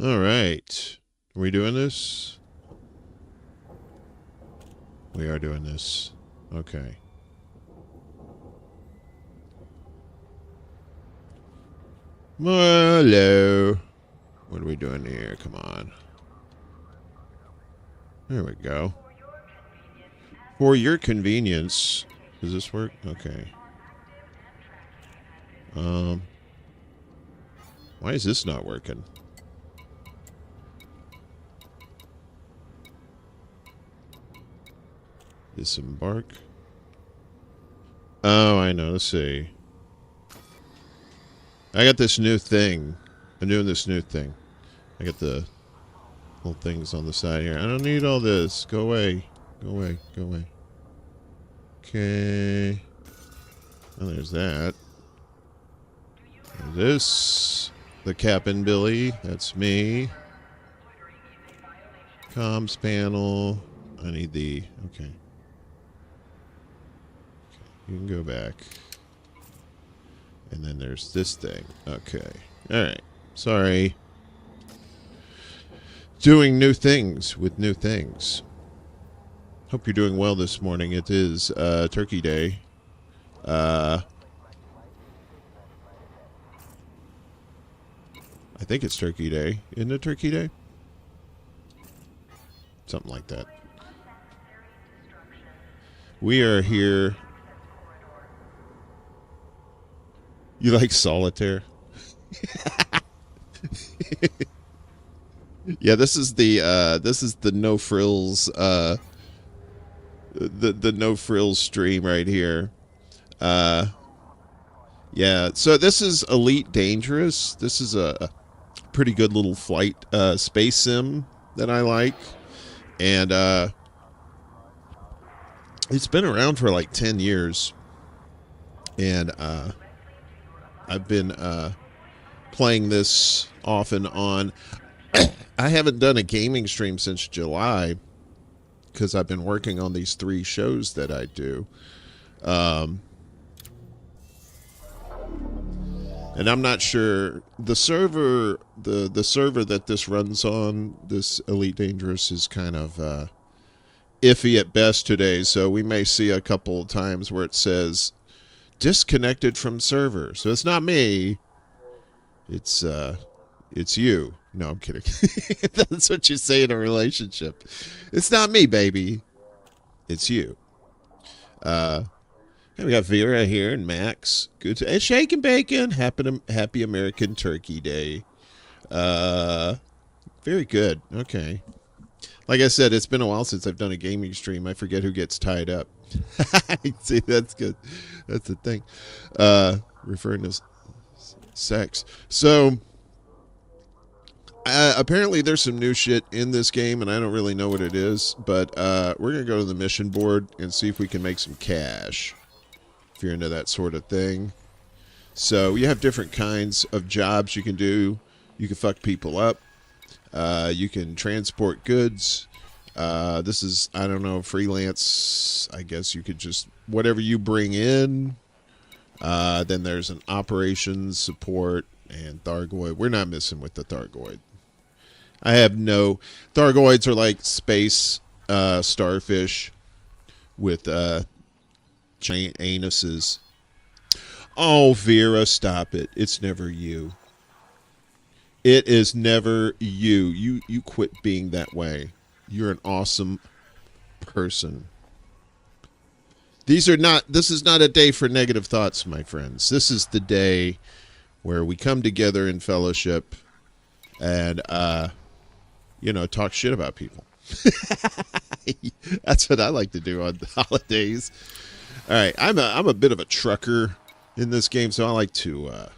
All right. Are we doing this? We are doing this. Okay. Hello. What are we doing here? Come on. There we go. For your convenience. Does this work? Okay. Why is this not working? Disembark. Oh, I know. Let's see. I got this new thing. I'm doing this new thing. I got the little things on the side here. I don't need all this. Go away. Go away. Go away. Okay. Oh, there's that. There's this. The Cap'n Billy. That's me. Comms panel. I need the... Okay. You can go back. And then there's this thing. Okay. Alright. Sorry. Doing new things with new things. Hope you're doing well this morning. It is Turkey Day. I think it's Turkey Day. Isn't it Turkey Day? Something like that. We are here. You like solitaire? Yeah, this is the no frills the no frills stream right here. Yeah, so this is Elite Dangerous. This is a pretty good little flight space sim that I like. And it's been around for like 10 years. And I've been playing this off and on. I haven't done a gaming stream since July because I've been working on these 3 shows that I do. And I'm not sure the server the server that this runs on, this Elite Dangerous, is kind of iffy at best today, so we may see a couple of times where it says disconnected from server. So it's not me. It's you. No, I'm kidding. That's what you say in a relationship. It's not me, baby. It's you. And we got Vera here and Max. Good to Shake and Bacon. Happy American Turkey Day. Very good. Okay. Like I said, it's been a while since I've done a gaming stream. I forget who gets tied up. See, that's good. That's the thing. Referring to sex. So, apparently there's some new shit in this game, and I don't really know what it is, but we're going to go to the mission board and see if we can make some cash, if you're into that sort of thing. So, you have different kinds of jobs you can do. You can fuck people up. You can transport goods. This is, I don't know, freelance. I guess you could just, whatever you bring in. Then there's an operations support and Thargoid. We're not messing with the Thargoid. I have no... Thargoids are like space starfish with giant anuses. Oh, Vera, stop it. It's never you. It is never you. You quit being that way. You're an awesome person. This is not a day for negative thoughts, my friends. This is the day where we come together in fellowship and, talk shit about people. That's what I like to do on the holidays. All right. I'm a bit of a trucker in this game, so I like to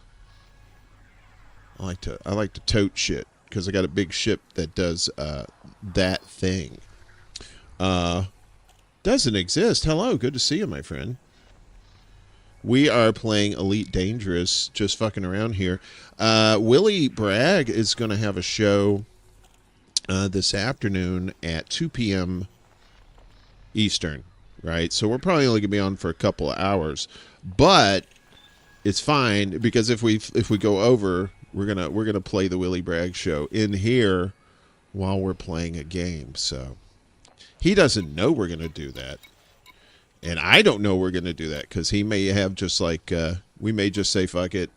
tote shit because I got a big ship that does that thing. Doesn't exist. Hello, good to see you, my friend. We are playing Elite Dangerous, just fucking around here. Willie Bragg is going to have a show this afternoon at 2 p.m. Eastern, right? So we're probably only going to be on for a couple of hours, but it's fine because if we go over, We're gonna play the Willie Bragg show in here while we're playing a game. So he doesn't know we're gonna do that, and I don't know we're gonna do that because he may have just like we may just say fuck it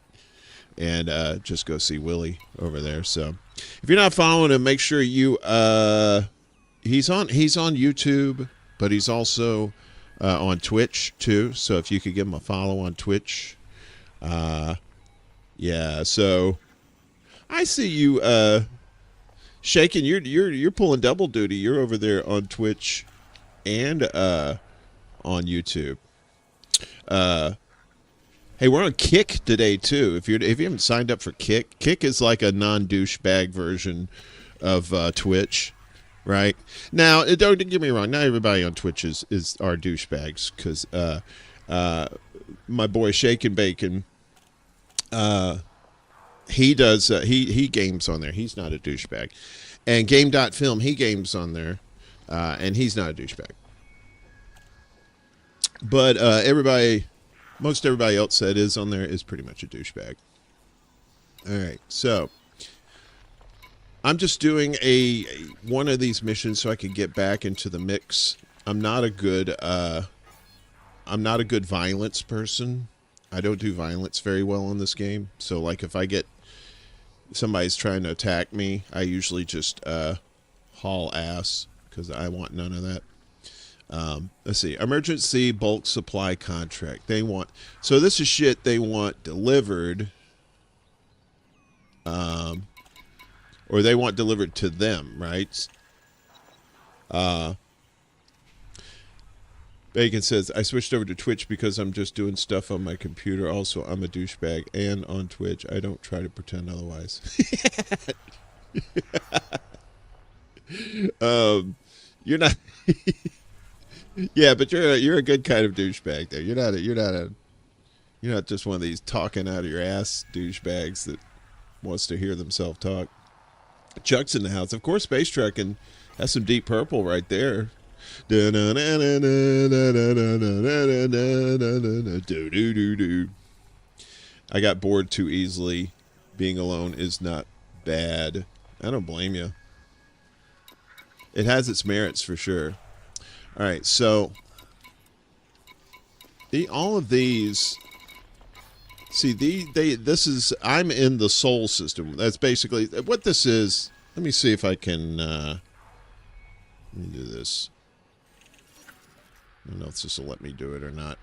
and just go see Willie over there. So if you're not following him, make sure you he's on YouTube, but he's also on Twitch too. So if you could give him a follow on Twitch, yeah. So I see you shaking. You're pulling double duty. You're over there on Twitch and on YouTube. Hey, we're on Kick today too. If you haven't signed up for Kick, Kick is like a non-douchebag version of Twitch, right? Now, don't get me wrong. Not everybody on Twitch is our douchebags, because my boy Shake and Bacon, he does he games on there. He's not a douchebag. And Game.film, he games on there, and he's not a douchebag. But most everybody else that is on there is pretty much a douchebag. All right, so I'm just doing one of these missions so I can get back into the mix. I'm not a good violence person. I don't do violence very well in this game. So like if I get somebody's trying to attack me, I usually just haul ass because I want none of that. Let's see. Emergency bulk supply contract. So this is shit they want delivered. Or they want delivered to them, right? Bacon says, I switched over to Twitch because I'm just doing stuff on my computer. Also, I'm a douchebag, and on Twitch, I don't try to pretend otherwise. You're not. Yeah, but you're a good kind of douchebag there. You're not just one of these talking out of your ass douchebags that wants to hear themselves talk. Chuck's in the house. Of course, Space Truckin' has some Deep Purple right there. I got bored too easily. Being alone is not bad. I don't blame you. It has its merits for sure. All right, so all of these. See, this is, I'm in the Sol system. That's basically what this is. Let me see if I can. Let me do this. I don't know if this will let me do it or not.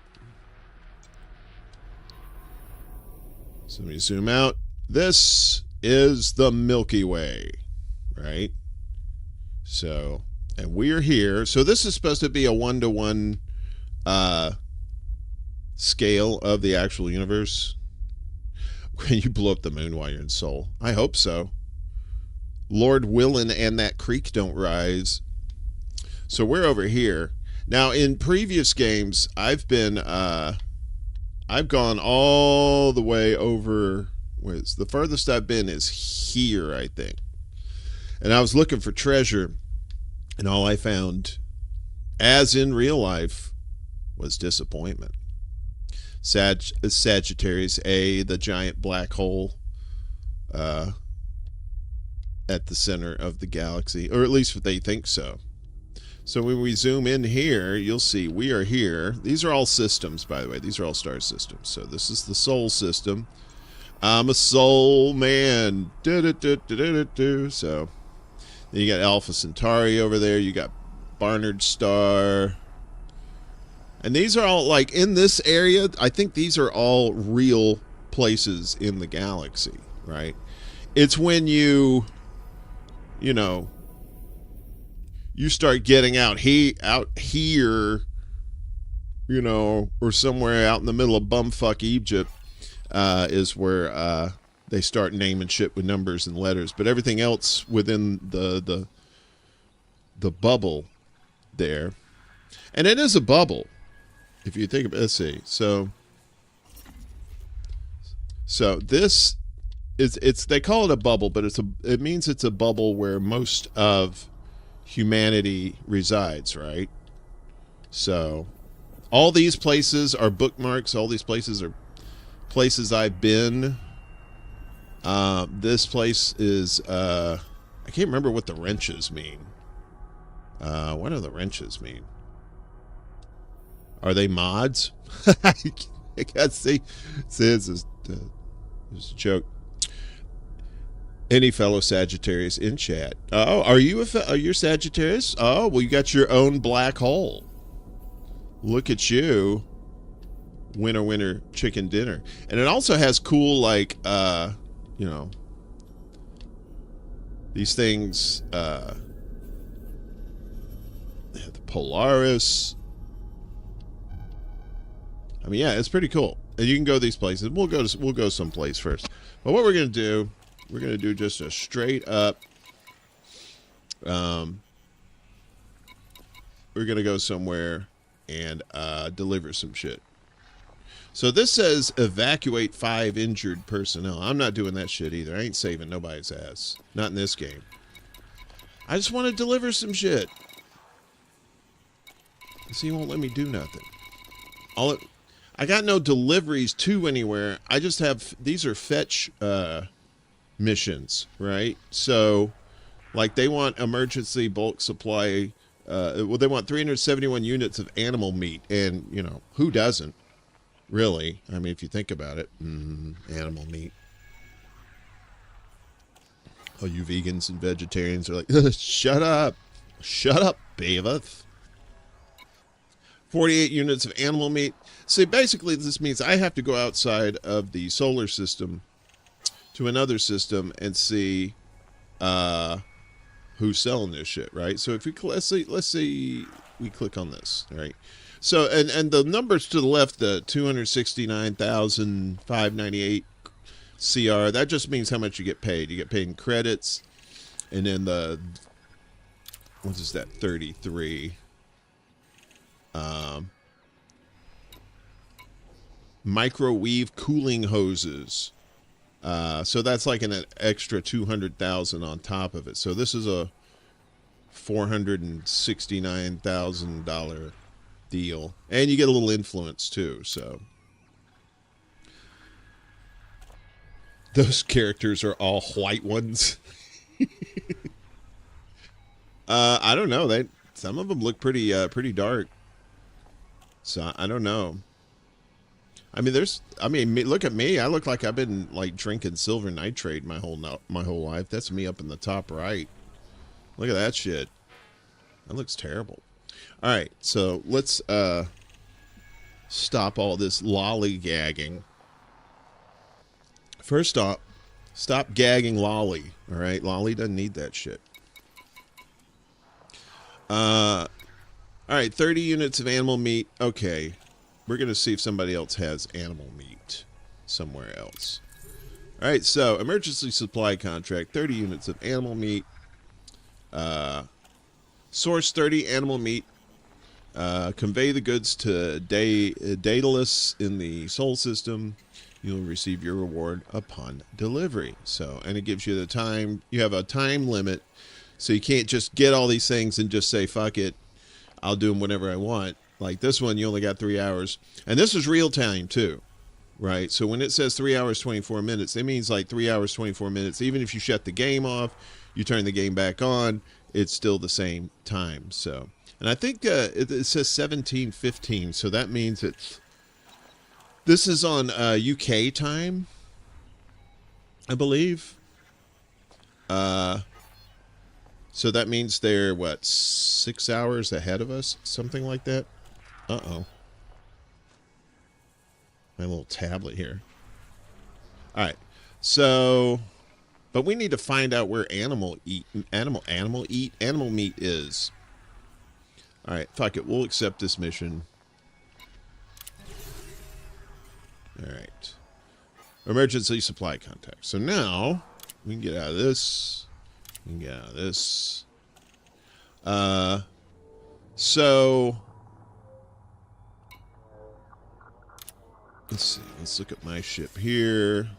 So let me zoom out. This is the Milky Way, right? So, and we're here. So this is supposed to be a 1-to-1 scale of the actual universe. When you blow up the moon while you're in Sol. I hope so. Lord Willin and that creek don't rise. So we're over here. Now, in previous games, I've gone all the way over. The furthest I've been is here, I think. And I was looking for treasure, and all I found, as in real life, was disappointment. Sagittarius A, the giant black hole at the center of the galaxy, or at least they think so. So when we zoom in here, you'll see we are here. These are all systems, by the way. These are all star systems. So this is the Sol system. I'm a Sol man. So then you got Alpha Centauri over there. You got Barnard Star. And these are all, like, in this area, I think these are all real places in the galaxy, right? It's when you start getting out here, or somewhere out in the middle of bumfuck Egypt, is where they start naming shit with numbers and letters. But everything else within the bubble there, and it is a bubble, if you think about it. Let's see. So this is, they call it a bubble, but it means it's a bubble where most of humanity resides, right? So all these places are bookmarks. All these places are places I've been. This place is, I can't remember what the wrenches mean. What do the wrenches mean? Are they mods? I can't see. This is a joke. Any fellow Sagittarius in chat? Oh, are you are you Sagittarius? Oh, well, you got your own black hole. Look at you. Winner, winner, chicken dinner. And it also has cool, like, you know, these things, the Polaris. I mean, yeah, it's pretty cool. And you can go these places. We'll go someplace first. But what we're gonna do, we're gonna do just a straight up. We're gonna go somewhere and deliver some shit. So this says evacuate 5 injured personnel. I'm not doing that shit either. I ain't saving nobody's ass. Not in this game. I just want to deliver some shit. See, he won't let me do nothing. I got no deliveries to anywhere. I just have, these are fetch missions, right? So, like, they want emergency bulk supply. Well, they want 371 units of animal meat. And, you know, who doesn't? Really? I mean, if you think about it. Animal meat. All you vegans and vegetarians are like, shut up. Shut up, Beavis. 48 units of animal meat. See, basically, this means I have to go outside of the solar system to another system and see who's selling this shit, right? So if we let's see we click on this, right? So and the numbers to the left, the 269,598 CR, that just means how much you get paid. You get paid in credits, and then the what is that? 33. Microwave cooling hoses. So that's like an extra 200,000 on top of it. So this is a $469,000 deal, and you get a little influence too. So those characters are all white ones. I don't know. Some of them look pretty dark. So I don't know. I mean, look at me. I look like I've been like drinking silver nitrate my whole life. That's me up in the top right. Look at that shit. That looks terrible. All right, so let's stop all this lollygagging. First off, stop gagging Lolly. All right, Lolly doesn't need that shit. All right, 30 units of animal meat. Okay. We're going to see if somebody else has animal meat somewhere else. All right, so emergency supply contract, 30 units of animal meat. Source 30 animal meat. Convey the goods to Daedalus in the Sol system. You'll receive your reward upon delivery. So, and it gives you the time. You have a time limit, so you can't just get all these things and just say, fuck it, I'll do them whenever I want. Like this one, you only got 3 hours. And this is real time, too. Right? So when it says 3 hours, 24 minutes, it means like 3 hours, 24 minutes. Even if you shut the game off, you turn the game back on, it's still the same time. So, and I think it says 17:15. So that means this is on UK time, I believe. So that means they're, what, 6 hours ahead of us? Something like that? Uh-oh. My little tablet here. All right. So, but we need to find out where animal meat is. All right. Fuck it. We'll accept this mission. All right. Emergency supply contact. So now we can get out of this. We can get out of this. So let's see. Let's look at my ship here.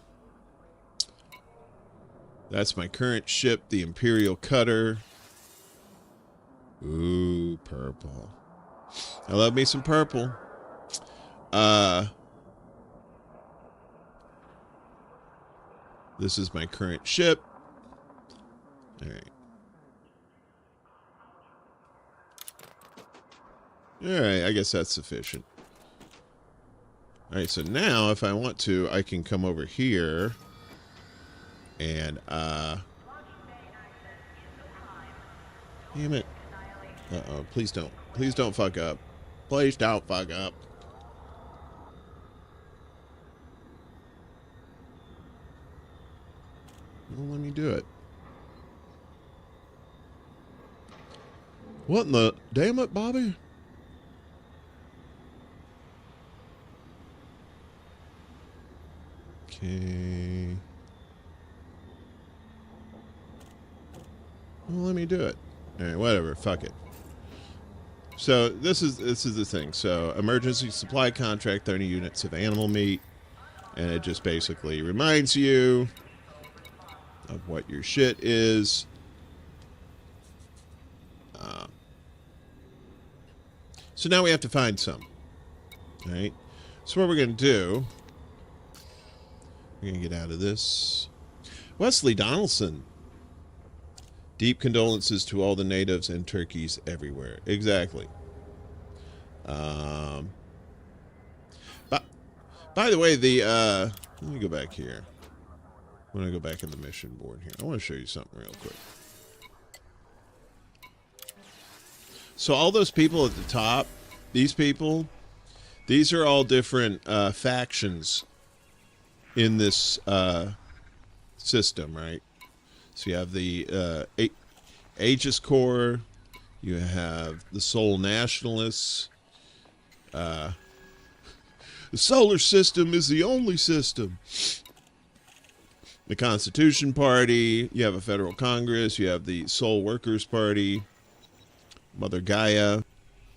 That's my current ship, the Imperial Cutter. Ooh, purple. I love me some purple. This is my current ship. All right. All right, I guess that's sufficient. All right, so now if I want to, I can come over here and, damn it. Uh-oh, please don't. Please don't fuck up. Please don't fuck up. Don't let me do it. What in the... Damn it, Bobby? Okay. Well, let me do it. All right, whatever. Fuck it. So this is the thing. So emergency supply contract, 30 units of animal meat, and it just basically reminds you of what your shit is. So now we have to find some. All right. So what we're gonna do? We're gonna get out of this. Wesley Donaldson. Deep condolences to all the natives and turkeys everywhere. Exactly. But by the way, let me go back here. I'm gonna go back in the mission board here. I want to show you something real quick. So all those people at the top, these people, these are all different factions in this system, right? So you have the Aegis Corps, you have the Soul Nationalists. The solar system is the only system. The Constitution Party, you have a federal Congress, you have the Soul Workers Party, Mother Gaia.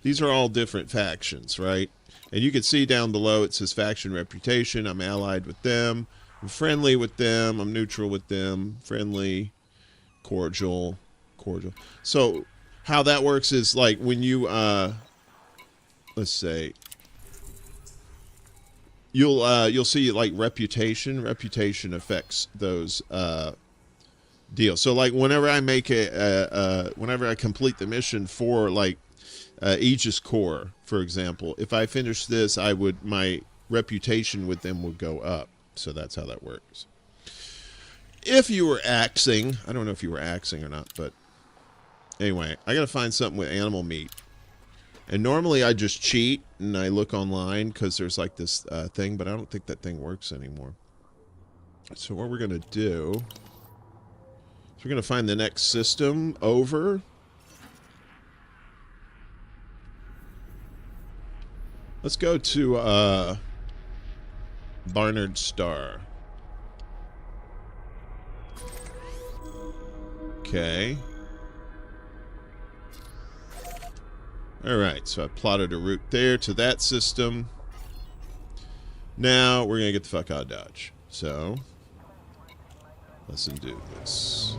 These are all different factions, right? And you can see down below it says faction reputation. I'm allied with them. I'm friendly with them. I'm neutral with them. Friendly, cordial. So how that works is like when you, let's say, you'll see like reputation. Reputation affects those deals. So like whenever I make whenever I complete the mission for like Aegis Corps, for example, if I finish this, my reputation with them would go up. So that's how that works. If you were axing, I don't know if you were axing or not, but anyway, I gotta find something with animal meat. And normally I just cheat and I look online because there's like this thing, but I don't think that thing works anymore. So what we're gonna do is we're gonna find the next system over. Let's go to Barnard Star. Okay. Alright, so I plotted a route there to that system. Now we're gonna get the fuck out of Dodge. So let's do this.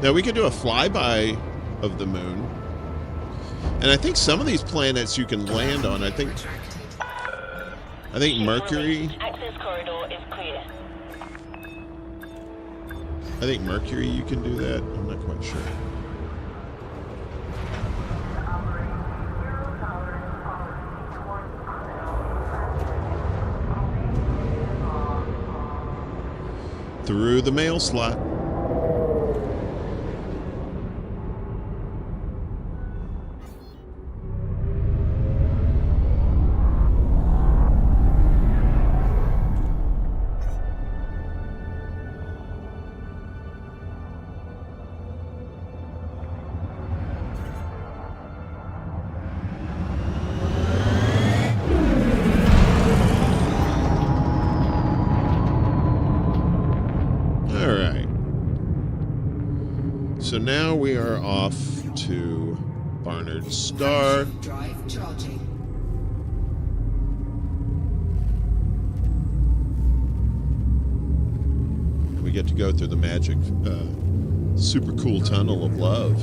Now we could do a flyby of the moon. And I think some of these planets you can land on. I think Mercury. Access corridor is clear. I think Mercury you can do that. I'm not quite sure. Through the mail slot. So now we are off to Barnard Star. Drive charging. we get to go through the magic, super cool tunnel of love.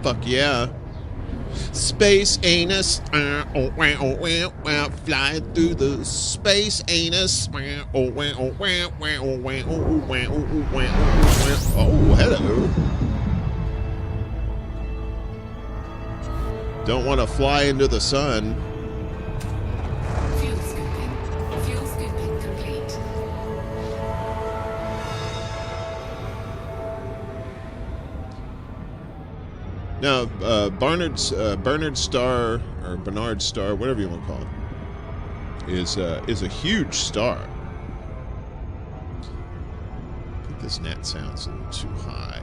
Fuck yeah. Space anus, flying through the space anus. Oh, hello. Don't want to fly into the sun. Fuel scooping complete. Now, Bernard Star, or Bernard Star, whatever you want to call it, is a huge star. I think this net sounds a little too high.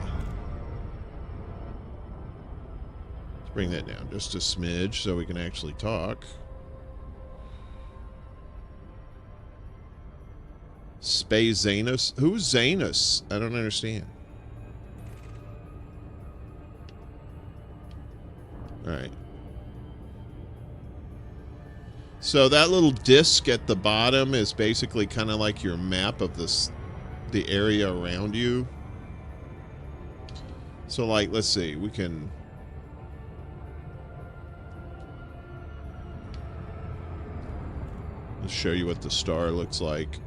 Let's bring that down just a smidge so we can actually talk. Space Zanus? Who's Zanus? I don't understand. Alright. So that little disc at the bottom is basically kind of like your map of the area around you. So like, let's see, we can... Let's show you what the star looks like.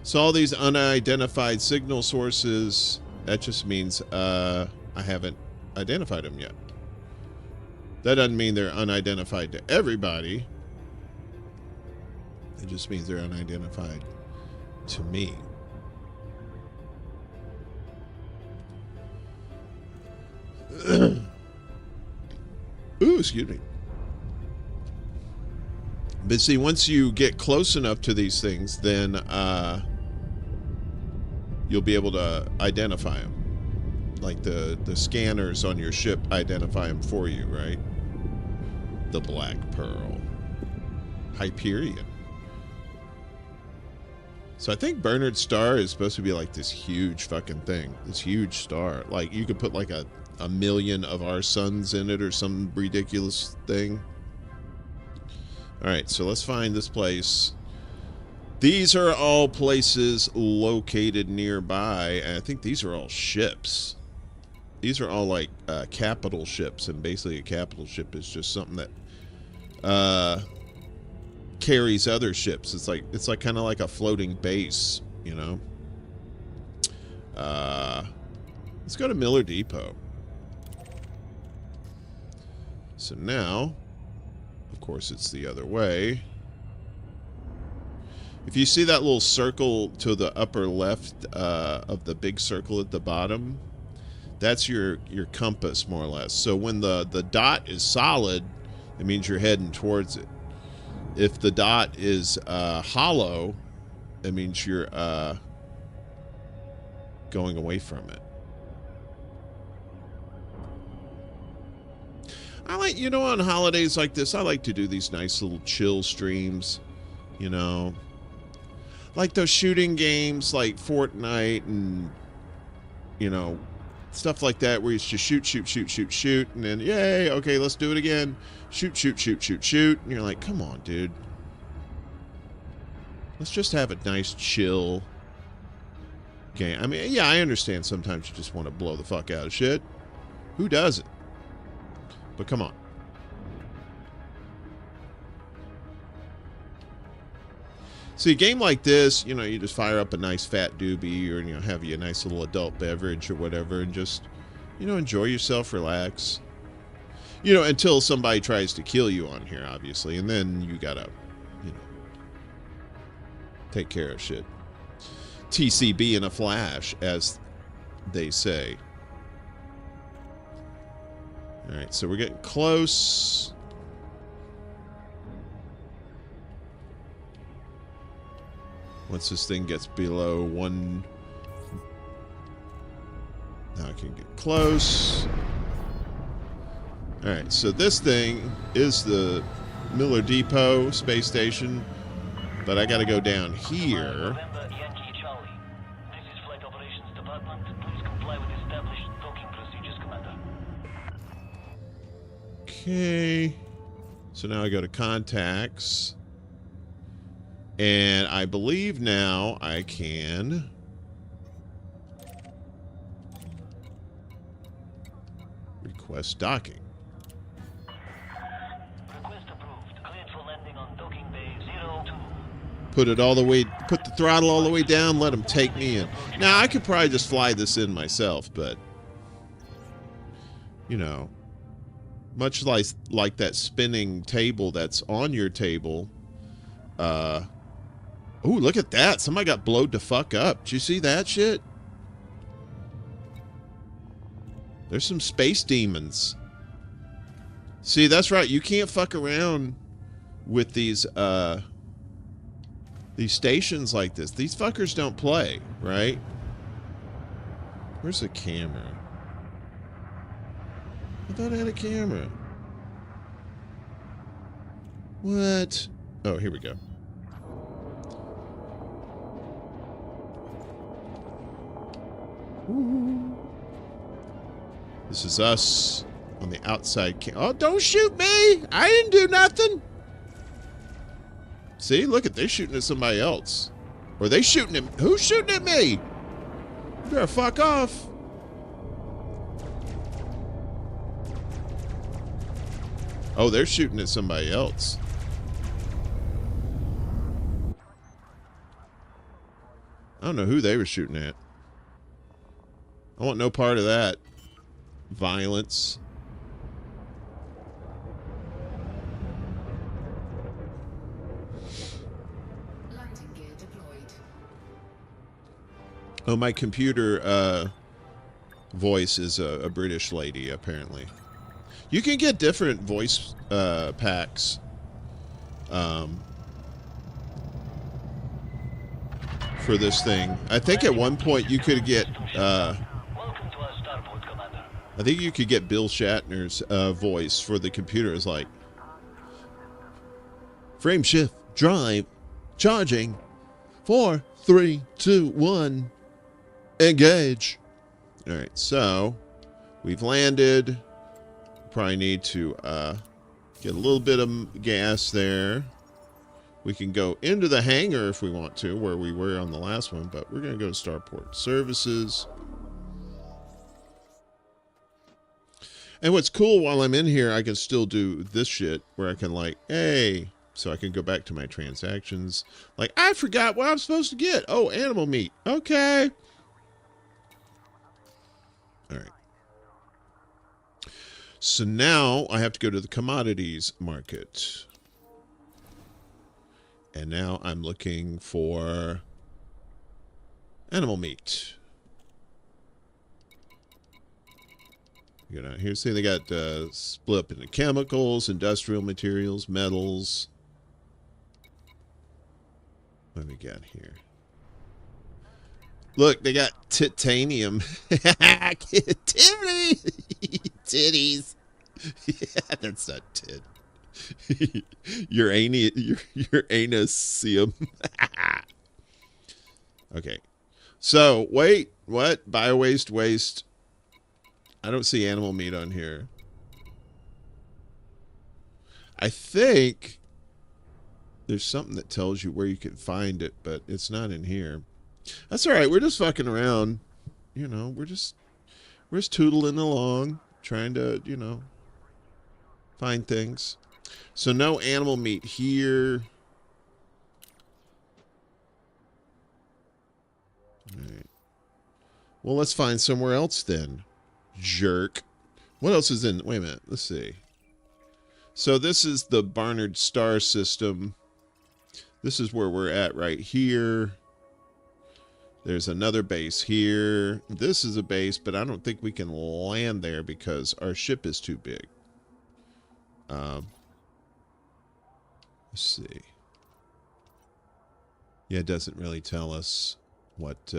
So all these unidentified signal sources, that just means I haven't identified them yet. That doesn't mean they're unidentified to everybody. It just means they're unidentified to me. Ooh, excuse me. But see, once you get close enough to these things, then you'll be able to identify them. Like the scanners on your ship identify them for you, right? The Black Pearl. Hyperion. So I think Bernard Star is supposed to be like this huge fucking thing. This huge star. Like you could put like a million of our suns in it or some ridiculous thing. Alright, so let's find this place. These are all places located nearby, and I think these are all ships. These are all like capital ships, and basically a capital ship is just something that carries other ships. It's like kind of like a floating base, you know. Let's go to Miller Depot. So now, of course, it's the other way. If you see that little circle to the upper left of the big circle at the bottom, that's your compass, more or less. So when the dot is solid, it means you're heading towards it. If the dot is hollow, it means you're going away from it. I like, you know, on holidays like this, I like to do these nice little chill streams, you know. Like those shooting games like Fortnite and, you know, stuff like that where you just shoot, and then, yay, okay, let's do it again. Shoot. And you're like, come on, dude. Let's just have a nice, chill game. I mean, yeah, I understand sometimes you just want to blow the fuck out of shit. Who doesn't? But come on. See, a game like this, you know, you just fire up a nice fat doobie or, you know, have you a nice little adult beverage or whatever and just, you know, enjoy yourself, relax. You know, until somebody tries to kill you on here, obviously. And then you gotta, you know, take care of shit. TCB in a flash, as they say. Alright, so we're getting close. Once this thing gets below 1... Now I can get close. Alright, so this thing is the Miller Depot space station. But I gotta go down here. department. Please comply with established docking procedures, Commander. Okay. So now I go to contacts. And I believe now I can request docking. Request approved. Cleared for landing on docking bay 02. Put it all the way, put the throttle all the way down, let them take me in. Now, I could probably just fly this in myself, but, you know, much like that spinning table that's on your table. Ooh, look at that. Somebody got blowed the fuck up. Did you see that shit? There's some space demons. See, that's right. You can't fuck around with these stations like this. These fuckers don't play, right? Where's the camera? I thought I had a camera. What? Oh, here we go. Ooh. This is us on the outside. Oh, don't shoot me! I didn't do nothing. See, look at, they're shooting at somebody else. Or are they shooting at, who's shooting at me? You better fuck off. Oh, they're shooting at somebody else. I don't know who they were shooting at. I want no part of that. Violence. Landing gear deployed. Oh, my computer voice is a British lady, apparently. You can get different voice packs. For this thing. I think at one point you could get Welcome to our starport, Commander. I think you could get Bill Shatner's voice for the computer. It's like frame shift, drive, charging, 4, 3, 2, 1, engage. All right, so we've landed. Probably need to get a little bit of gas there. We can go into the hangar if we want to, where we were on the last one, but we're going to go to Starport Services. And what's cool, while I'm in here, I can still do this shit, where I can like, hey, so I can go back to my transactions. Like, I forgot what I'm supposed to get. Oh, animal meat. Okay. All right. So now I have to go to the commodities market. And now I'm looking for animal meat. You know, here, see, they got split up into chemicals, industrial materials, metals. What do we got here? Look, they got titanium. Titties. Yeah, that's not tit. Uranus-cium. Okay. So, wait. What? Bio-waste, waste. I don't see animal meat on here. I think there's something that tells you where you can find it, but it's not in here. That's all right. We're just fucking around. You know, we're just tootling along, trying to, you know, find things. So no animal meat here. All right. Well, let's find somewhere else then. Jerk. What else is in? Wait a minute. Let's see. So this is the Barnard Star System. This is where we're at right here. There's another base here. This is a base, but I don't think we can land there because our ship is too big. Let's see. Yeah, it doesn't really tell us what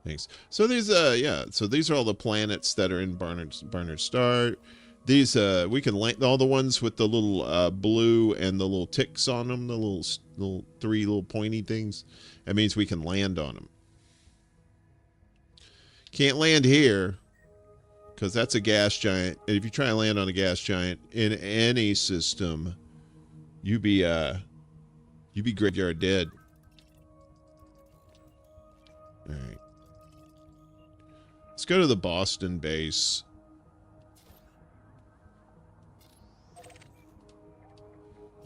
things. So these yeah, so these are all the planets that are in Barnard Star. These we can land all the ones with the little blue and the little ticks on them, the little three little pointy things. That means we can land on them. Can't land here because that's a gas giant. And if you try and land on a gas giant in any system, you be graveyard dead. All right. Let's go to the Boston base.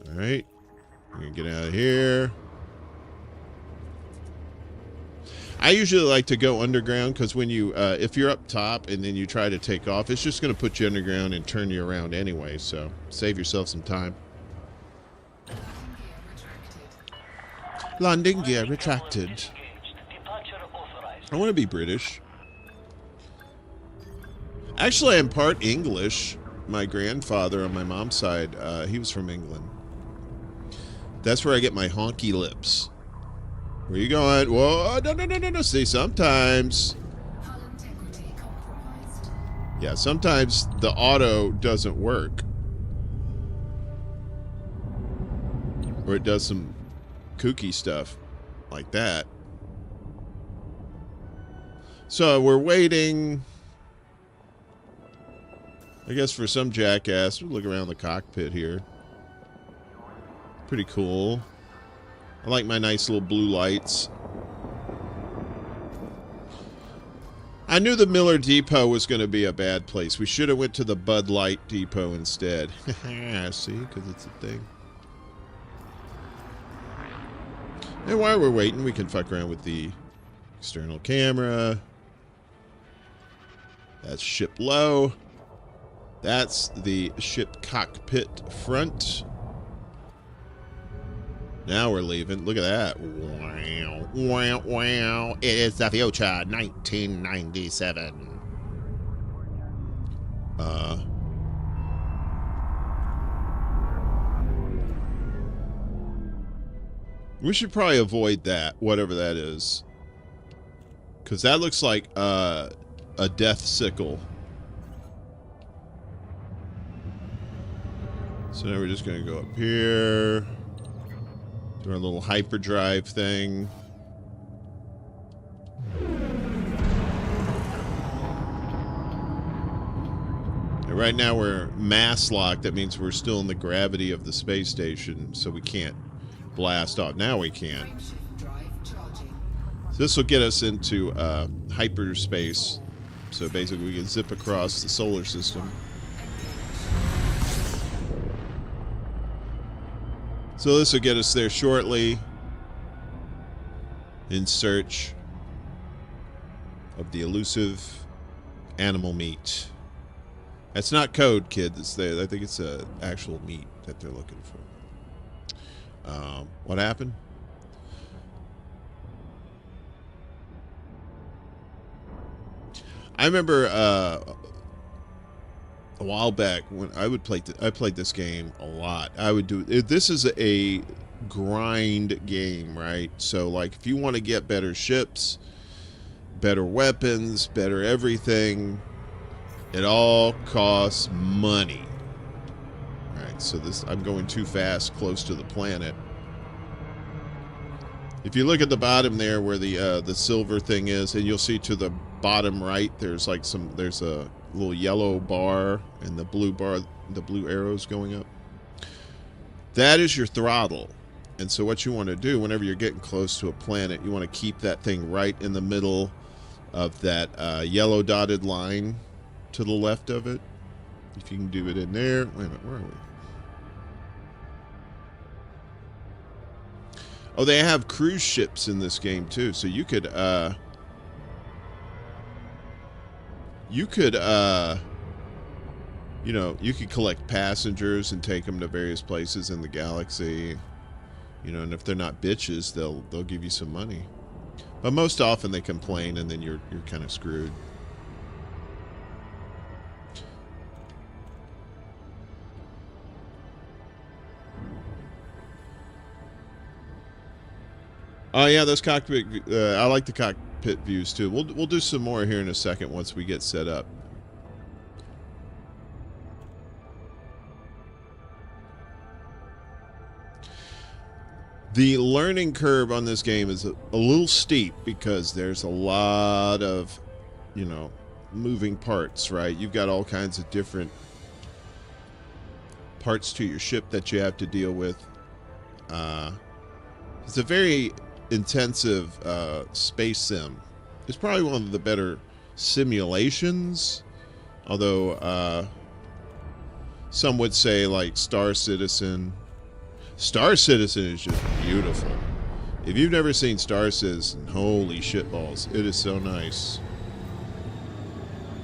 All right. We're going to get out of here. I usually like to go underground because when you, if you're up top and then you try to take off, it's just going to put you underground and turn you around anyway. So save yourself some time. Landing gear retracted. Departure authorized. I want to be British. Actually, I'm part English. My grandfather on my mom's side, he was from England. That's where I get my honky lips. Where you going? Whoa, no. See, sometimes... Hull integrity compromised. Yeah, sometimes the auto doesn't work. Or it does some kooky stuff like that. So we're waiting, I guess, for some jackass. We'll look around the cockpit here. Pretty cool. I like my nice little blue lights. I knew the Miller Depot was going to be a bad place. We should have went to the Bud Light Depot instead. See, because it's a thing. And while we're waiting, we can fuck around with the external camera. That's ship low. That's the ship cockpit front. Now we're leaving. Look at that. Wow. Wow, wow. It is the future, 1997. We should probably avoid that, whatever that is. Because that looks like a death sickle. So now we're just going to go up here. Do our little hyperdrive thing. And right now we're mass locked. That means we're still in the gravity of the space station, so we can't blast off. Now we can. Frameshift drive charging. So this will get us into hyperspace. So basically we can zip across the solar system. So this will get us there shortly. In search of the elusive animal meat. That's not code, kid. That's there. I think it's actual meat that they're looking for. What happened? I remember a while back when I would play. I played this game a lot. I would do. This is a grind game, right? So, like, if you want to get better ships, better weapons, better everything, it all costs money. All right. So this, I'm going too fast, close to the planet. If you look at the bottom there, where the silver thing is, and you'll see to the bottom right, there's like there's a little yellow bar and the blue bar, the blue arrows going up. That is your throttle. And so what you want to do whenever you're getting close to a planet, you want to keep that thing right in the middle of that yellow dotted line to the left of it. If you can do it in there. Wait a minute, where are we? Oh, they have cruise ships in this game too, so you could you could collect passengers and take them to various places in the galaxy. You know, and if they're not bitches, they'll give you some money. But most often they complain, and then you're kind of screwed. Oh yeah, those cockpit. I like the cockpit views too. We'll do some more here in a second once we get set up. The learning curve on this game is a little steep because there's a lot of you know, moving parts, right? You've got all kinds of different parts to your ship that you have to deal with. It's a very intensive space sim. It's probably one of the better simulations, although some would say like Star Citizen. Star Citizen is just beautiful. If you've never seen Star Citizen, holy shitballs, it is so nice.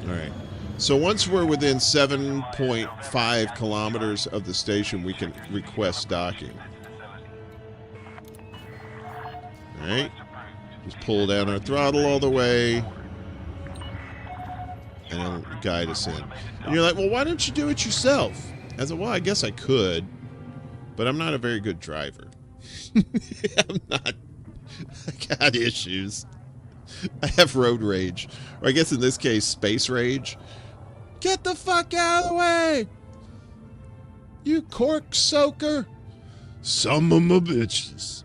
All right. So once we're within 7.5 kilometers of the station, we can request docking. All right. Just pull down our throttle all the way, and it'll guide us in. And you're like, well, why don't you do it yourself? I said, well, I guess I could, but I'm not a very good driver. I'm not. I got issues. I have road rage. Or I guess in this case, space rage. Get the fuck out of the way! You cork soaker! Some of my bitches.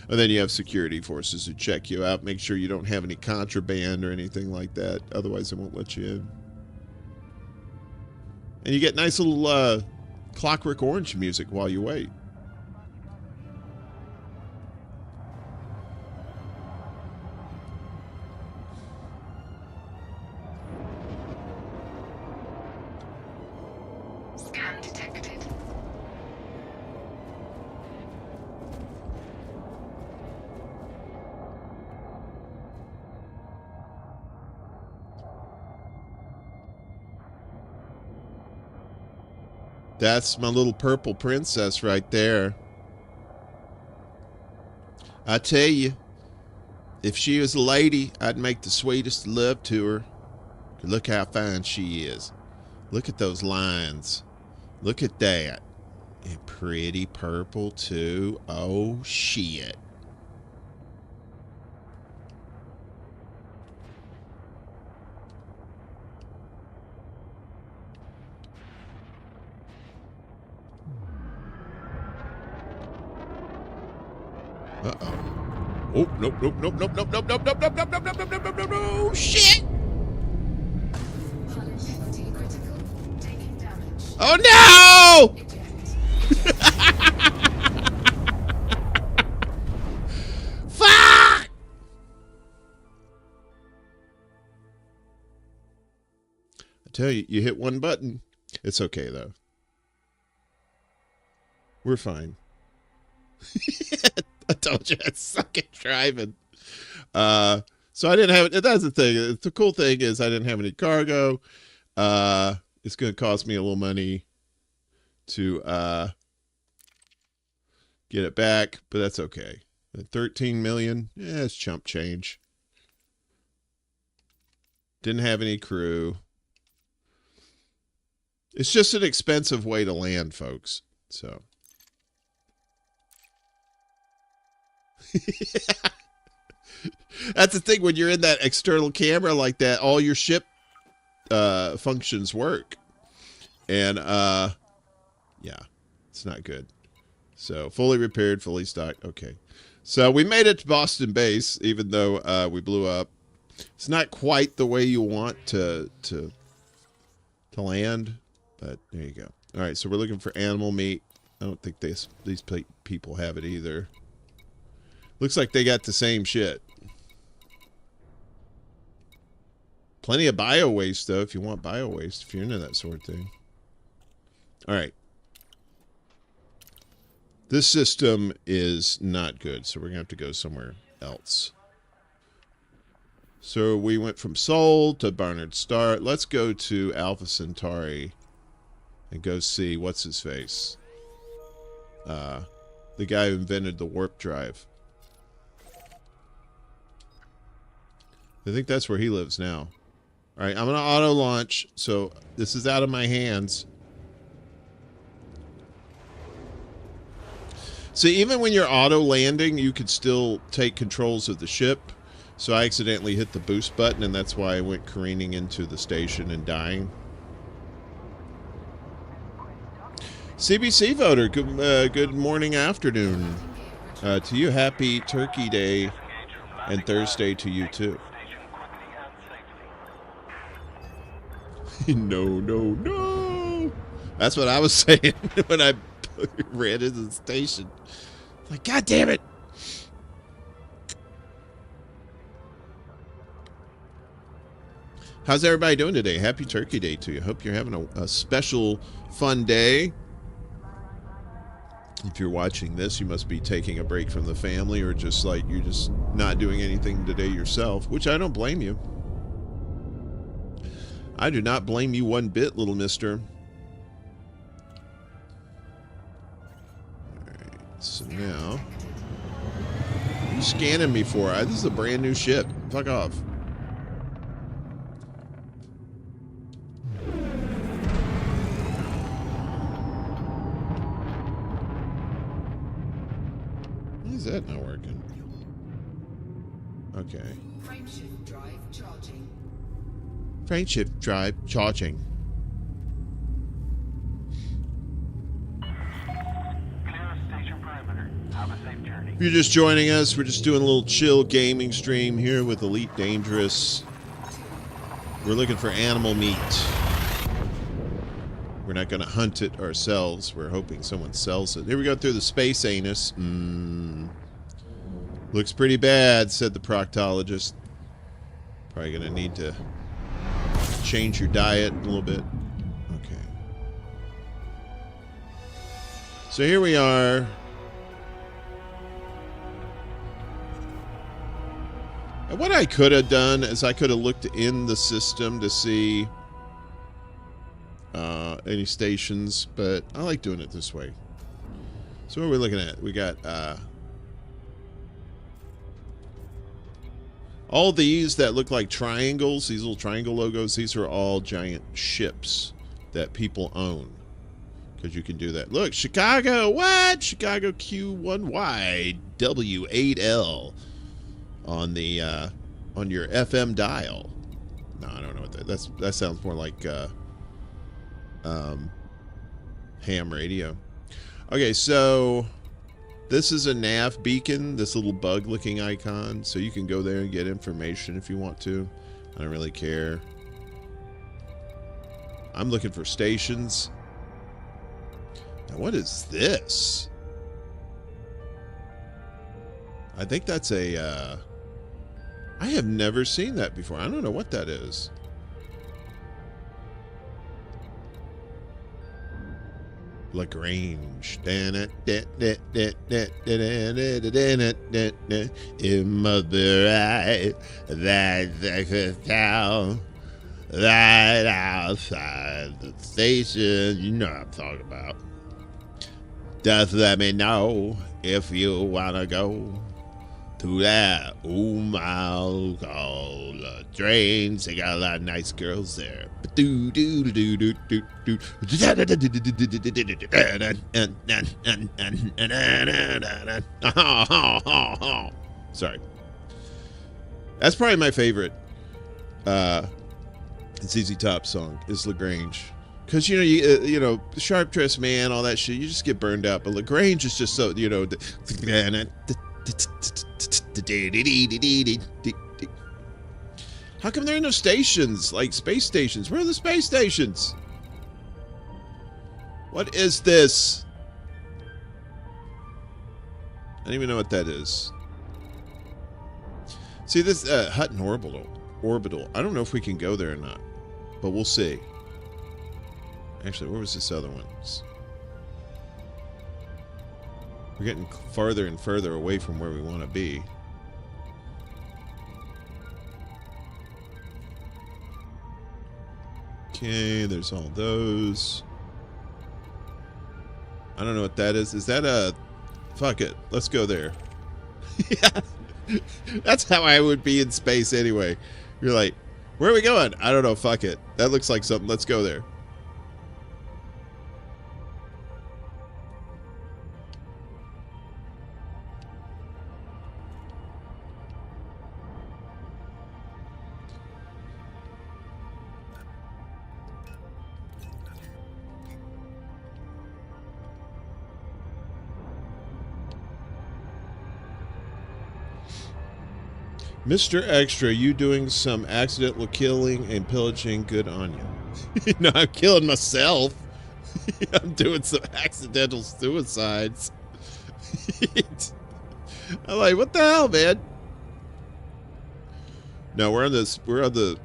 And then you have security forces who check you out, make sure you don't have any contraband or anything like that. Otherwise, they won't let you in. And you get nice little Clockwork Orange music while you wait. Scan detected. That's my little purple princess right there. I tell you, if she was a lady, I'd make the sweetest love to her. Look how fine she is. Look at those lines. Look at that. And pretty purple, too. Oh, shit. Uh-oh. Oh, nope, nope, nope, nope, nope, nope, nope, nope, nope, nope, nope, nope, nope, nope, nope, nope, shit! Hull integrity critical. Taking damage. Oh, no! Fuck! I tell you, you hit one button. It's okay, though. We're fine. I told you I suck at driving. So I didn't have it. That's the thing. The cool thing is I didn't have any cargo. It's going to cost me a little money to get it back, but that's okay. 13 million, yeah, it's chump change. Didn't have any crew. It's just an expensive way to land, folks. So. That's the thing, when you're in that external camera like that, all your ship functions work. And yeah, it's not good. So fully repaired, fully stocked. Okay. So we made it to Boston base, even though we blew up. It's not quite the way you want to land, but there you go. All right, so we're looking for animal meat. I don't think these people have it either. Looks like they got the same shit. Plenty of bio waste, though, if you want bio waste, if you're into that sort of thing. All right. This system is not good, so we're going to have to go somewhere else. So we went from Sol to Barnard Star. Let's go to Alpha Centauri and go see what's his face. The guy who invented the warp drive. I think that's where he lives now. All right, I'm going to auto launch, so this is out of my hands. So even when you're auto landing, you could still take controls of the ship. So I accidentally hit the boost button, and that's why I went careening into the station and dying. CBC voter, good morning, afternoon. To you, happy Turkey Day, and Thursday to you too. No, no, no. That's what I was saying when I ran into the station. Like, God damn it. How's everybody doing today? Happy Turkey Day to you. Hope you're having a special, fun day. If you're watching this, you must be taking a break from the family, or just like you're just not doing anything today yourself, which I don't blame you. I do not blame you one bit, little mister. Alright, so now, what are you scanning me for? This is a brand new ship. Fuck off. Why is that not working? Okay. Frameshift drive charging. Frameshift drive charging. Clear station perimeter. Have a safe journey. If you're just joining us, we're just doing a little chill gaming stream here with Elite Dangerous. We're looking for animal meat. We're not going to hunt it ourselves. We're hoping someone sells it. Here we go through the space anus. Looks pretty bad, said the proctologist. Probably going to need to change your diet a little bit. Okay. So here we are. And what I could have done is I could have looked in the system to see any stations, but I like doing it this way. So what are we looking at? We got all these that look like triangles, these little triangle logos, these are all giant ships that people own. Because you can do that. Look, Chicago, what? Chicago Q1Y W8L on the on your FM dial. No, I don't know what that sounds more like ham radio. Okay, so this is a nav beacon, this little bug looking icon, so you can go there and get information if you want to. I don't really care. I'm looking for stations. Now, what is this? I think that's a I have never seen that before. I don't know what that is. Lagrange. In Mother Eye, that's town, right outside the station. You know what I'm talking about. Just let me know if you wanna go to that mile called Trains. They got a lot of nice girls there. Sorry. That's probably my favorite ZZ Top song is Lagrange. Because, you know, Sharp Dressed Man, all that shit, you just get burned out. But Lagrange is just so, you know... How come there are no stations, like space stations? Where are the space stations? What is this? I don't even know what that is. See, this Hutton Orbital. I don't know if we can go there or not, but we'll see. Actually, where was this other one? We're getting farther and further away from where we want to be. Okay, there's all those. I don't know what that is. Is that a... Fuck it. Let's go there. Yeah. That's how I would be in space anyway. You're like, where are we going? I don't know. Fuck it. That looks like something. Let's go there. Mr. Extra, you doing some accidental killing and pillaging? Good on you. No, I'm killing myself. I'm doing some accidental suicides. I'm like, what the hell, man? No, we're on the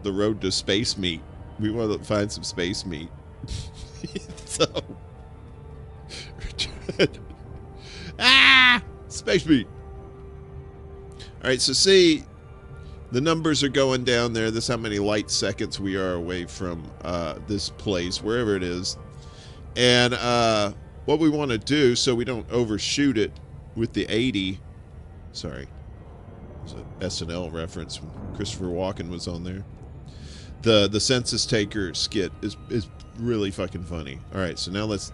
road to space meat. We want to find some space meat. So, space meat. All right, so see, the numbers are going down there. This is how many light seconds we are away from this place, wherever it is. And what we want to do, so we don't overshoot it with the 80. Sorry, there's an SNL reference when Christopher Walken was on there. The census taker skit is really fucking funny. All right, so now let's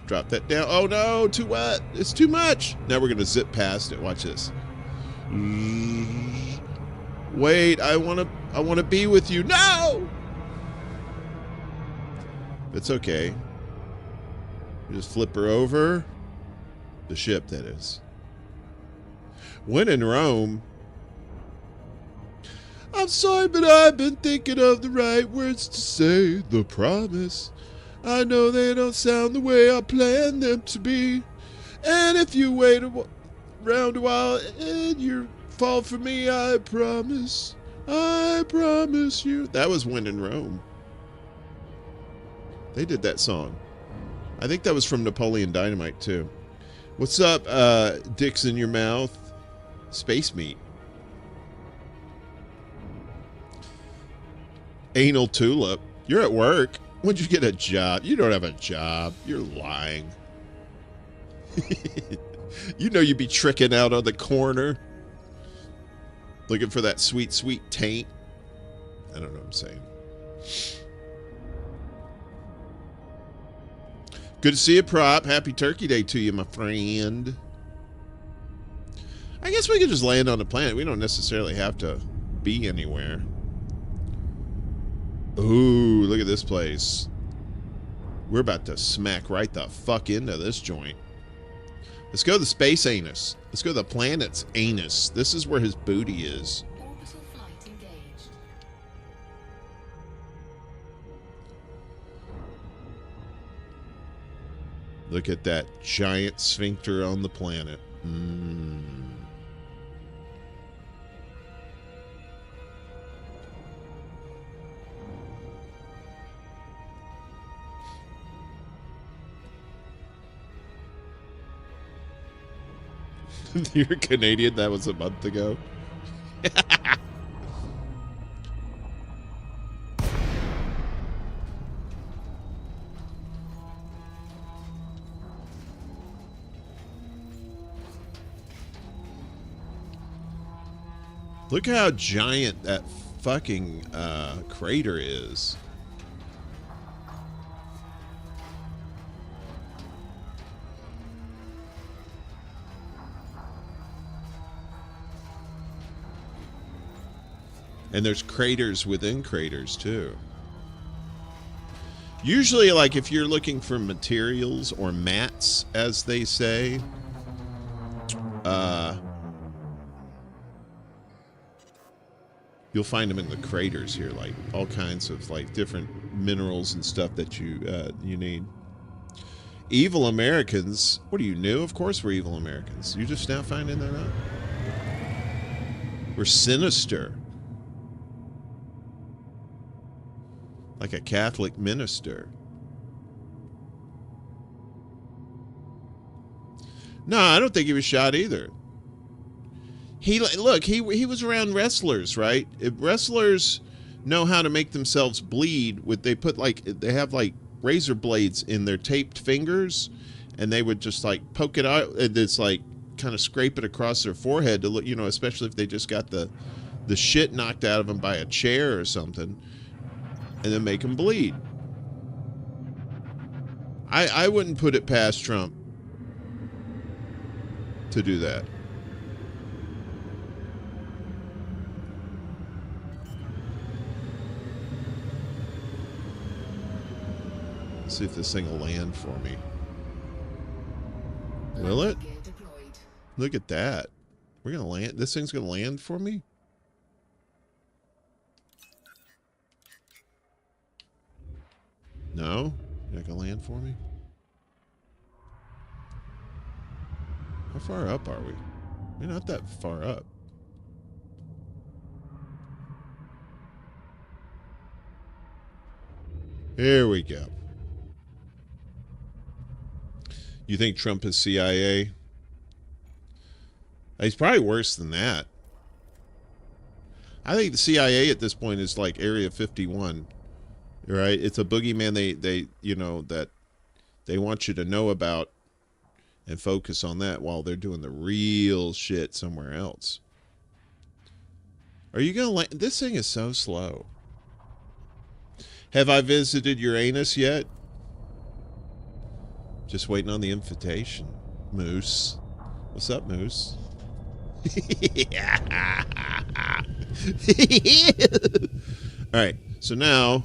drop that down. Oh no, too wet. It's too much. Now we're gonna zip past it. Watch this. Wait, I wanna be with you. No. It's okay. You just flip her over. The ship, that is. When in Rome. I'm sorry, but I've been thinking of the right words to say. The promise. I know they don't sound the way I planned them to be. And if you wait around a while and you fall for me, I promise you. That was When in Rome. They did that song. I think that was from Napoleon Dynamite, too. What's up, dicks in your mouth? Space meat. Anal tulip. You're at work. When'd you get a job? You don't have a job. You're lying. You know you'd be tricking out on the corner. Looking for that sweet, sweet taint. I don't know what I'm saying. Good to see you, Prop. Happy Turkey Day to you, my friend. I guess we could just land on the planet. We don't necessarily have to be anywhere. Ooh, look at this place. We're about to smack right the fuck into this joint. Let's go to the space anus. Let's go to the planet's anus. This is where his booty is. Orbital flight engaged. Look at that giant sphincter on the planet. You're Canadian? That was a month ago. Look how giant that fucking crater is. And there's craters within craters, too. Usually, like, if you're looking for materials or mats, as they say, you'll find them in the craters here, like, all kinds of, like, different minerals and stuff that you need. Evil Americans? What are you, new? Of course we're evil Americans. You just now finding that out? We're sinister. Like a Catholic minister. No, I don't think he was shot either. He was around wrestlers, right? If wrestlers know how to make themselves bleed, they have like razor blades in their taped fingers, and they would just like poke it out and it's like kind of scrape it across their forehead to look, you know, especially if they just got the shit knocked out of them by a chair or something. And then make them bleed. I wouldn't put it past Trump to do that. Let's see if this thing will land for me. Will it? Look at that. We're gonna land. This thing's gonna land for me? No? You're not gonna land for me? How far up are we? We're not that far up. Here we go. You think Trump is CIA? He's probably worse than that. I think the CIA at this point is like Area 51, right? It's a boogeyman they you know that they want you to know about and focus on that while they're doing the real shit somewhere else. Are you gonna land? This thing is so slow. Have I visited Uranus yet? Just waiting on the invitation. Moose. What's up, Moose? Alright, so now,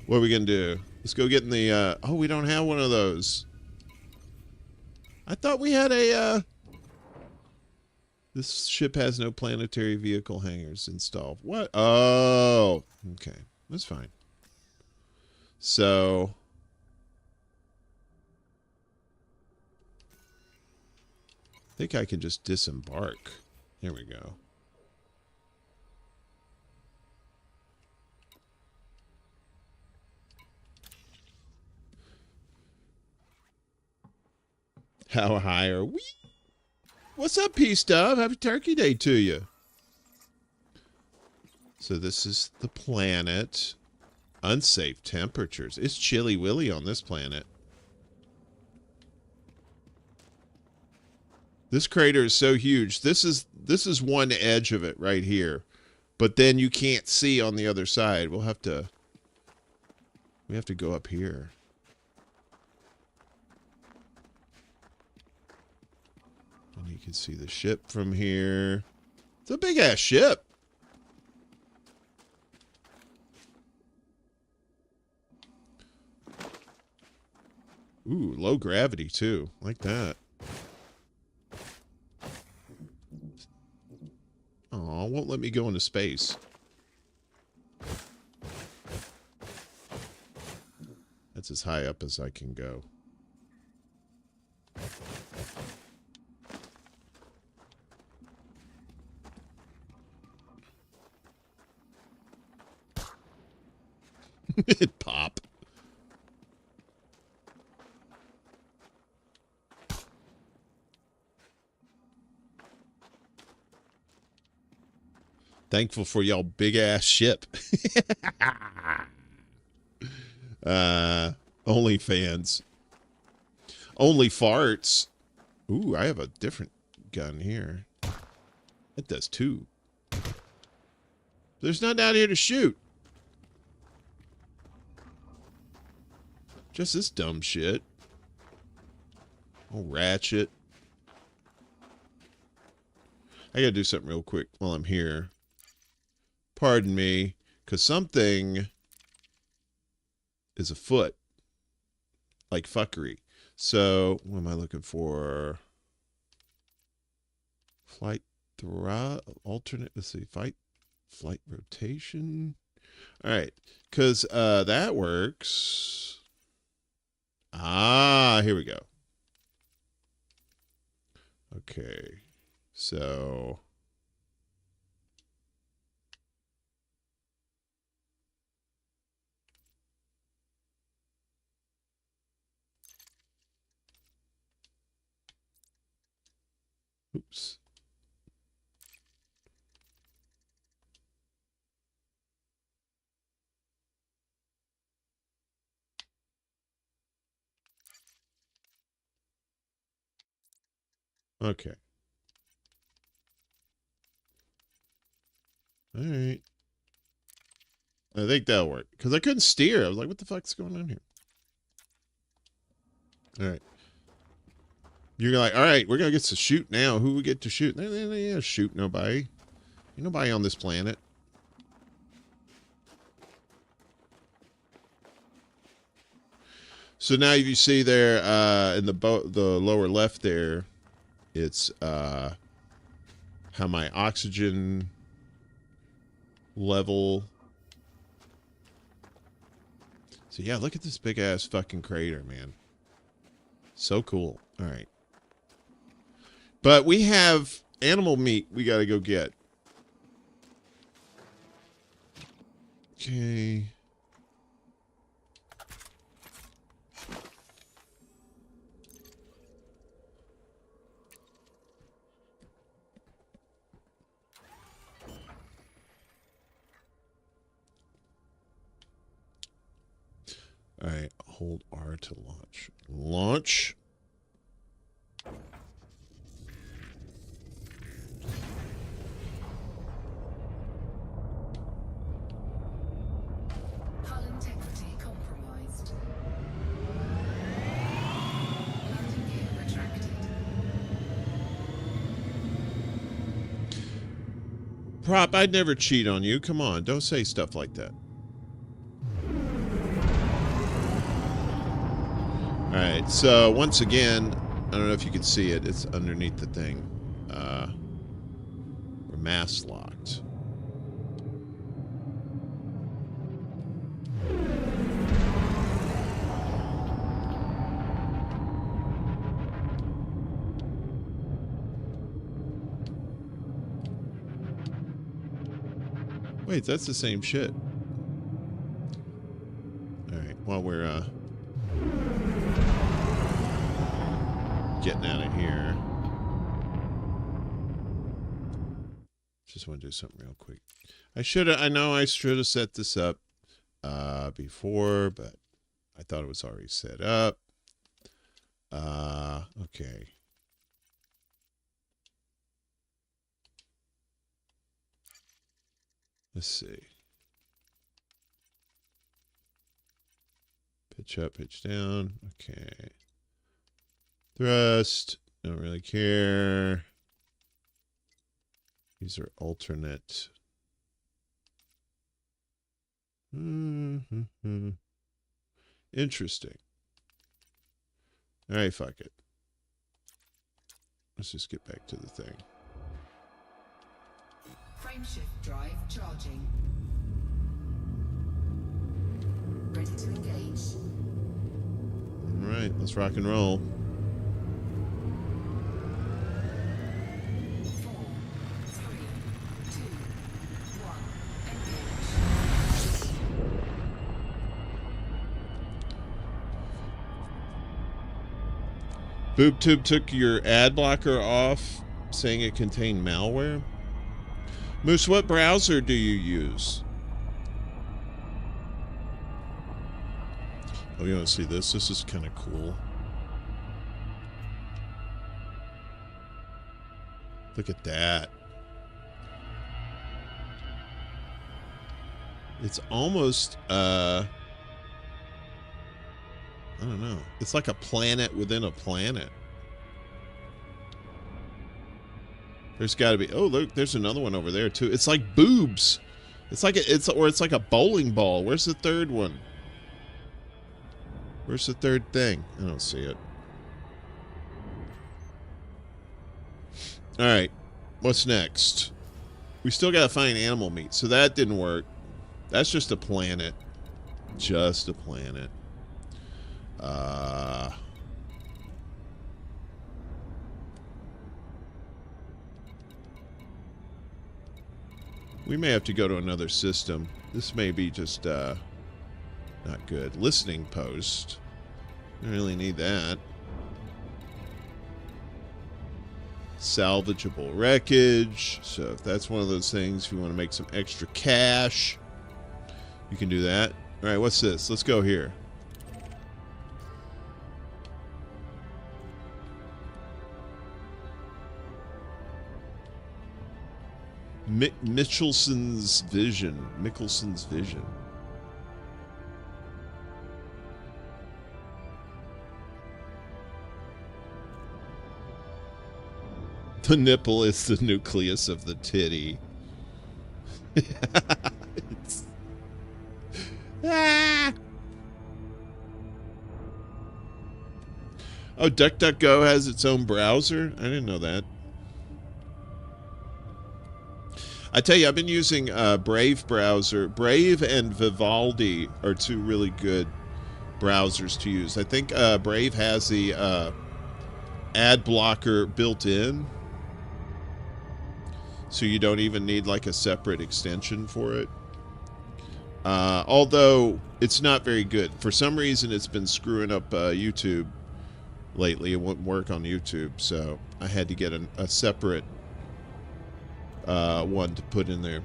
what are we going to do? Let's go get in the, oh, we don't have one of those. I thought we had a, this ship has no planetary vehicle hangars installed. What? Oh, okay. That's fine. So, I think I can just disembark. There we go. How high are we? What's up, P-Stuff? Happy Turkey Day to you. So this is the planet. Unsafe temperatures. It's chilly willy on this planet. This crater is so huge. This is one edge of it right here. But then you can't see on the other side. We have to go up here. And you can see the ship from here. It's a big ass ship. Ooh, low gravity too. Like that. Aw, won't let me go into space. That's as high up as I can go. It pop. Thankful for y'all big ass ship. Only fans. Only farts. Ooh, I have a different gun here. It does too. There's nothing out here to shoot. Just this dumb shit. Oh, ratchet. I gotta do something real quick while I'm here. Pardon me, because something is afoot. Like fuckery. So, what am I looking for? Flight alternate, let's see, flight rotation. All right, because that works. Ah, here we go. Okay, so oops. Okay. All right. I think that'll work. Because I couldn't steer. I was like, what the fuck's going on here? All right. You're like, all right, we're going to get to shoot now. Who we get to shoot? Yeah, shoot nobody. Ain't nobody on this planet. So now you see there in the lower left there, It's how my oxygen level. So yeah, look at this big ass fucking crater, man. So cool. All right. But we have animal meat we got to go get. Okay. All right, hold R to launch. Launch. Hull integrity compromised. Landing gear retracted. Prop, I'd never cheat on you. Come on, don't say stuff like that. Alright, so once again, I don't know if you can see it. It's underneath the thing. We're mass locked. Wait, that's the same shit. Alright, while we're getting out of here. Just want to do something real quick. I know I should have set this up before, but I thought it was already set up. Okay. Let's see. Pitch up, pitch down. Okay. Thrust. Don't really care. These are alternate. Interesting. All right, fuck it. Let's just get back to the thing. Frameshift drive charging. Ready to engage. All right, let's rock and roll. 4, 3, 2, 1. Engage. BoobTube took your ad blocker off, saying it contained malware. Moose, what browser do you use? Oh, you want to see this? This is kind of cool. Look at that. It's almost, I don't know. It's like a planet within a planet. There's got to be. Oh, look, there's another one over there too. It's like boobs. It's like it's like a bowling ball. Where's the third one? Where's the third thing? I don't see it. All right. What's next? We still got to find animal meat. So that didn't work. That's just a planet. Just a planet. We may have to go to another system. This may be just not good. Listening post. I really need that. Salvageable wreckage. So if that's one of those things, if you want to make some extra cash, you can do that. All right, what's this? Let's go here. Mickelson's vision. The nipple is the nucleus of the titty. Oh, DuckDuckGo has its own browser? I didn't know that. I tell you, I've been using Brave browser. Brave and Vivaldi are two really good browsers to use. I think Brave has the ad blocker built in, so you don't even need like a separate extension for it. Although it's not very good. For some reason, it's been screwing up YouTube lately. It wouldn't work on YouTube, so I had to get a separate one to put in there.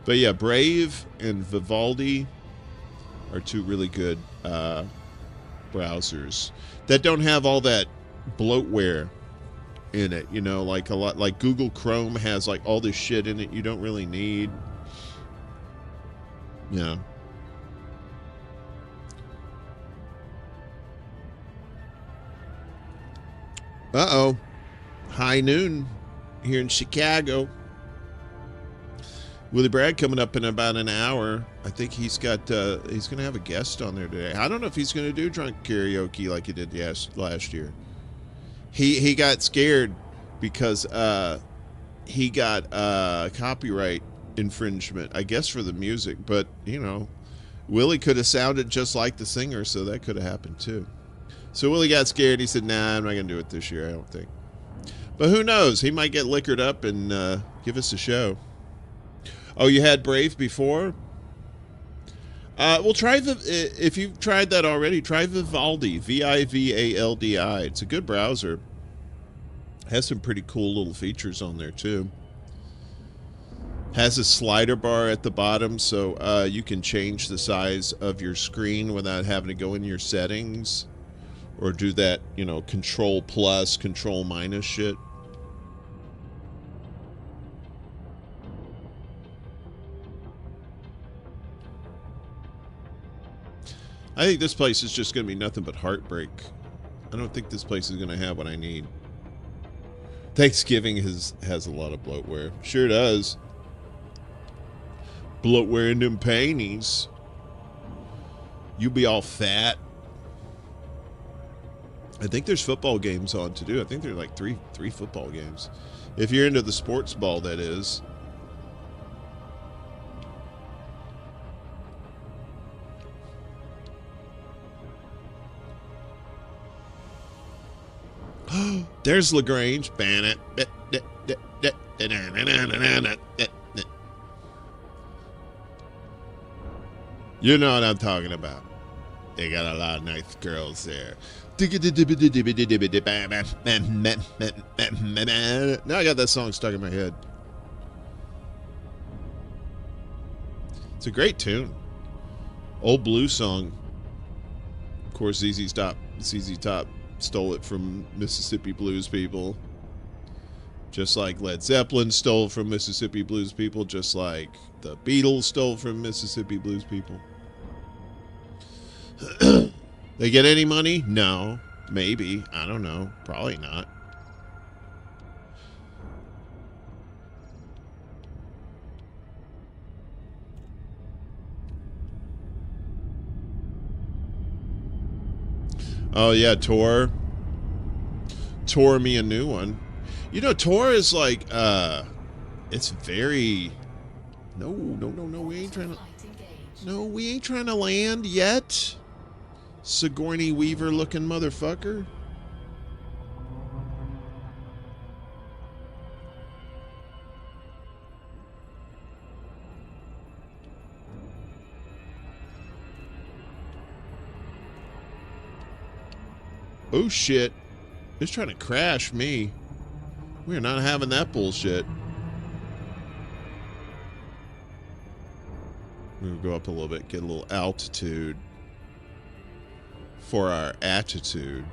But yeah, Brave and Vivaldi are two really good browsers that don't have all that bloatware in it, you know, like a lot, like Google Chrome has like all this shit in it you don't really need. Yeah. Uh-oh. High noon here in Chicago. Willie Bragg coming up in about an hour. I think he's got he's going to have a guest on there today. I don't know if he's going to do drunk karaoke like he did last year. He got scared because he got copyright infringement, I guess, for the music. But, you know, Willie could have sounded just like the singer, so that could have happened too. So Willie got scared. He said, nah, I'm not going to do it this year, I don't think. But who knows? He might get liquored up and give us a show. Oh, you had Brave before? Well, try if you've tried that already, try Vivaldi, Vivaldi. It's a good browser. Has some pretty cool little features on there too. Has a slider bar at the bottom, so you can change the size of your screen without having to go in your settings or do that, you know, control plus, control minus shit. I think this place is just going to be nothing but heartbreak. I don't think this place is going to have what I need. Thanksgiving has a lot of bloatware. Sure does. Bloatware in them panties. You be all fat. I think there's football games on to do. I think there are like three football games. If you're into the sports ball, that is. There's LaGrange. You know what I'm talking about. They got a lot of nice girls there. Now I got that song stuck in my head. It's a great tune. Old blues song. Of course, ZZ Top stole it from Mississippi blues people. Just like Led Zeppelin stole from Mississippi blues people. Just like the Beatles stole from Mississippi blues people. They get any money? No. Maybe. I don't know. Probably not. Oh, yeah, Tor. Tor me a new one. You know, Tor is like, it's very... No, we ain't trying to... No, we ain't trying to land yet. Sigourney Weaver looking motherfucker. Oh shit. It's trying to crash me. We're not having that bullshit. We're gonna go up a little bit, get a little altitude for our attitude.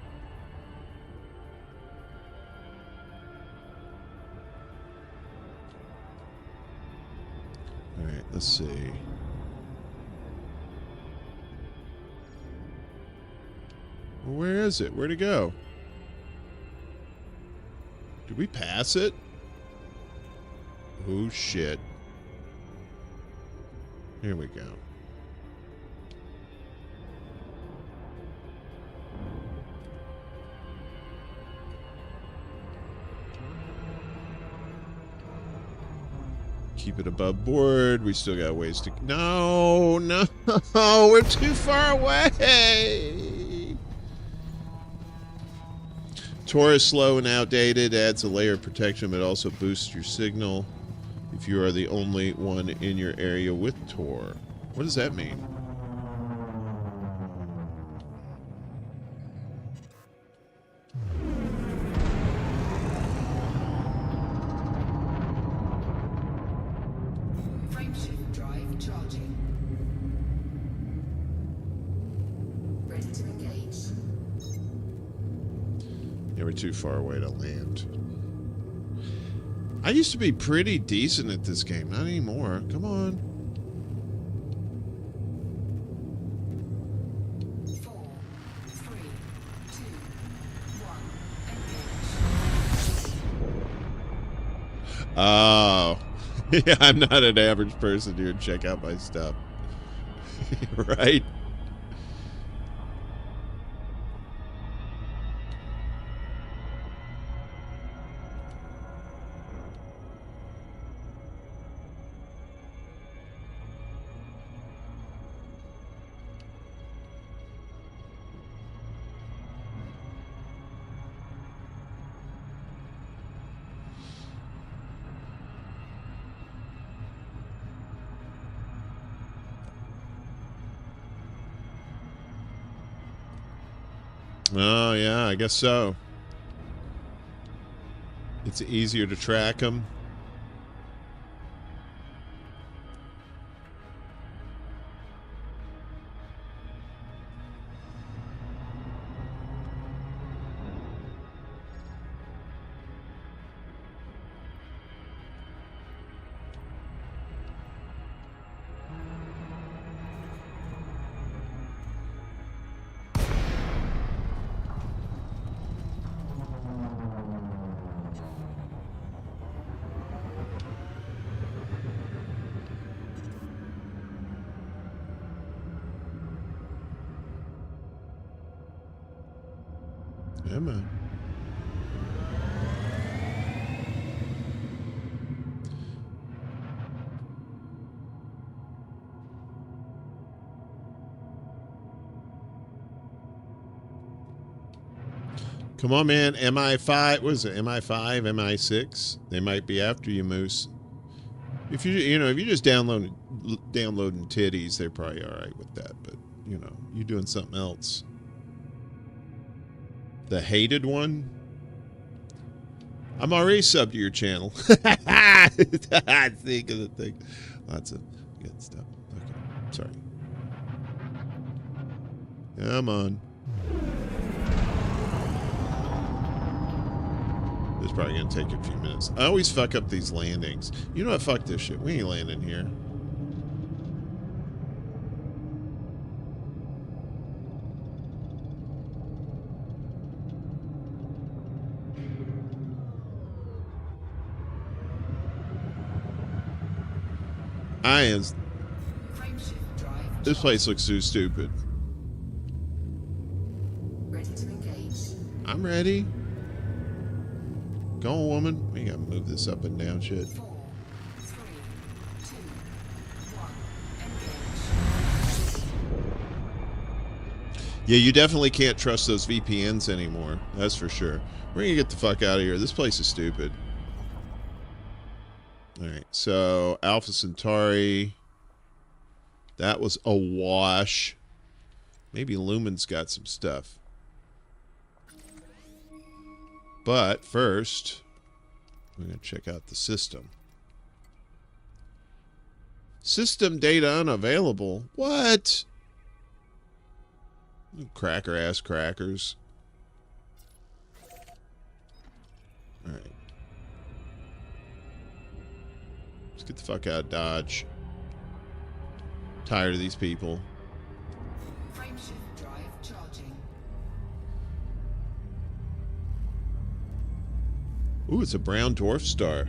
All right, let's see. Where is it? Where'd it go? Did we pass it? Oh shit. Here we go. Keep it above board. We still got ways to... No, no. We're too far away. Tor is slow and outdated. Adds a layer of protection, but also boosts your signal if you are the only one in your area with Tor. What does that mean? Frameshift drive charging. Ready to engage. Yeah, we're too far away to land. I used to be pretty decent at this game. Not anymore. Come on. 4, 3, 2, 1. Engage. Oh. Yeah, I'm not an average person here. Check out my stuff. Right? Oh, yeah, I guess so. It's easier to track them. Come on. Come on, man. MI5, what is it? MI5, MI6? They might be after you, Moose. If if you're just downloading titties, they're probably all right with that. But you're doing something else. The hated one? I'm already subbed to your channel. Think of the thing. Lots of good stuff. Okay, sorry. Come on. This is probably going to take a few minutes. I always fuck up these landings. You know what? Fuck this shit. We ain't landing here. This place looks so stupid. Ready to engage. I'm ready. Go on, woman. We gotta move this up and down shit. 4, 3, 2, 1. Engage. Yeah, you definitely can't trust those VPNs anymore. That's for sure. We're gonna get the fuck out of here. This place is stupid. Alright, so Alpha Centauri. That was a wash. Maybe Lumen's got some stuff. But first, we're going to check out the system. System data unavailable. What? Cracker ass crackers. All right. Let's get the fuck out of Dodge. Tired of these people. Frameshift drive charging. Ooh, it's a brown dwarf star.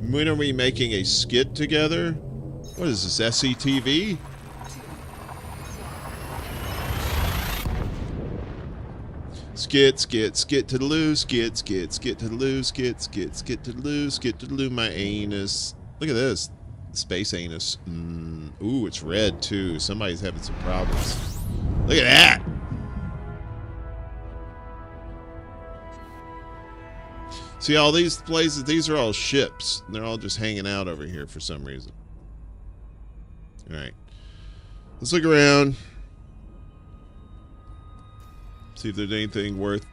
When are we making a skit together? What is this, SCTV? Skit, skit, skit to the loo, skit, skit, skit to the loo, skit, skit, skit to the loo, skit to the loo, my anus. Look at this. Space anus. Ooh, it's red too. Somebody's having some problems. Look at that. See, all these places, these are all ships. They're all just hanging out over here for some reason. All right. Let's look around. See if there's anything worth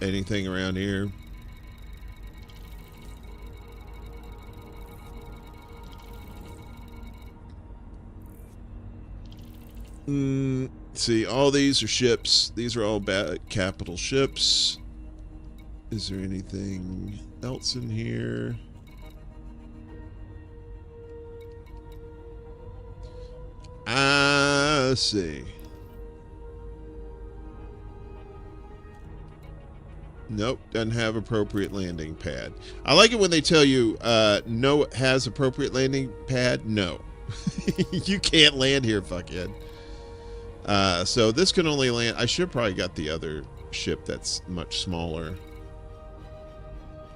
anything around here. See, all these are ships. These are all capital ships. Is there anything else in here? Let's see. Nope, doesn't have appropriate landing pad. I like it when they tell you, no, it has appropriate landing pad. No. You can't land here, fuckhead. So this can only land... I should have probably got the other ship that's much smaller.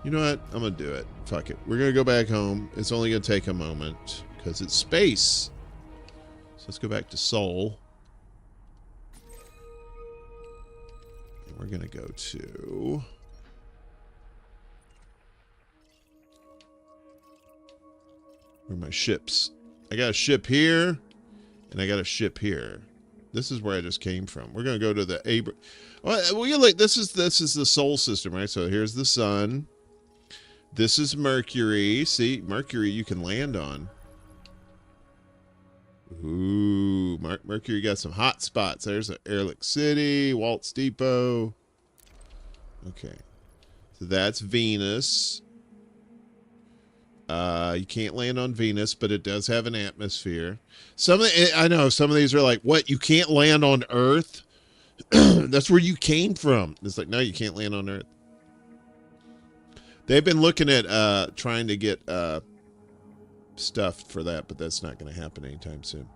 You know what? I'm going to do it. Fuck it. We're going to go back home. It's only going to take a moment because it's space. So let's go back to Seoul. And we're going to go to... Where are my ships? I got a ship here, and I got a ship here. This is where I just came from. We're going to go to the Well, this is the Sol system, right? So here's the sun. This is Mercury. See, Mercury you can land on. Ooh, Mercury got some hot spots. There's Airlick City, Waltz Depot. Okay. So that's Venus. You can't land on Venus, but it does have an atmosphere. I know some of these are like, what? You can't land on Earth? That's where you came from. It's like, no, you can't land on Earth. They've been looking at trying to get stuff for that, but that's not going to happen anytime soon.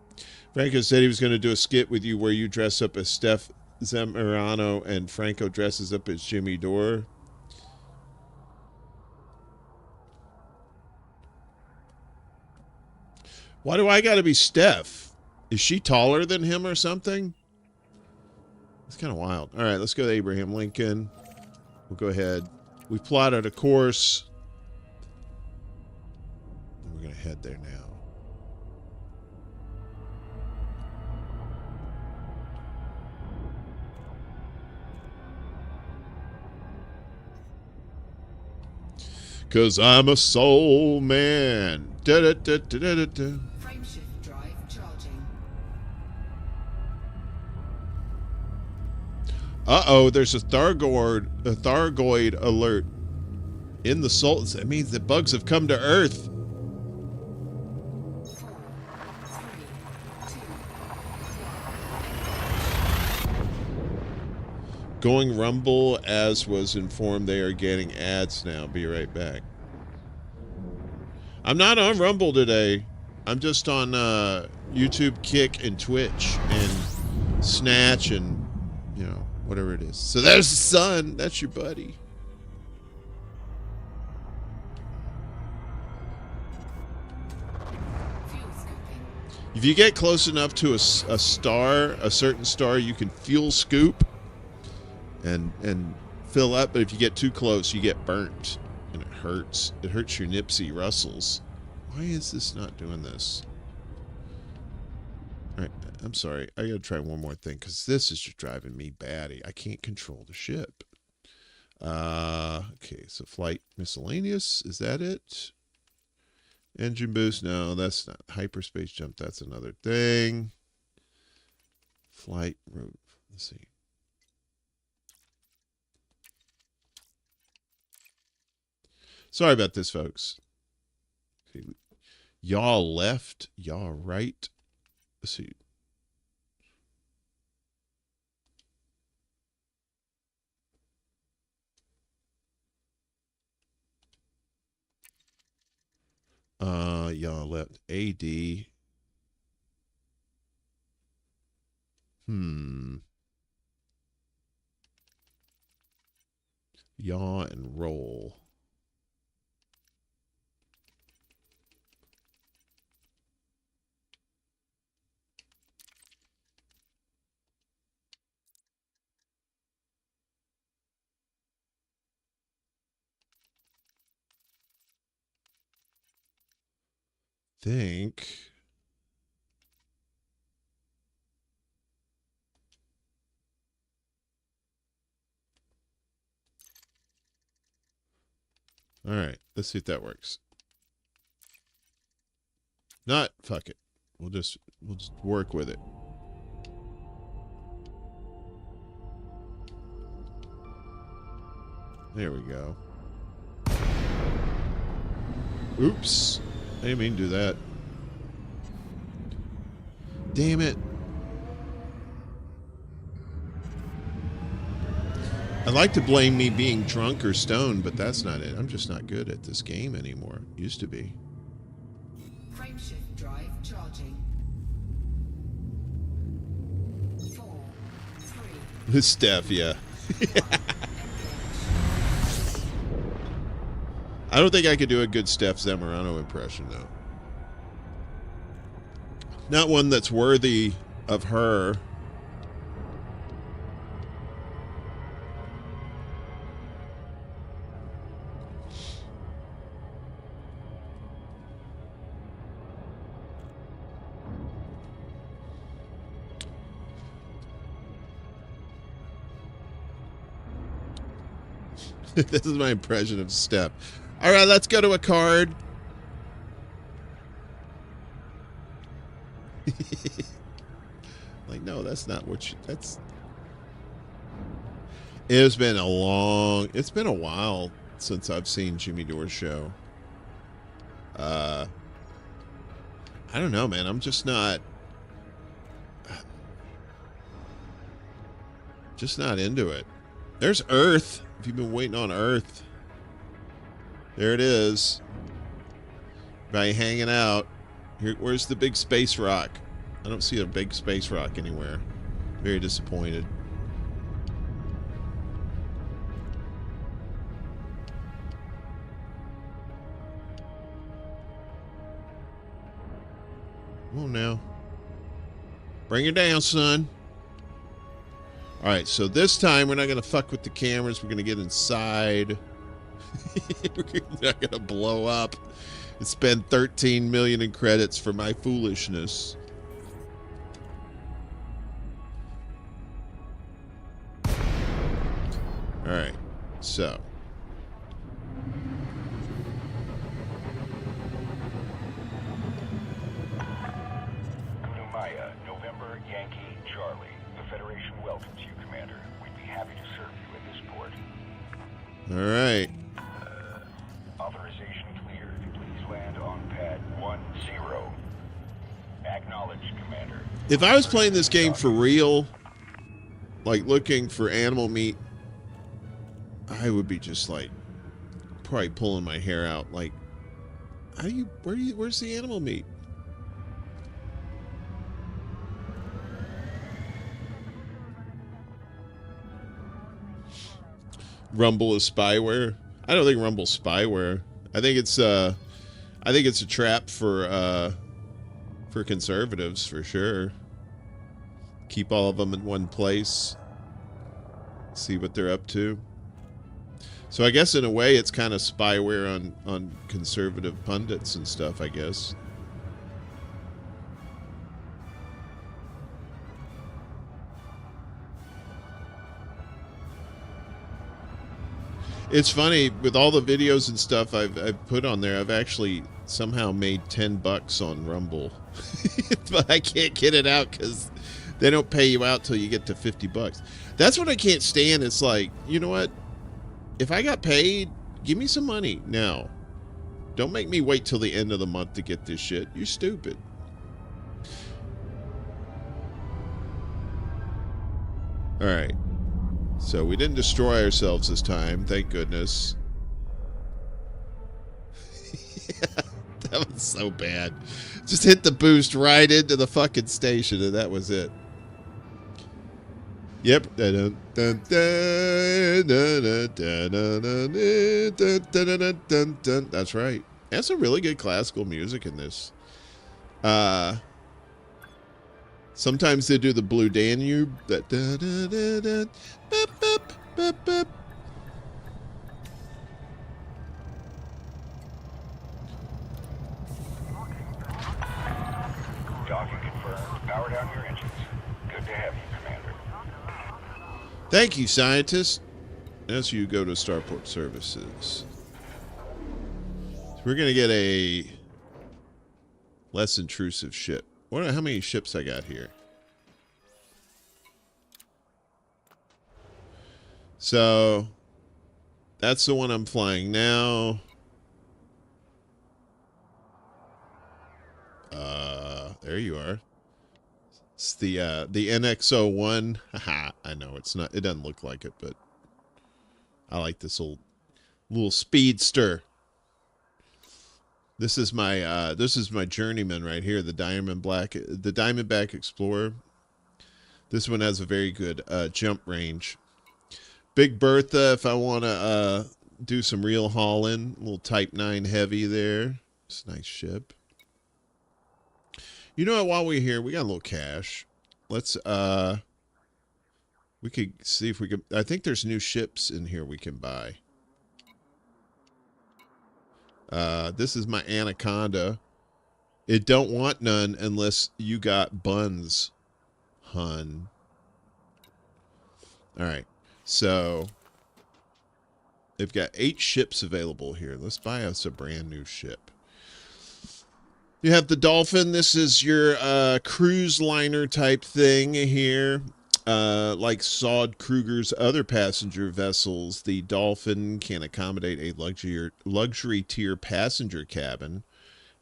Franco said he was going to do a skit with you where you dress up as Steph Zamorano and Franco dresses up as Jimmy Dore. Why do I got to be Steph? Is she taller than him or something? It's kind of wild. All right, let's go to Abraham Lincoln. We'll go ahead. We plotted a course. And we're going to head there now. Cause I'm a soul man. Da-da-da-da-da-da. Frameshift drive charging. Uh-oh, there's a Thargoid alert in the Sol. That means the bugs have come to Earth. 4, 3, 2. Going Rumble, as was informed, they are getting ads now. Be right back. I'm not on Rumble today. I'm just on YouTube, Kick, and Twitch, and Snatch, and, you know, whatever it is. So there's the sun. That's your buddy. Fuel scooping. If you get close enough to a star, a certain star, you can fuel scoop and fill up. But if you get too close, you get burnt. And it hurts. It hurts your Nipsey Russels. Why is this not doing this? All right, I'm sorry. I gotta try one more thing because this is just driving me batty. I can't control the ship. Okay, so flight miscellaneous. Is that it? Engine boost. No, that's not. Hyperspace jump. That's another thing. Flight route. Let's see. Sorry about this, folks. Y'all left, y'all right. Let's see. Y'all left. AD. Yaw and roll. Think. All right, let's see if that works. Not, fuck it. We'll just work with it. There we go. Oops. I didn't mean to do that. Damn it. I'd like to blame me being drunk or stoned, but that's not it. I'm just not good at this game anymore. Used to be. Frameshift drive charging. 4, 3, This Steph, yeah. I don't think I could do a good Steph Zamorano impression, though. Not one that's worthy of her. This is my impression of Steph. All right, let's go to a card. Like, no, that's not what you... That's... It's been a while since I've seen Jimmy Dore's show. I don't know, man. I'm just not into it. There's Earth. If you've been waiting on Earth, there it is. By hanging out. Here, where's the big space rock? I don't see a big space rock anywhere. Very disappointed. Come on now. Bring it down, son. All right, so this time we're not going to fuck with the cameras. We're going to get inside. We're not going to blow up and spend 13 million in credits for my foolishness. All right, so. Maya, November, Yankee, Charlie. The Federation welcomes you, Commander. We'd be happy to serve you at this port. All right. Authorization cleared. Please land on pad 10. Acknowledged, Commander. If I was playing this game for real, like looking for animal meat, I would be just like probably pulling my hair out. Like, where's the animal meat? Rumble is spyware. I don't think Rumble's spyware. I think it's a trap for conservatives for sure. Keep all of them in one place. See what they're up to. So I guess in a way it's kind of spyware on conservative pundits and stuff, I guess. It's funny, with all the videos and stuff I've put on there, I've actually somehow made $10 on Rumble. But I can't get it out because they don't pay you out till you get to $50. That's what I can't stand. It's like, you know what? If I got paid, give me some money now. Don't make me wait till the end of the month to get this shit. You're stupid. All right. So we didn't destroy ourselves this time, thank goodness. That was so bad. Just hit the boost right into the fucking station and that was it. Yep. That's right. That's some really good classical music in this. Sometimes they do the Blue Danube. That Docking confirmed. Power down your engines. Good to have you, Commander. Thank you, scientist. As you go to Starport Services. So we're going to get a less intrusive ship. How many ships I got here? So that's the one I'm flying now. There you are. It's the NX-01. Haha, I know it's not. It doesn't look like it, but I like this little speedster. This is my journeyman right here, the Diamondback Explorer. This one has a very good jump range. Big Bertha, if I want to do some real hauling, a little Type 9 heavy there. It's a nice ship. You know what? While we're here, we got a little cash. Let's we could see if we could. I think there's new ships in here we can buy. This is my Anaconda. It don't want none unless you got buns, hun. All right. So they've got 8 ships available here. Let's buy us a brand new ship. You have the Dolphin. This is your cruise liner type thing here. Like Saud Kruger's other passenger vessels, the Dolphin can accommodate a luxury tier passenger cabin,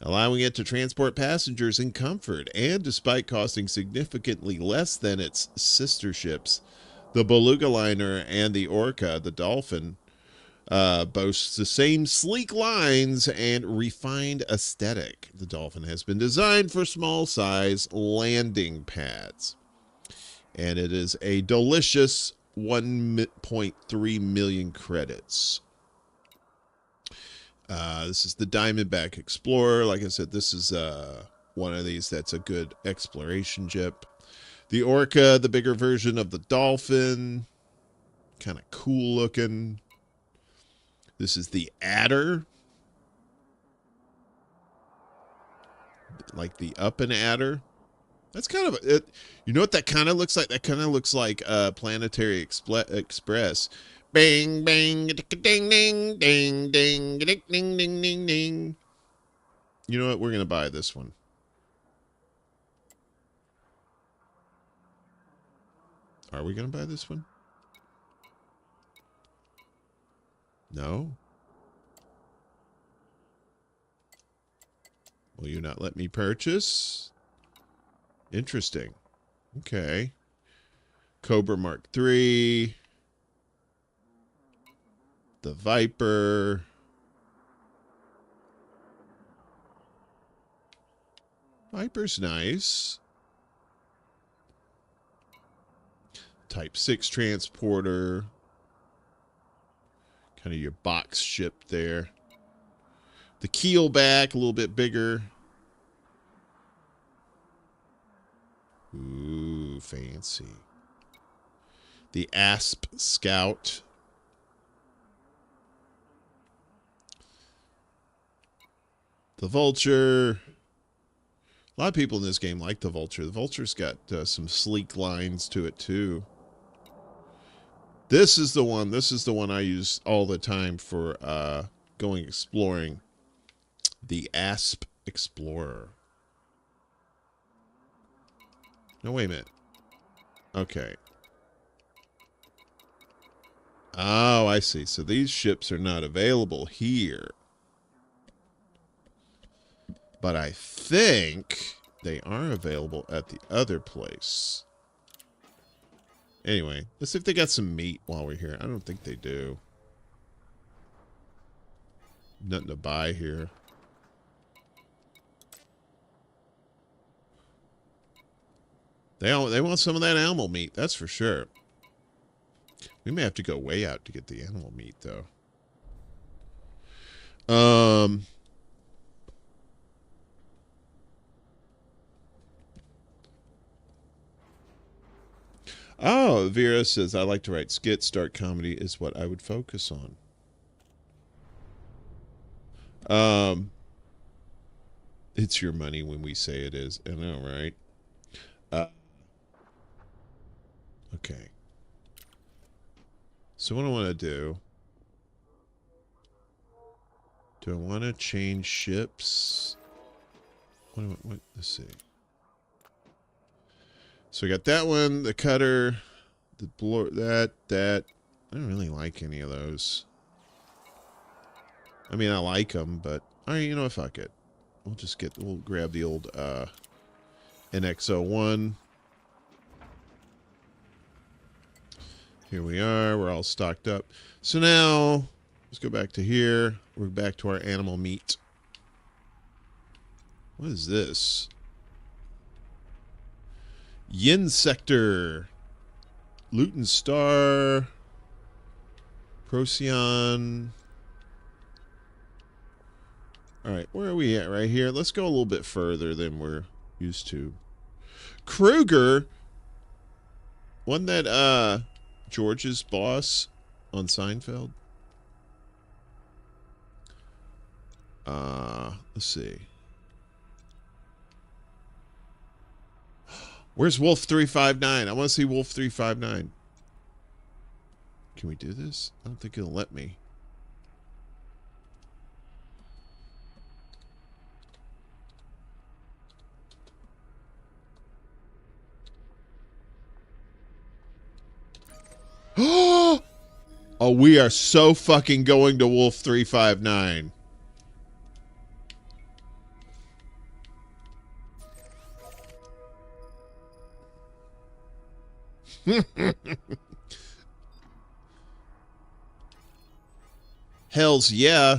allowing it to transport passengers in comfort. And despite costing significantly less than its sister ships, the Beluga liner and the Orca, the Dolphin, boasts the same sleek lines and refined aesthetic. The Dolphin has been designed for small size landing pads. And it is a delicious 1.3 million credits. This is the Diamondback Explorer. Like I said, this is one of these that's a good exploration ship. The Orca, the bigger version of the Dolphin. Kind of cool looking. This is the Adder. Like the Up and Adder. That's kind of it. You know what that kind of looks like? That kind of looks like Planetary Express. Bang, bang, ding, ding, ding, ding, ding, ding, ding, ding, ding. You know what? We're going to buy this one. Are we going to buy this one? No? Will you not let me purchase? Interesting. Okay. Cobra Mark III. The Viper. Viper's nice. Type 6 transporter. Kind of your box ship there. The keel back, a little bit bigger. Ooh, fancy. The Asp Scout. The Vulture. A lot of people in this game like the Vulture. The Vulture's got some sleek lines to it, too. This is the one. This is the one I use all the time for going exploring. The Asp Explorer. No, wait a minute. Okay. Oh, I see. So these ships are not available here. But I think they are available at the other place. Anyway, let's see if they got some meat while we're here. I don't think they do. Nothing to buy here. They want some of that animal meat, that's for sure. We may have to go way out to get the animal meat, though. Oh, Vera says, I like to write skits. Dark comedy is what I would focus on. It's your money when we say it is. I know, right? Okay. So what I want to do I want to change ships? Let's see. So we got that one, the cutter, the blower, that. I don't really like any of those. I mean, I like them, but all right, you know what? Fuck it. We'll grab the old NX-01. Here we are. We're all stocked up. So now, let's go back to here. We're back to our animal meat. What is this? Yin Sector. Luton Star. Procyon. Alright, where are we at right here? Let's go a little bit further than we're used to. Kruger? Wasn't that, George's boss on Seinfeld? Let's see. Where's Wolf 359? I want to see Wolf 359. Can we do this? I don't think it'll let me. Oh, we are so fucking going to Wolf 359. Hells yeah.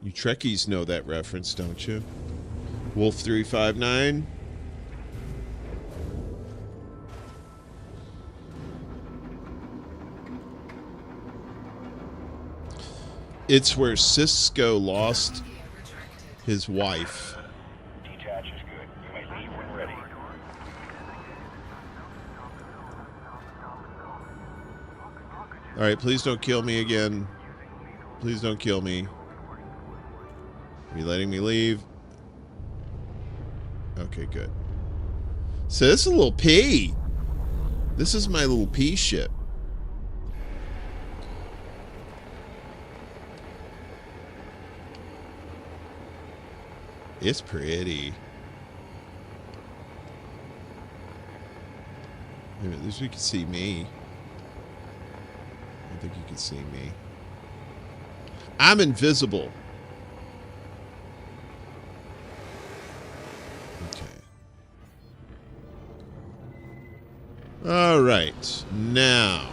You Trekkies know that reference, don't you? Wolf 359. It's where Cisco lost his wife. Detach is good. You may leave when ready. All right, please don't kill me again. Please don't kill me. Are you letting me leave? Okay, good. So this is a little P. This is my little P ship. It's pretty. Maybe at least we can see me. I don't think you can see me. I'm invisible. Okay. All right. Now.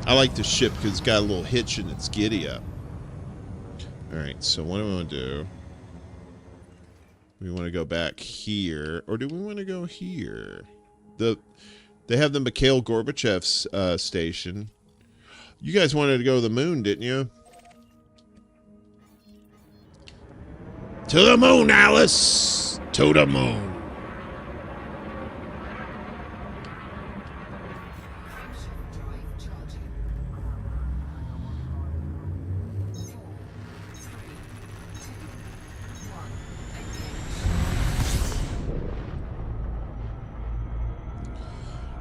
I like the ship because it's got a little hitch in its giddy up. All right, so what do I want to do? We want to go back here, or do we want to go here? They have the Mikhail Gorbachev's station. You guys wanted to go to the moon, didn't you? To the moon, Alice! To the moon.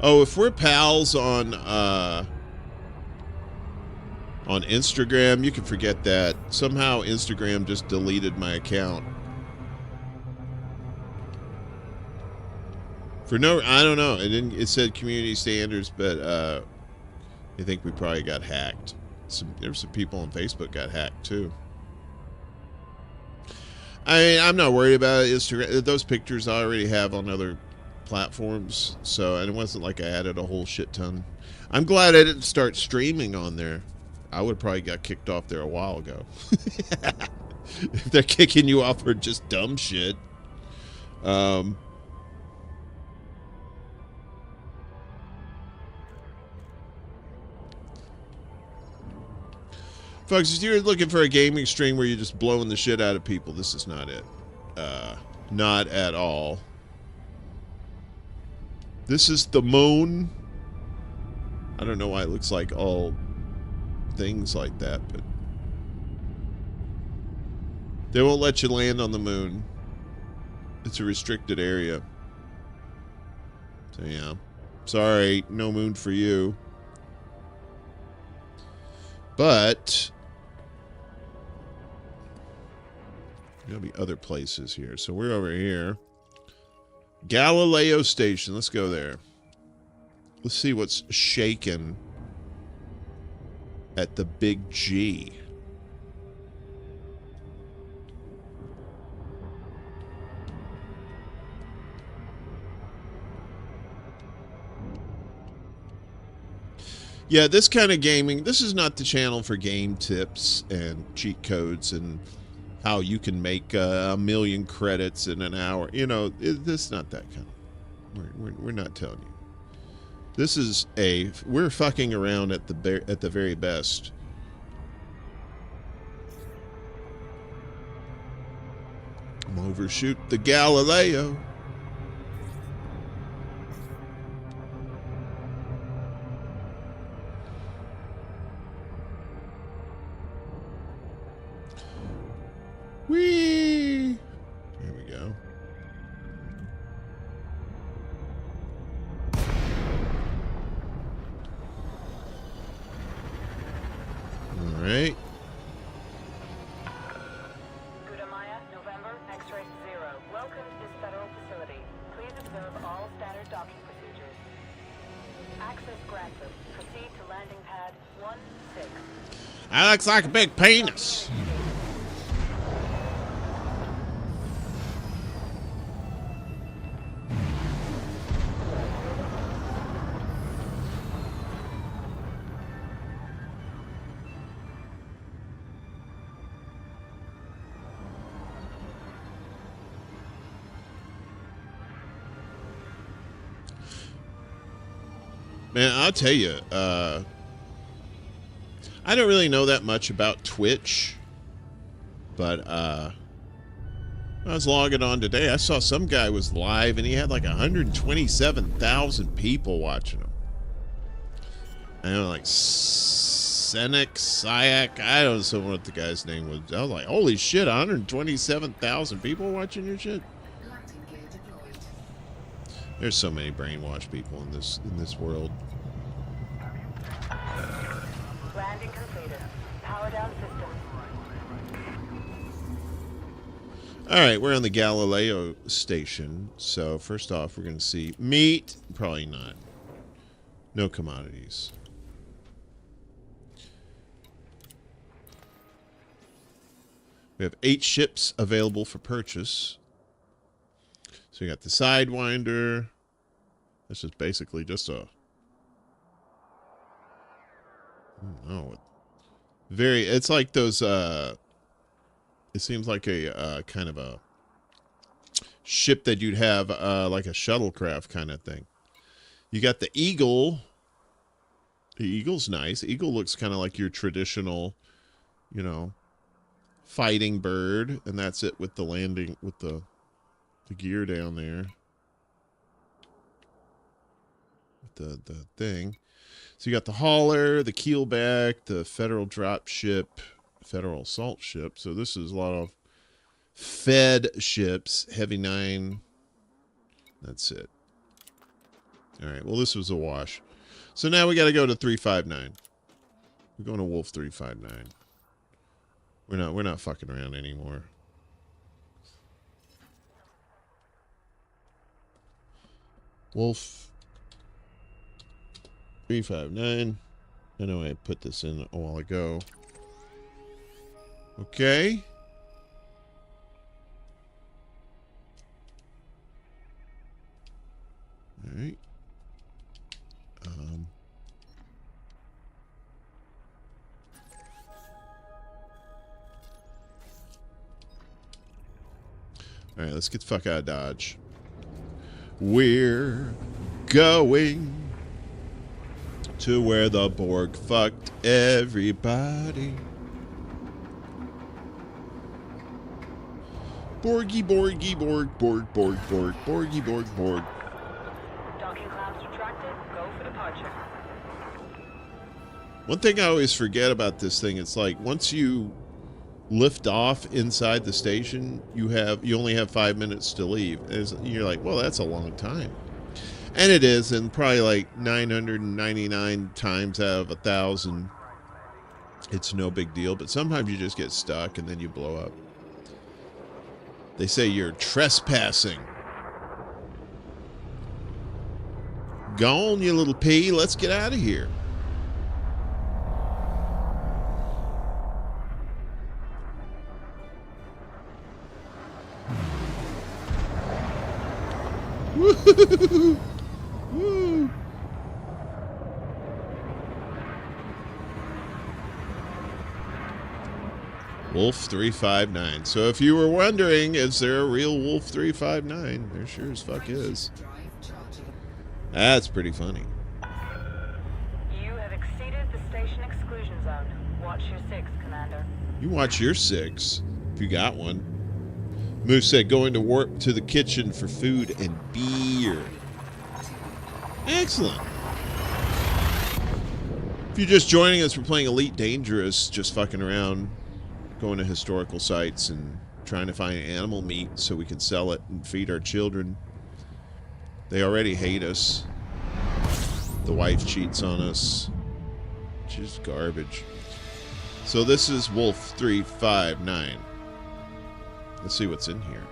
Oh, if we're pals on Instagram, you can forget that. Somehow Instagram just deleted my account. For no, I don't know. It said community standards, but I think we probably got hacked. There were some people on Facebook got hacked too. I mean, I'm not worried about it. Instagram, those pictures I already have on other platforms, so and it wasn't like I added a whole shit ton. I'm glad I didn't start streaming on there. I would probably got kicked off there a while ago. If they're kicking you off for just dumb shit. Um, folks, if you're looking for a gaming stream where you're just blowing the shit out of people, this is not it. Not at all. This is the moon. I don't know why it looks like all things like that, but they won't let you land on the moon. It's a restricted area. So yeah. Sorry, no moon for you. But there'll be other places here. So we're over here. Galileo Station. Let's go there. Let's see what's shaking at the Big G. Yeah, this kind of gaming, this is not the channel for game tips and cheat codes and how you can make 1,000,000 credits in an hour. You know, this is not that kind of. We're not telling you. This is we're fucking around at the very best. I'm overshoot the Galileo. Whee! There we go. All right. Gudamaya, November, X-ray 0. Welcome to this federal facility. Please observe all standard docking procedures. Access granted. Proceed to landing pad 16. That looks like a big penis. Man, I'll tell you, I don't really know that much about Twitch, but I was logging on today. I saw some guy was live, and he had like 127,000 people watching him. I know, like Syac. I don't know what the guy's name was. I was like, holy shit, 127,000 people watching your shit. Landing gear deployed. There's so many brainwashed people in this world. Landing completed. Power down system. All right, we're on the Galileo station. So first off, we're going to see meat. Probably not. No commodities. We have 8 ships available for purchase. So we got the Sidewinder. This is basically just a... Oh, it's like those, it seems like a, kind of a ship that you'd have, like a shuttlecraft kind of thing. You got the Eagle. The Eagle's nice. Eagle looks kind of like your traditional, you know, fighting bird. And that's it with the landing, with the gear down there. With the thing. So you got the hauler, the keelback, the federal drop ship, federal assault ship. So this is a lot of Fed ships, Heavy 9. That's it. All right. Well, this was a wash. So now we got to go to 359. We're going to Wolf 359. We're not fucking around anymore. Wolf 359. I know I put this in a while ago. Okay. All right. All right, let's get the fuck out of Dodge. We're going to where the Borg fucked everybody. Borgy, Borgy, Borg, Borg, Borg, Borg, Borgy, Borg, Borg. Docking clamps retracted. Go for departure. One thing I always forget about this thing, it's like once you lift off inside the station, you only have 5 minutes to leave. You're like, well, that's a long time. And it is, and probably like 999 times out of 1,000, it's no big deal. But sometimes you just get stuck and then you blow up. They say you're trespassing. Gone, you little pea. Let's get out of here. Woo! Woo! Wolf 359. So if you were wondering, is there a real Wolf 359? There sure as fuck is. Drive charging. That's pretty funny. You have exceeded the station exclusion zone. Watch your 6, Commander. You watch your 6, if you got one. Moose said going to warp to the kitchen for food and beer. Excellent. If you're just joining us, we're playing Elite Dangerous, just fucking around, going to historical sites and trying to find animal meat so we can sell it and feed our children. They already hate us. The wife cheats on us. Just garbage. So this is Wolf 359. Let's see what's in here.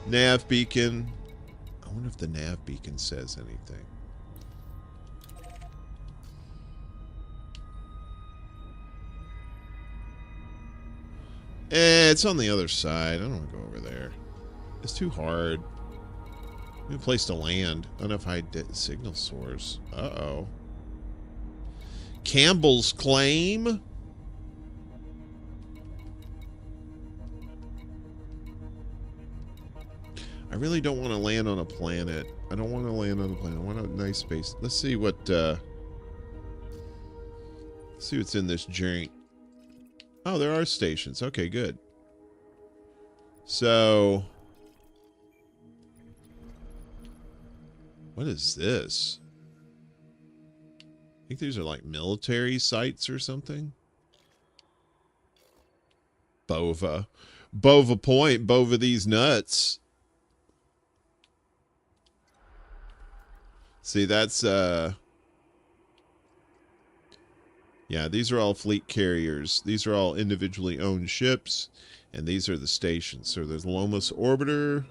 Nav beacon. I wonder if the nav beacon says anything. It's on the other side. I don't want to go over there. It's too hard. New place to land. Unidentified signal source. Uh-oh. Campbell's claim. I really don't want to land on a planet. I don't want to land on a planet. I want a nice space. Let's see what, let's see what's in this joint. Oh, there are stations. Okay, good. So, what is this? I think these are like military sites or something. Bova. Bova Point. Bova these nuts. See, that's, yeah, these are all fleet carriers. These are all individually owned ships, and these are the stations. So there's Lomas Orbiter,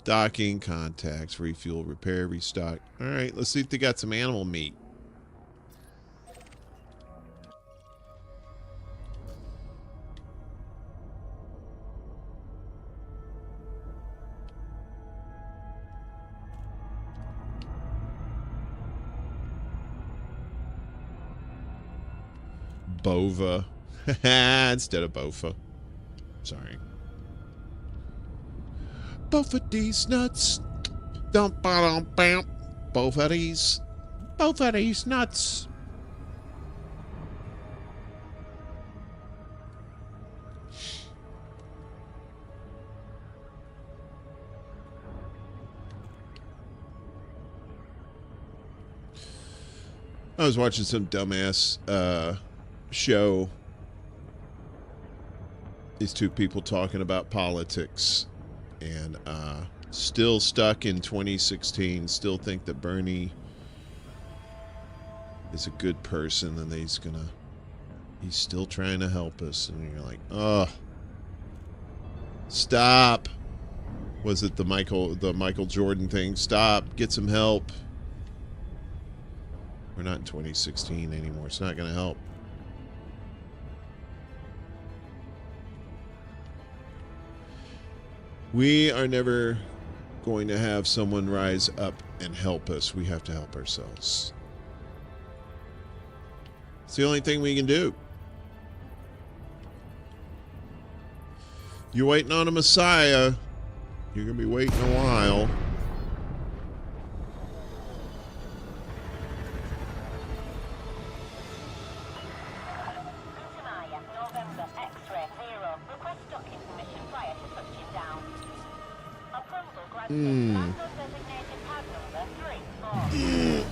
docking, contacts, refuel, repair, restock. All right, let's see if they got some animal meat. Bova. Instead of Bofa. Sorry. Bofa these nuts. Both of these. Both of these nuts. I was watching some dumbass show. These two people talking about politics and still stuck in 2016, still think that Bernie is a good person and he's still trying to help us. And you're like, oh, stop. Was it the Michael Jordan thing? Stop, get some help. We're not in 2016 anymore. It's not going to help. We are never going to have someone rise up and help us. We have to help ourselves. It's the only thing we can do. You're waiting on a Messiah. You're going to be waiting a while. Maya, November, X-ray 0. Request docking permission prior to touching down. Approval granted. Landlord designated pad number 3-4.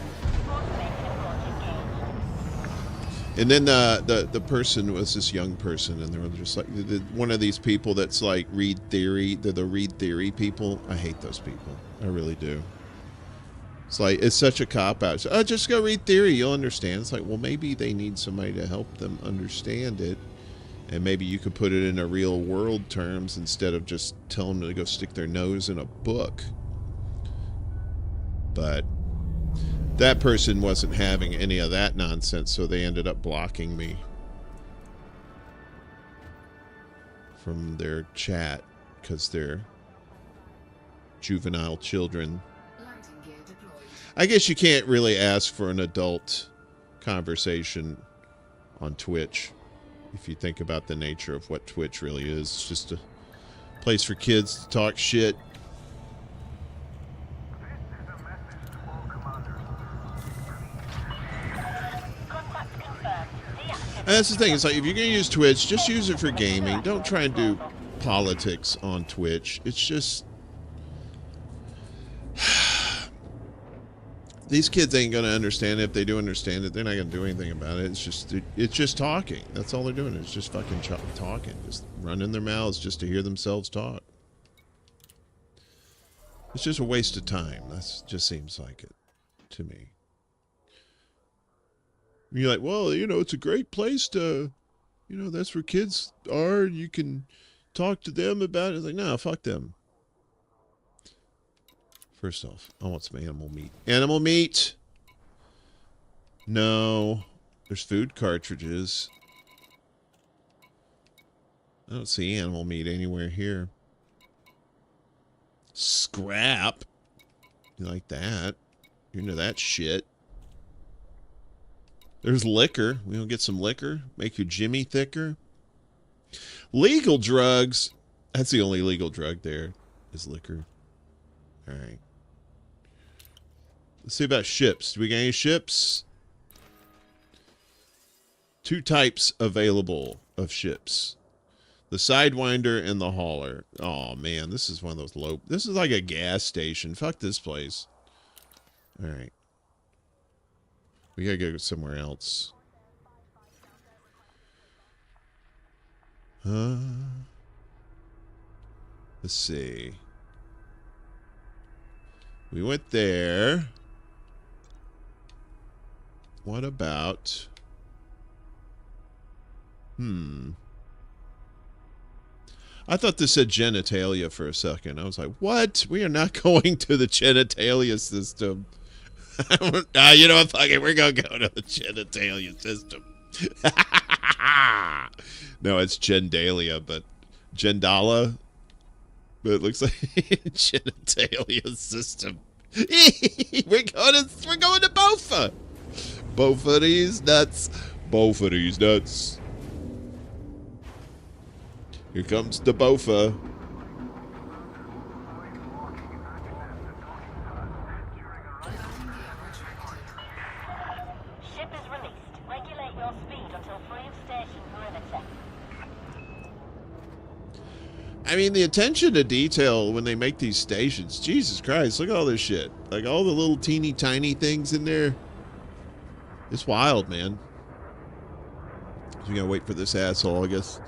Automated approach engaged. And then the person was this young person, and they were just like one of these people that's like read theory. They're the read theory people. I hate those people. I really do. It's like it's such a cop out. So, just go read theory. You'll understand. It's like, well, maybe they need somebody to help them understand it, and maybe you could put it in a real world terms instead of just telling them to go stick their nose in a book. But that person wasn't having any of that nonsense, so they ended up blocking me from their chat because they're juvenile children. Landing gear deployed. I guess you can't really ask for an adult conversation on Twitch if you think about the nature of what Twitch really is. It's just a place for kids to talk shit. And that's the thing. It's like if you're going to use Twitch, just use it for gaming. Don't try and do politics on Twitch. It's just these kids ain't going to understand it. If they do understand it, they're not going to do anything about it. It's just talking. That's all they're doing. It's just fucking talking, just running their mouths just to hear themselves talk. It's just a waste of time. That just seems like it to me. You're like, well, it's a great place to, that's where kids are. You can talk to them about it. It's like, no, fuck them. First off, I want some animal meat. Animal meat! No. There's food cartridges. I don't see animal meat anywhere here. Scrap. You like that? You're into that shit. There's liquor. We don't get some liquor? Make your Jimmy thicker? Legal drugs. That's the only legal drug there is liquor. All right. Let's see about ships. Do we get any ships? 2 types available of ships. The Sidewinder and the Hauler. Oh, man. This is one of those low... This is like a gas station. Fuck this place. All right. We gotta go somewhere else. Let's see. We went there. What about... I thought this said genitalia for a second. I was like, what? We are not going to the genitalia system. You know what? Fuck it. We're going to go to the genitalia system. No, it's gendalia, but Gendala. But it looks like genitalia system. we're going to Bofa. Both of these nuts. Both of these nuts. Here comes the Bofa. Ship is released. Regulate your speed until free of station perimeter. I mean, the attention to detail when they make these stations. Jesus Christ, look at all this shit. Like all the little teeny tiny things in there. It's wild, man. So we gotta wait for this asshole, I guess.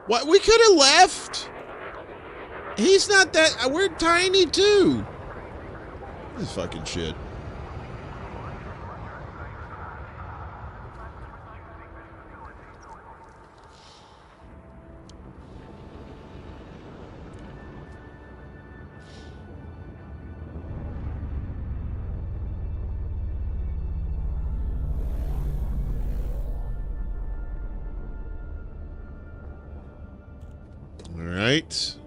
What? We could have left. He's not that. We're tiny too. This fucking shit. All right.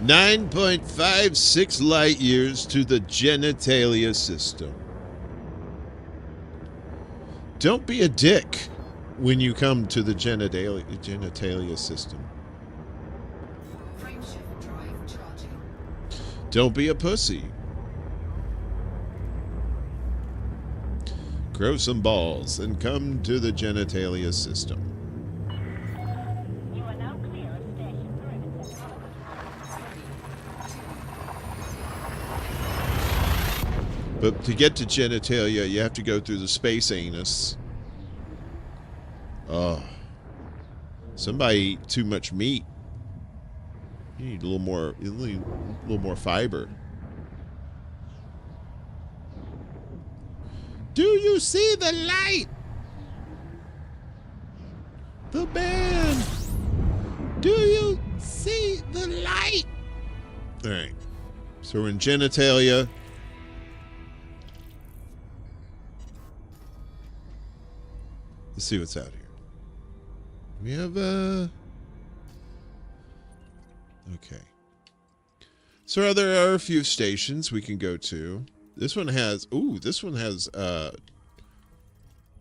9.56 light years to the genitalia system. Don't be a dick when you come to the genitalia system. Frameshift drive charging. Don't be a pussy. Grow some balls and come to the genitalia system. You are now clear of station perimeter. But to get to genitalia, you have to go through the space anus. Oh. Somebody ate too much meat. You need a little more fiber. Do you see the light? The band. Do you see the light? All right. So we're in genitalia. Let's see what's out here. We have okay. So there are a few stations we can go to. This one has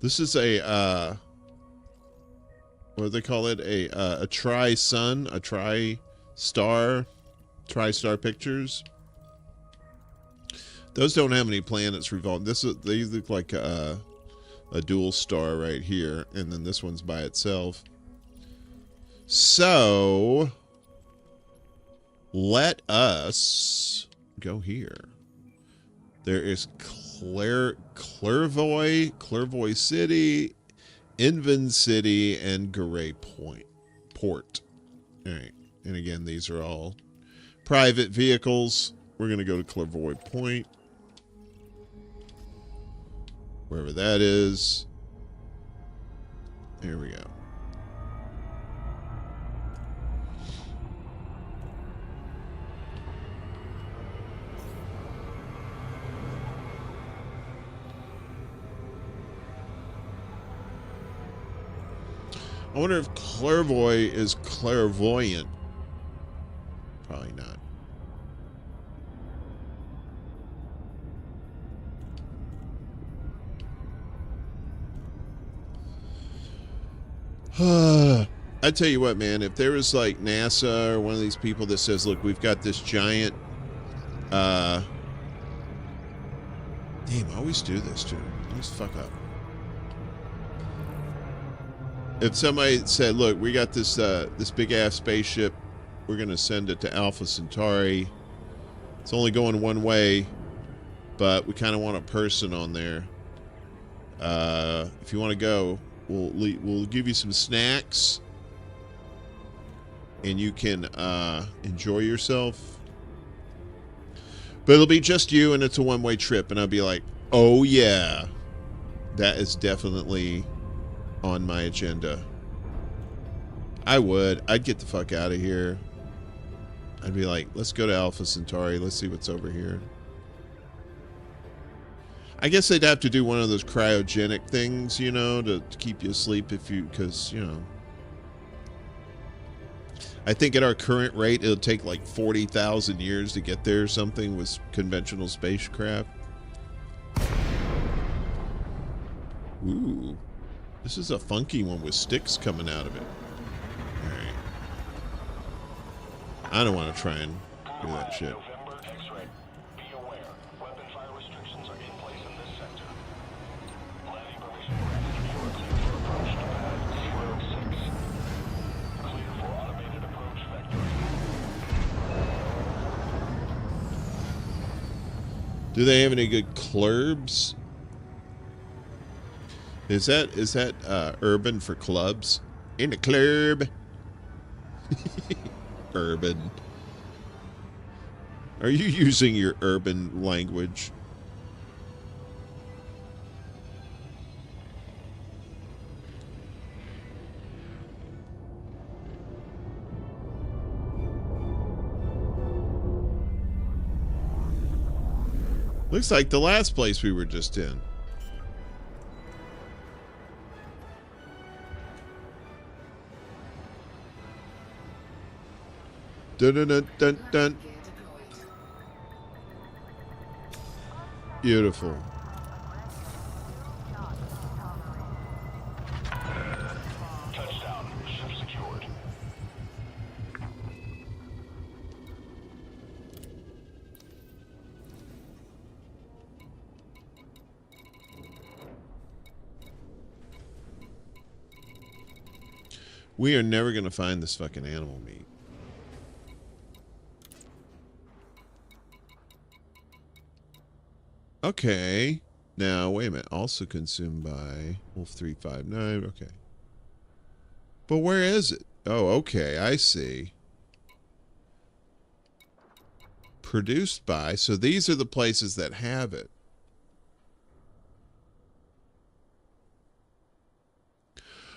this is a what do they call it? A tri-sun, a tri-star pictures. Those don't have any planets revolving. They look like a dual star right here, and then this one's by itself. So let us go here. There is Clairvoy City, Inven City, and Garay Port. All right, and again, these are all private vehicles. We're going to go to Clairvoy Point, wherever that is. Here we go. I wonder if clairvoy is clairvoyant. Probably not. I tell you what, man, if there was like NASA or one of these people that says, look, we've got this giant damn, I always do this too. I always fuck up. If somebody said, look, we got this this big ass spaceship, we're gonna send it to Alpha Centauri. It's only going one way, but we kind of want a person on there. If you want to go, we'll give you some snacks, and you can enjoy yourself. But it'll be just you, and it's a one-way trip. And I'll be like, oh yeah, that is definitely on my agenda. I'd get the fuck out of here. I'd be like, let's go to Alpha Centauri. Let's see what's over here. I guess they'd have to do one of those cryogenic things, you know, to keep you asleep because, you know. I think at our current rate, it'll take like 40,000 years to get there or something with conventional spacecraft. Ooh. This is a funky one with sticks coming out of it. Alright. I don't want to try and do that shit. November X-ray. Be aware, weapon fire restrictions are in place in this sector. Landing permission granted. You are clear for approach to pad 06. Clear for automated approach vectoring. Do they have any good clurbs? Is that urban for clubs? In the club. Urban. Are you using your urban language? Looks like the last place we were just in. Dun dun dun dun dun. Landing gear deployed. Beautiful. Touchdown. Ship secured. We are never going to find this fucking animal meat. Okay. Now, wait a minute. Also consumed by Wolf 359. Okay. But where is it? Oh, okay. I see. Produced by. So these are the places that have it.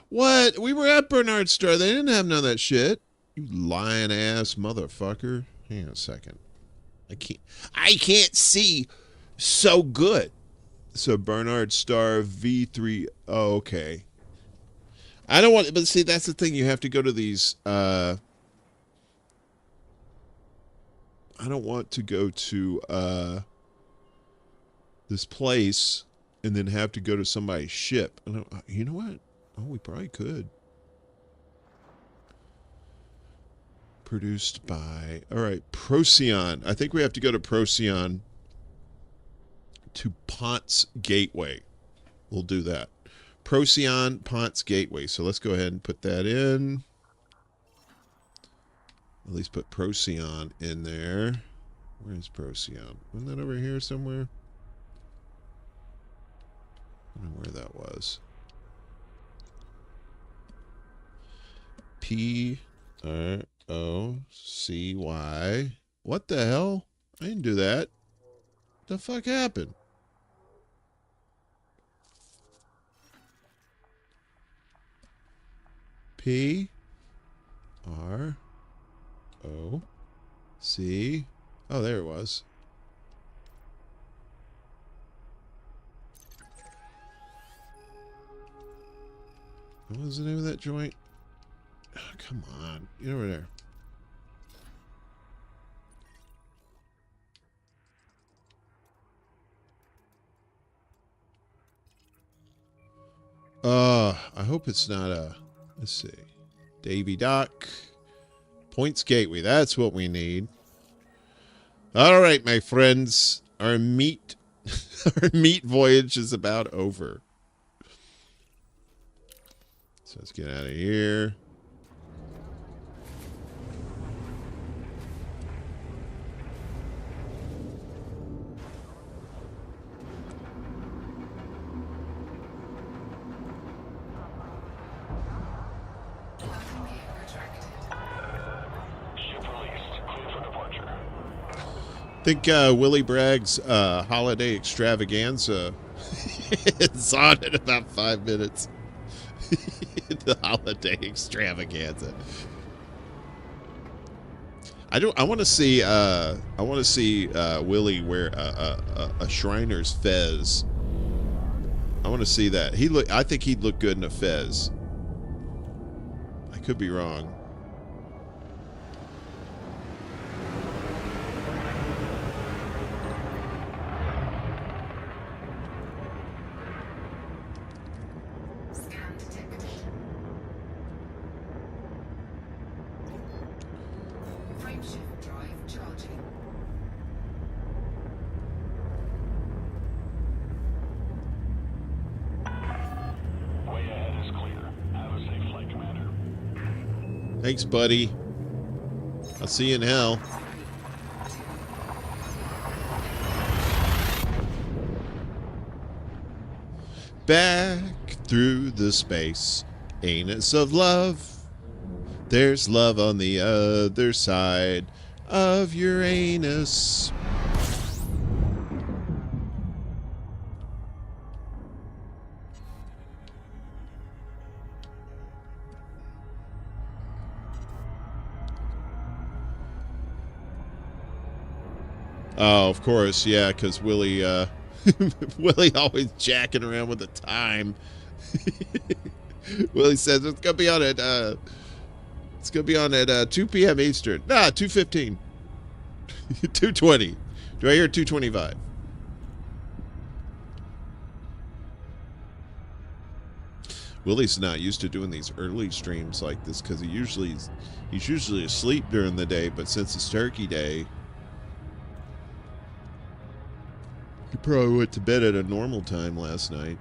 What? We were at Bernard Store. They didn't have none of that shit. You lying ass motherfucker. Hang on a second. I can't see so good. So Bernard Star V3. Oh, okay. I don't want, but see, that's the thing. You have to go to these. I don't want to go to this place and then have to go to somebody's ship. You know what? Oh, we probably could. Produced by. All right, Procyon. I think we have to go to Procyon to Ponce Gateway. We'll do that. Procyon, Ponce Gateway. So let's go ahead and put that in. At least put Procyon in there. Where's Procyon? Wasn't that over here somewhere? I don't know where that was. P-R-O-C-Y. What the hell? I didn't do that. What the fuck happened? P R O C. Oh, there it was. What was the name of that joint? Oh, come on. Get over there. I hope it's not a... Let's see. Davy Dock. Points Gateway. That's what we need. All right, my friends. Our meat voyage is about over. So let's get out of here. Landing gear retracted. Ship released. Cleared for departure. I think Willie Bragg's holiday extravaganza is on in about 5 minutes. The holiday extravaganza. I want to see Willie wear a Shriner's fez. I want to see that. I think he'd look good in a fez. I could be wrong. Scan detected. Frameshift drive charging. Way ahead is clear. Have a safe flight, Commander. Thanks, buddy. I'll see you in hell. Back through the space, anus of love. There's love on the other side of Uranus. Oh, of course, yeah, because Willie, Willie always jacking around with the time. Willie says it's gonna be on at It's gonna be on at 2 p.m. Eastern. 2:15. 2:20. Do I hear 2:25? Willie's not used to doing these early streams like this because he's usually asleep during the day, but since it's Turkey Day, he probably went to bed at a normal time last night.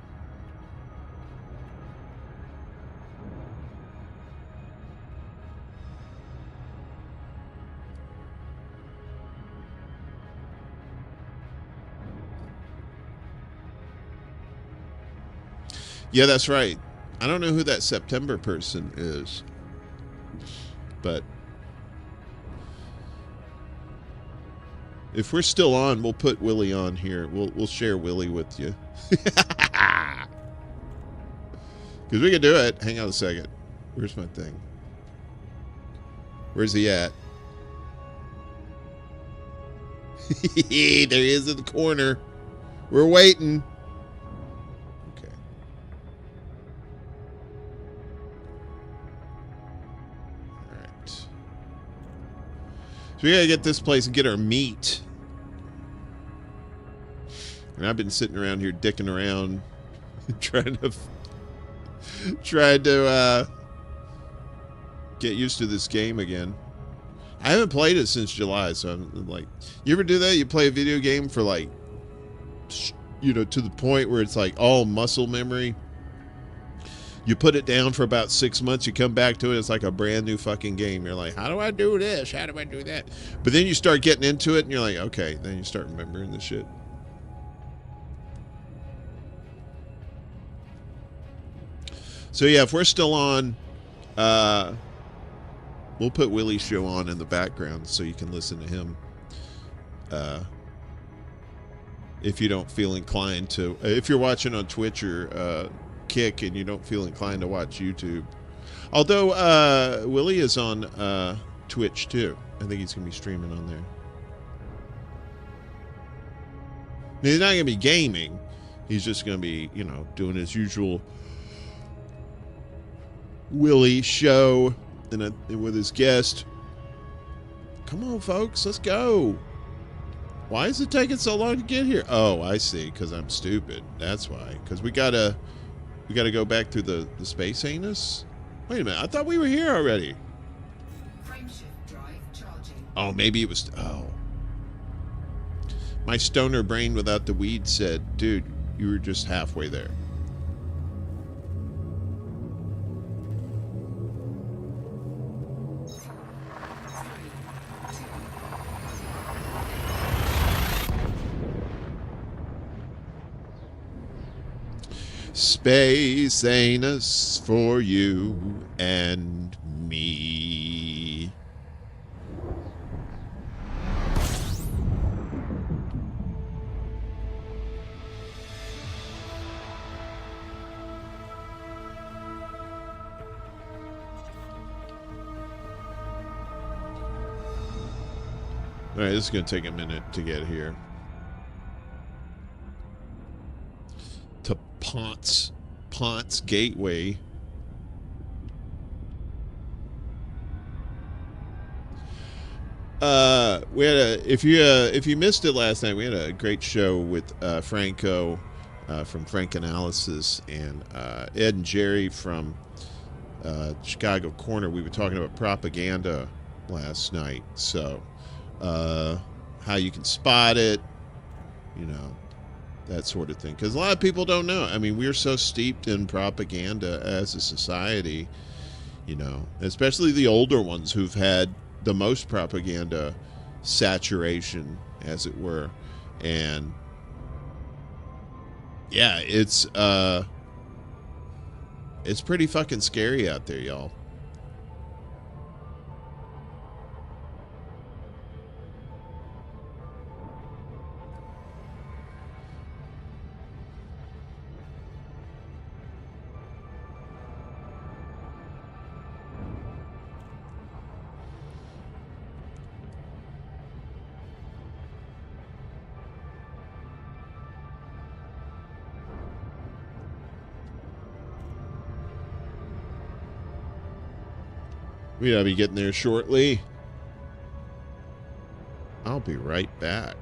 Yeah, that's right. I don't know who that September person is, but if we're still on, we'll put Willie on here. We'll share Willie with you. Because we can do it. Hang on a second. Where's my thing? Where's he at? There he is in the corner. We're waiting. Okay. All right. So we gotta get this place and get our meat. And I've been sitting around here dicking around, trying to get used to this game again. I haven't played it since July, so I'm like, you ever do that? You play a video game for like, you know, to the point where it's like all muscle memory. You put it down for about 6 months, you come back to it, it's like a brand new fucking game. You're like, how do I do this? How do I do that? But then you start getting into it and you're like, okay, then you start remembering the shit. So yeah, if we're still on, we'll put Willie's show on in the background so you can listen to him. If you don't feel inclined to, if you're watching on Twitch or Kick and you don't feel inclined to watch YouTube. Although Willie is on Twitch too. I think he's going to be streaming on there. He's not going to be gaming. He's just going to be, you know, doing his usual Willie show and with his guest. Come on, folks, let's go. Why is it taking so long to get here? Oh, I see, because I'm stupid. That's why. Because we gotta go back through the space anus. Wait a minute, I thought we were here already. Frameshift drive charging. Oh, maybe it was. Oh, my stoner brain without the weed said, "Dude, you were just halfway there." Space anus for you and me. All right, this is going to take a minute to get here. To Ponce Gateway. We had if you missed it last night, we had a great show with Franco from Frank Analysis and Ed and Jerry from Chicago Corner. We were talking about propaganda last night, so how you can spot it, you know, that sort of thing. Because a lot of people don't know. I mean, we're so steeped in propaganda as a society, you know, especially the older ones who've had the most propaganda saturation, as it were. And yeah, it's pretty fucking scary out there, y'all. We gotta be getting there shortly. I'll be right back.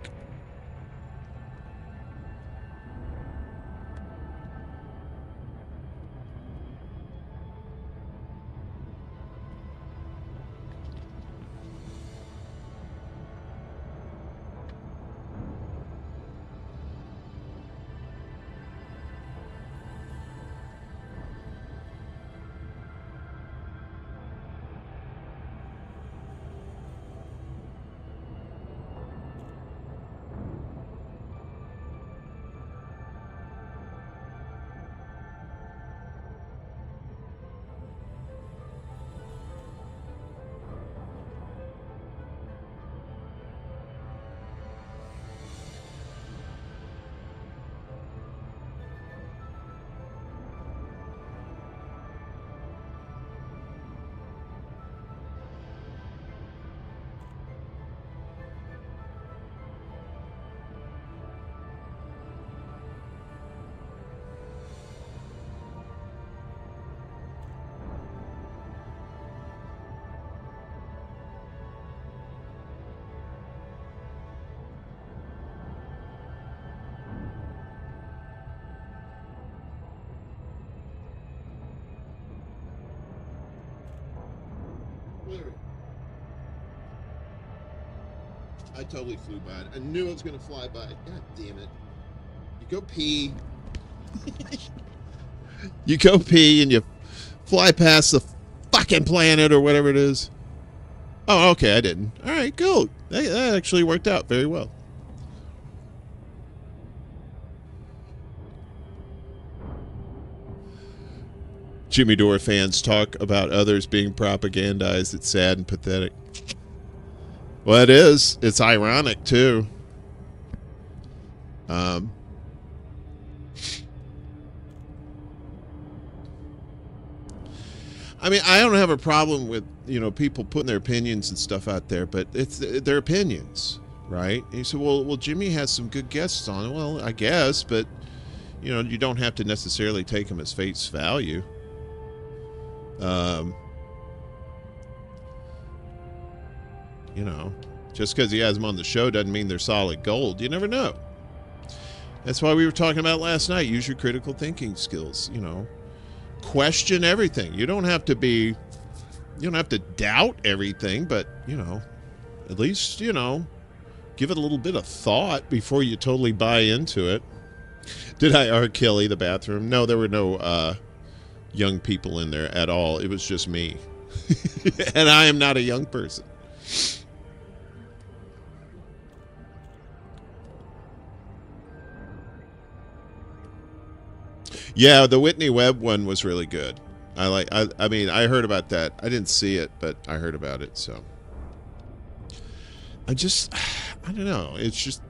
I totally flew by it. I knew I was going to fly by it. God damn it. You go pee. You go pee and you fly past the fucking planet or whatever it is. Oh, okay, I didn't. All right, cool. That actually worked out very well. Jimmy Dore fans talk about others being propagandized. It's sad and pathetic. Well, it is. It's ironic, too. I mean, I don't have a problem with, people putting their opinions and stuff out there, but it's their opinions, right? And you say, well, Jimmy has some good guests on. Well, I guess, but, you don't have to necessarily take them as face value. Just because he has them on the show doesn't mean they're solid gold. You never know. That's why we were talking about last night. Use your critical thinking skills, Question everything. You don't have to doubt everything, but, at least, give it a little bit of thought before you totally buy into it. Did I R. Kelly the bathroom? No, there were no young people in there at all. It was just me. And I am not a young person. Yeah, the Whitney Webb one was really good. I mean, I heard about that. I didn't see it, but I heard about it, so. I don't know. It's just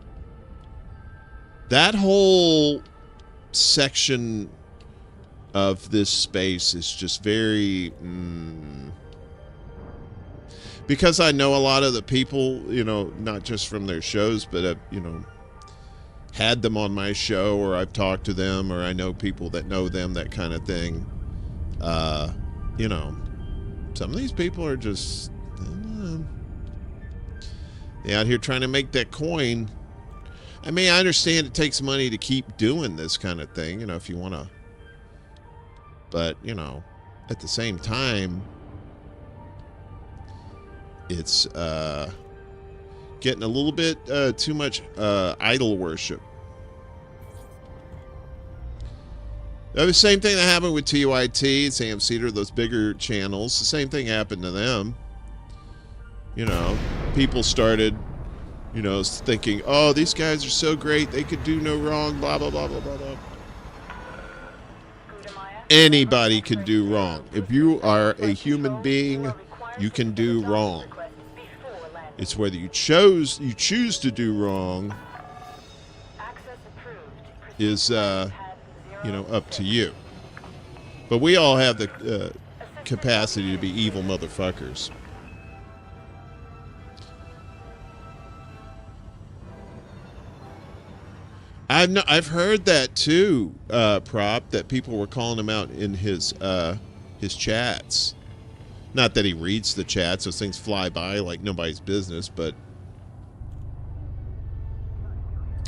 that whole section of this space is just very because I know a lot of the people, not just from their shows, but had them on my show, or I've talked to them, or I know people that know them, that kind of thing. Some of these people are just they out here trying to make that coin. I mean, I understand it takes money to keep doing this kind of thing, if you want to. But, at the same time, it's getting a little bit too much idol worship. The same thing that happened with TYT, Sam Cedar, those bigger channels. The same thing happened to them. People started, thinking, oh, these guys are so great, they could do no wrong, blah, blah, blah, blah, blah, blah. Anybody can do wrong. If you are a human being, you can do wrong. It's whether you choose to do wrong is up to you. But we all have the capacity to be evil motherfuckers. I've heard that too, Prop, that people were calling him out in his chats. Not that he reads the chats, those things fly by like nobody's business, but...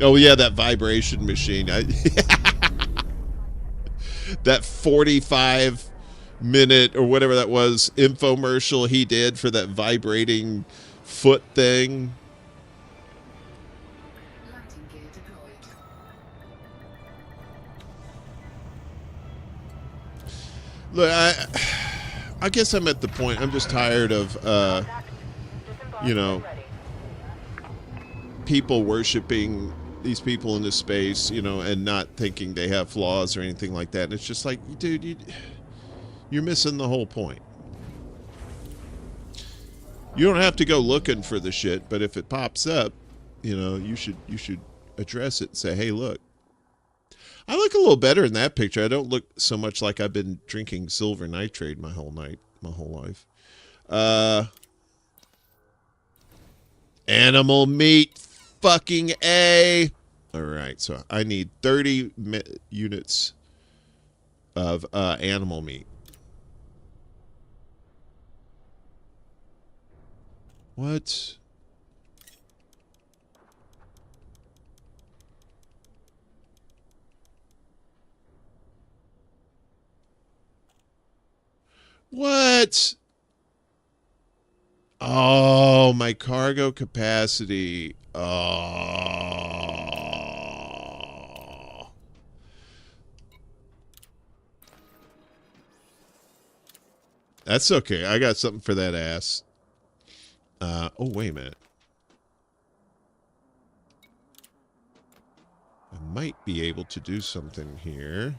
Oh, yeah, that vibration machine. That 45-minute or whatever that was infomercial he did for that vibrating foot thing. Landing gear deployed. Look, I guess I'm at the point. I'm just tired of, you know, people worshiping these people in this space, you know, and not thinking they have flaws or anything like that. And it's just like, dude, you're missing the whole point. You don't have to go looking for the shit, but if it pops up, you know, you should address it and say, hey, look. I look a little better in that picture. I don't look so much like I've been drinking silver nitrate my whole life. Animal meat, fucking A. All right, so I need 30 units of animal meat. What? What? Oh, my cargo capacity. Oh. That's okay. I got something for that ass. Oh, wait a minute. I might be able to do something here.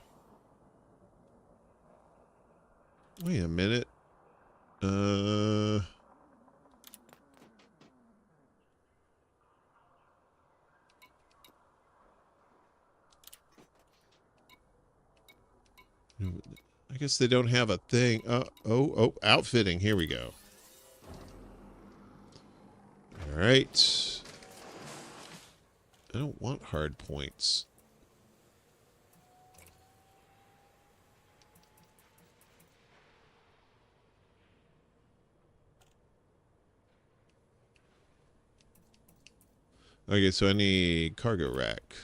Wait a minute. I guess they don't have a thing. Oh, outfitting. Here we go. All right. I don't want hard points. Okay, so I need cargo rack.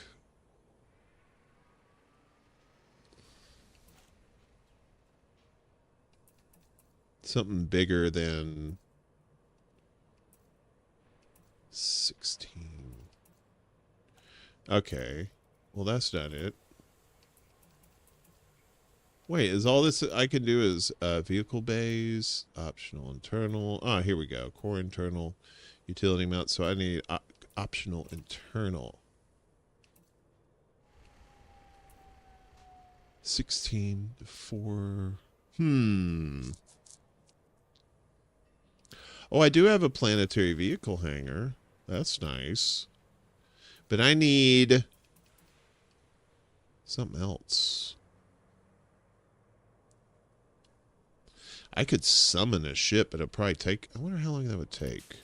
Something bigger than 16. Okay. Well, that's not it. Wait, is all this I can do is vehicle bays, optional internal. Ah, here we go. Core internal, utility mount. So I need optional internal. 16 to 4. Oh, I do have a planetary vehicle hangar. That's nice. But I need something else. I could summon a ship, but it'd probably take... I wonder how long that would take.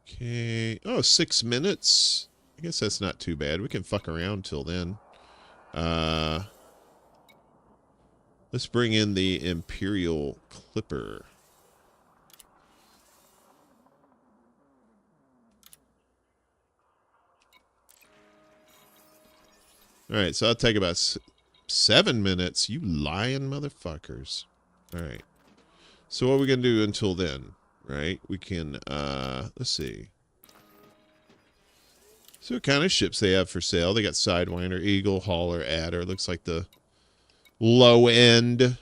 Okay. Oh, 6 minutes. I guess that's not too bad. We can fuck around till then. Let's bring in the Imperial Clipper. All right, so I'll take about 7 minutes. You lying motherfuckers. All right. So what are we going to do until then? Right? We can, let's see. So what kind of ships they have for sale? They got Sidewinder, Eagle, Hauler, Adder. Looks like the low end.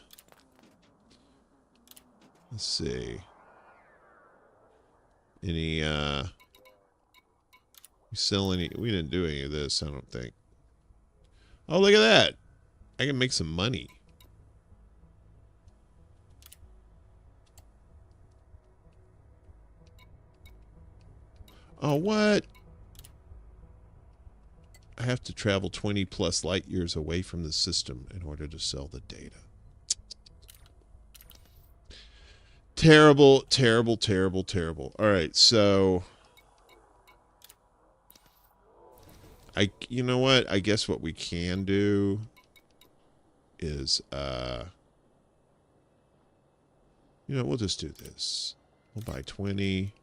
Let's see. Any, we sell any, we didn't do any of this, I don't think. Oh, look at that. I can make some money. Oh, what? I have to travel 20 plus light years away from the system in order to sell the data. Terrible, terrible, terrible, terrible. All right, so You know what? I guess what we can do is, you know, we'll just do this. We'll buy 20.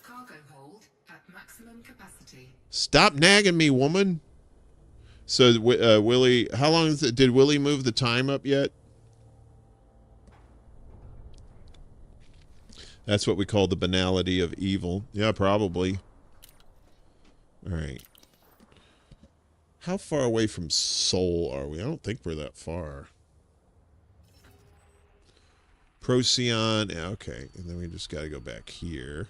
Cargo hold at maximum capacity. Stop nagging me, woman. So, Willie, how long is it? Did Willie move the time up yet? That's what we call the banality of evil. Yeah, probably. All right. How far away from Seoul are we? I don't think we're that far. Procyon. Yeah, okay. And then we just got to go back here.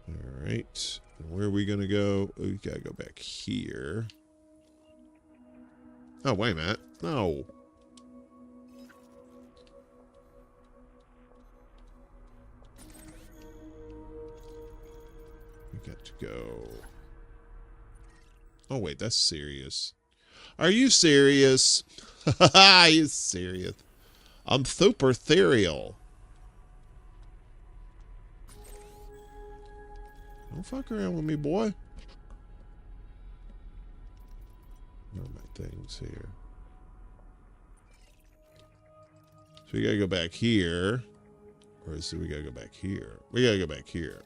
All right. And where are we going to go? Oh, we got to go back here. Oh, wait a minute. No. We got to go. Oh, wait. That's serious. Are you serious? Are you serious? I'm super ethereal. Don't fuck around with me, boy. Where are my things here? So we gotta go back here. Or is it we gotta go back here? We gotta go back here.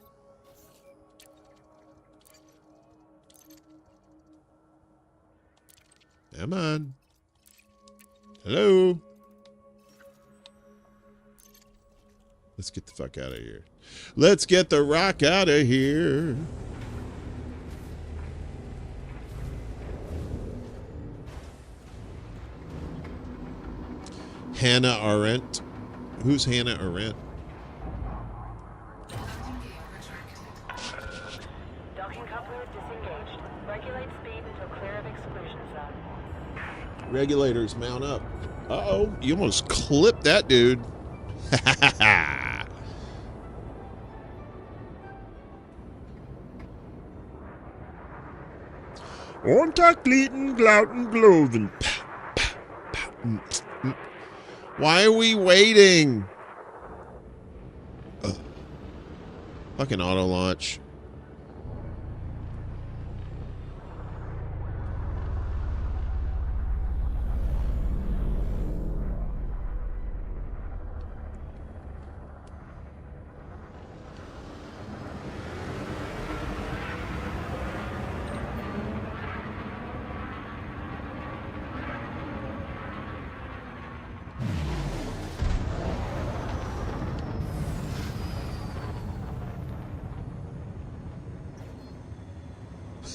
Come on. Hello? Let's get the fuck out of here. Let's get the rock out of here. Hannah Arendt. Who's Hannah Arendt? Landing gear retracted. Docking coupler disengaged. Regulate speed until clear of exclusion zone. Regulators mount up. Uh-oh. You almost clipped that dude. Unterglieden, glauten, gloven. Why are we waiting? Ugh. Fucking auto launch.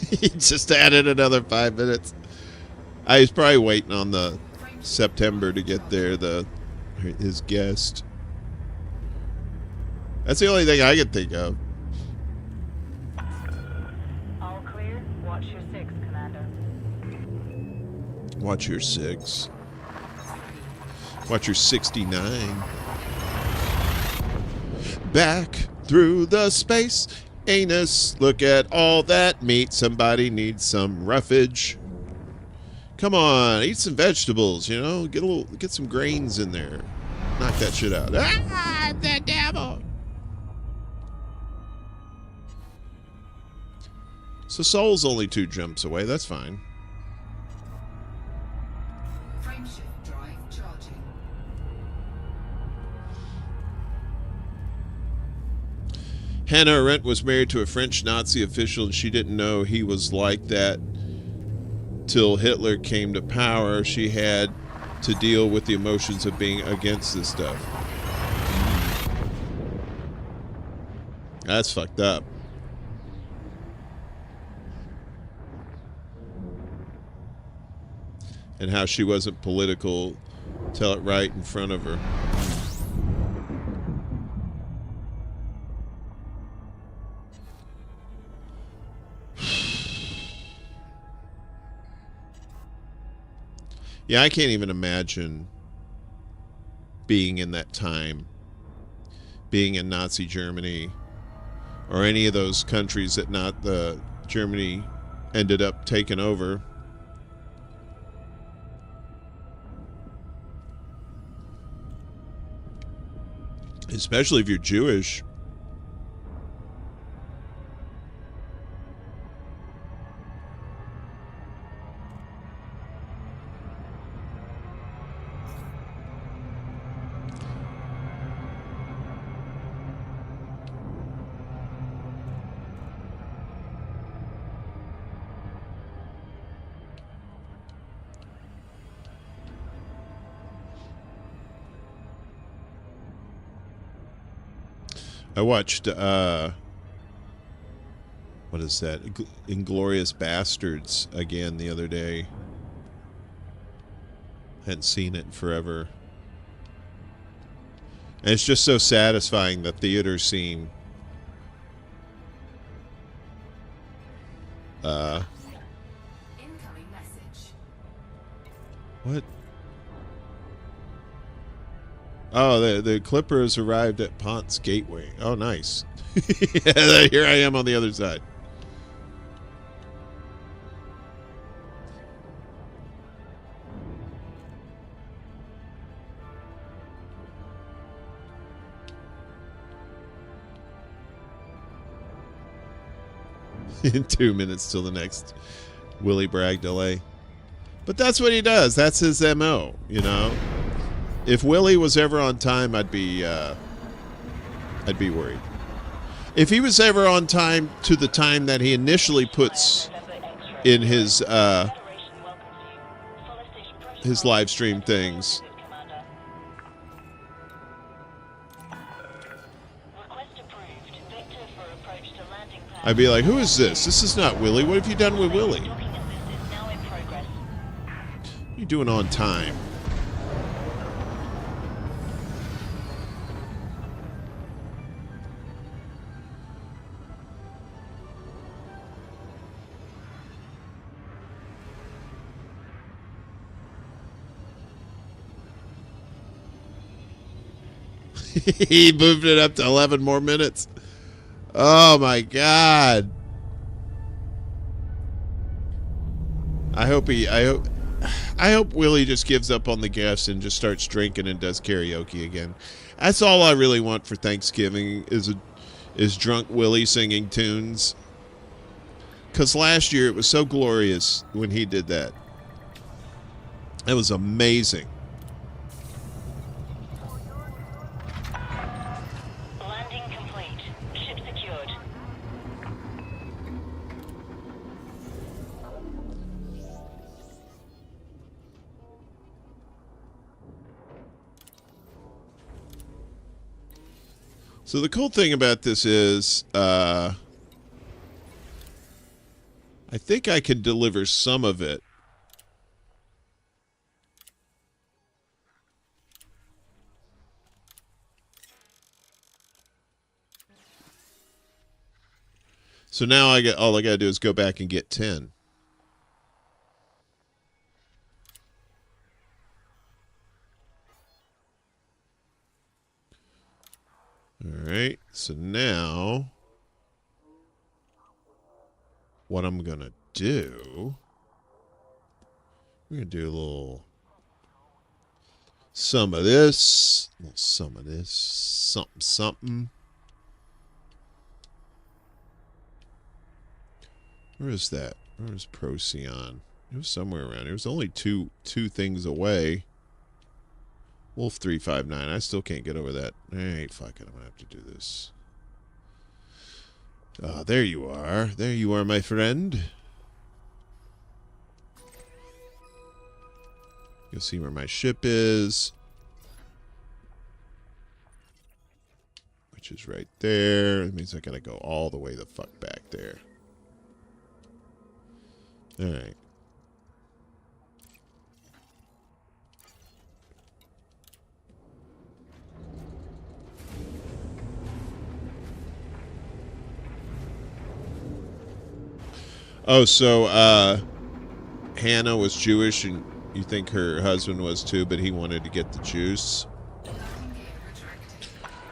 He just added another 5 minutes. I was probably waiting on the September to get there, his guest. That's the only thing I could think of. All clear. Watch your 6, Commander. Watch your 6. Watch your 69. Back through the space anus. Look at all that meat. Somebody needs some roughage. Come on, eat some vegetables, you know? Get some grains in there. Knock that shit out. Ah, the devil. So Soul's only 2 jumps away. That's fine. Frameshift drive charging. Hannah Arendt was married to a French Nazi official, and she didn't know he was like that till Hitler came to power. She had to deal with the emotions of being against this stuff. That's fucked up. And how she wasn't political till it right in front of her. Yeah, I can't even imagine being in that time, being in Nazi Germany, or any of those countries that not the Germany ended up taking over. Especially if you're Jewish. I watched, what is that? Inglorious Bastards again the other day. Hadn't seen it in forever. And it's just so satisfying, the theater scene. Incoming message. What? Oh, the Clippers arrived at Ponce Gateway. Oh, nice. Yeah, here I am on the other side. In 2 minutes till the next Willie Bragg delay. But that's what he does. That's his MO, you know. If Willie was ever on time, I'd be worried. If he was ever on time to the time that he initially puts in his live stream things, I'd be like, who is this? This is not Willie. What have you done with Willie? What are you doing on time? He moved it up to 11 more minutes. Oh my God. I hope Willie just gives up on the guests and just starts drinking and does karaoke again. That's all I really want for Thanksgiving is drunk Willie singing tunes. 'Cause last year it was so glorious when he did that. It was amazing. Landing complete. Ship secured. So the cool thing about this is, I think I can deliver some of it. So now all I gotta do is go back and get 10. All right. So now what I'm gonna do, we're gonna do a little some of this, something. Where is that? Where is Procyon? It was somewhere around here. It was only two things away. Wolf 359. I still can't get over that. Hey, fuck it. I'm gonna have to do this. Oh, there you are. There you are, my friend. You'll see where my ship is, which is right there. It means I gotta go all the way the fuck back there. All right. Oh, so Hannah was Jewish, and you think her husband was too, but he wanted to get the juice.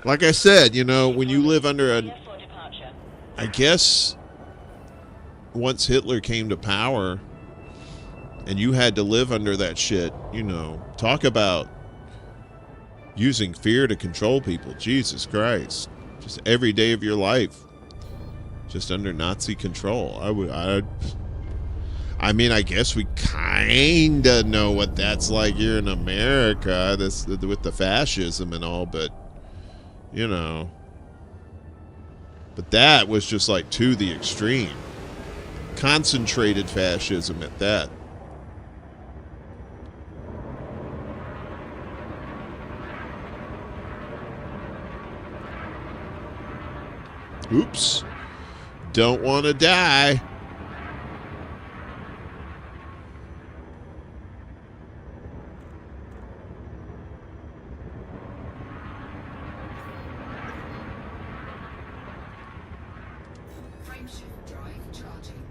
Like I said, you know, when you live under I guess once Hitler came to power and you had to live under that shit, you know, talk about Using fear to control people. Jesus Christ. Just every day of your life. Just under Nazi control. I mean, I guess we kind of know what that's like here in America, this with the fascism and all, but, you know. But that was just like to the extreme. Concentrated fascism at that. Oops. Don't want to die. Frameshift drive charging.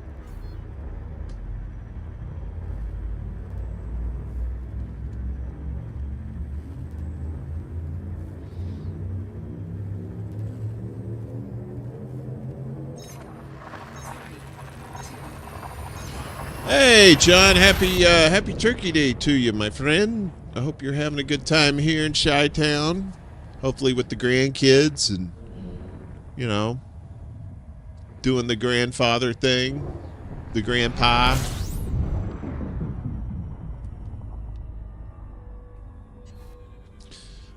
Hey, John, happy Turkey Day to you, my friend. I hope you're having a good time here in Chi-Town. Hopefully with the grandkids and, you know, doing the grandfather thing, the grandpa.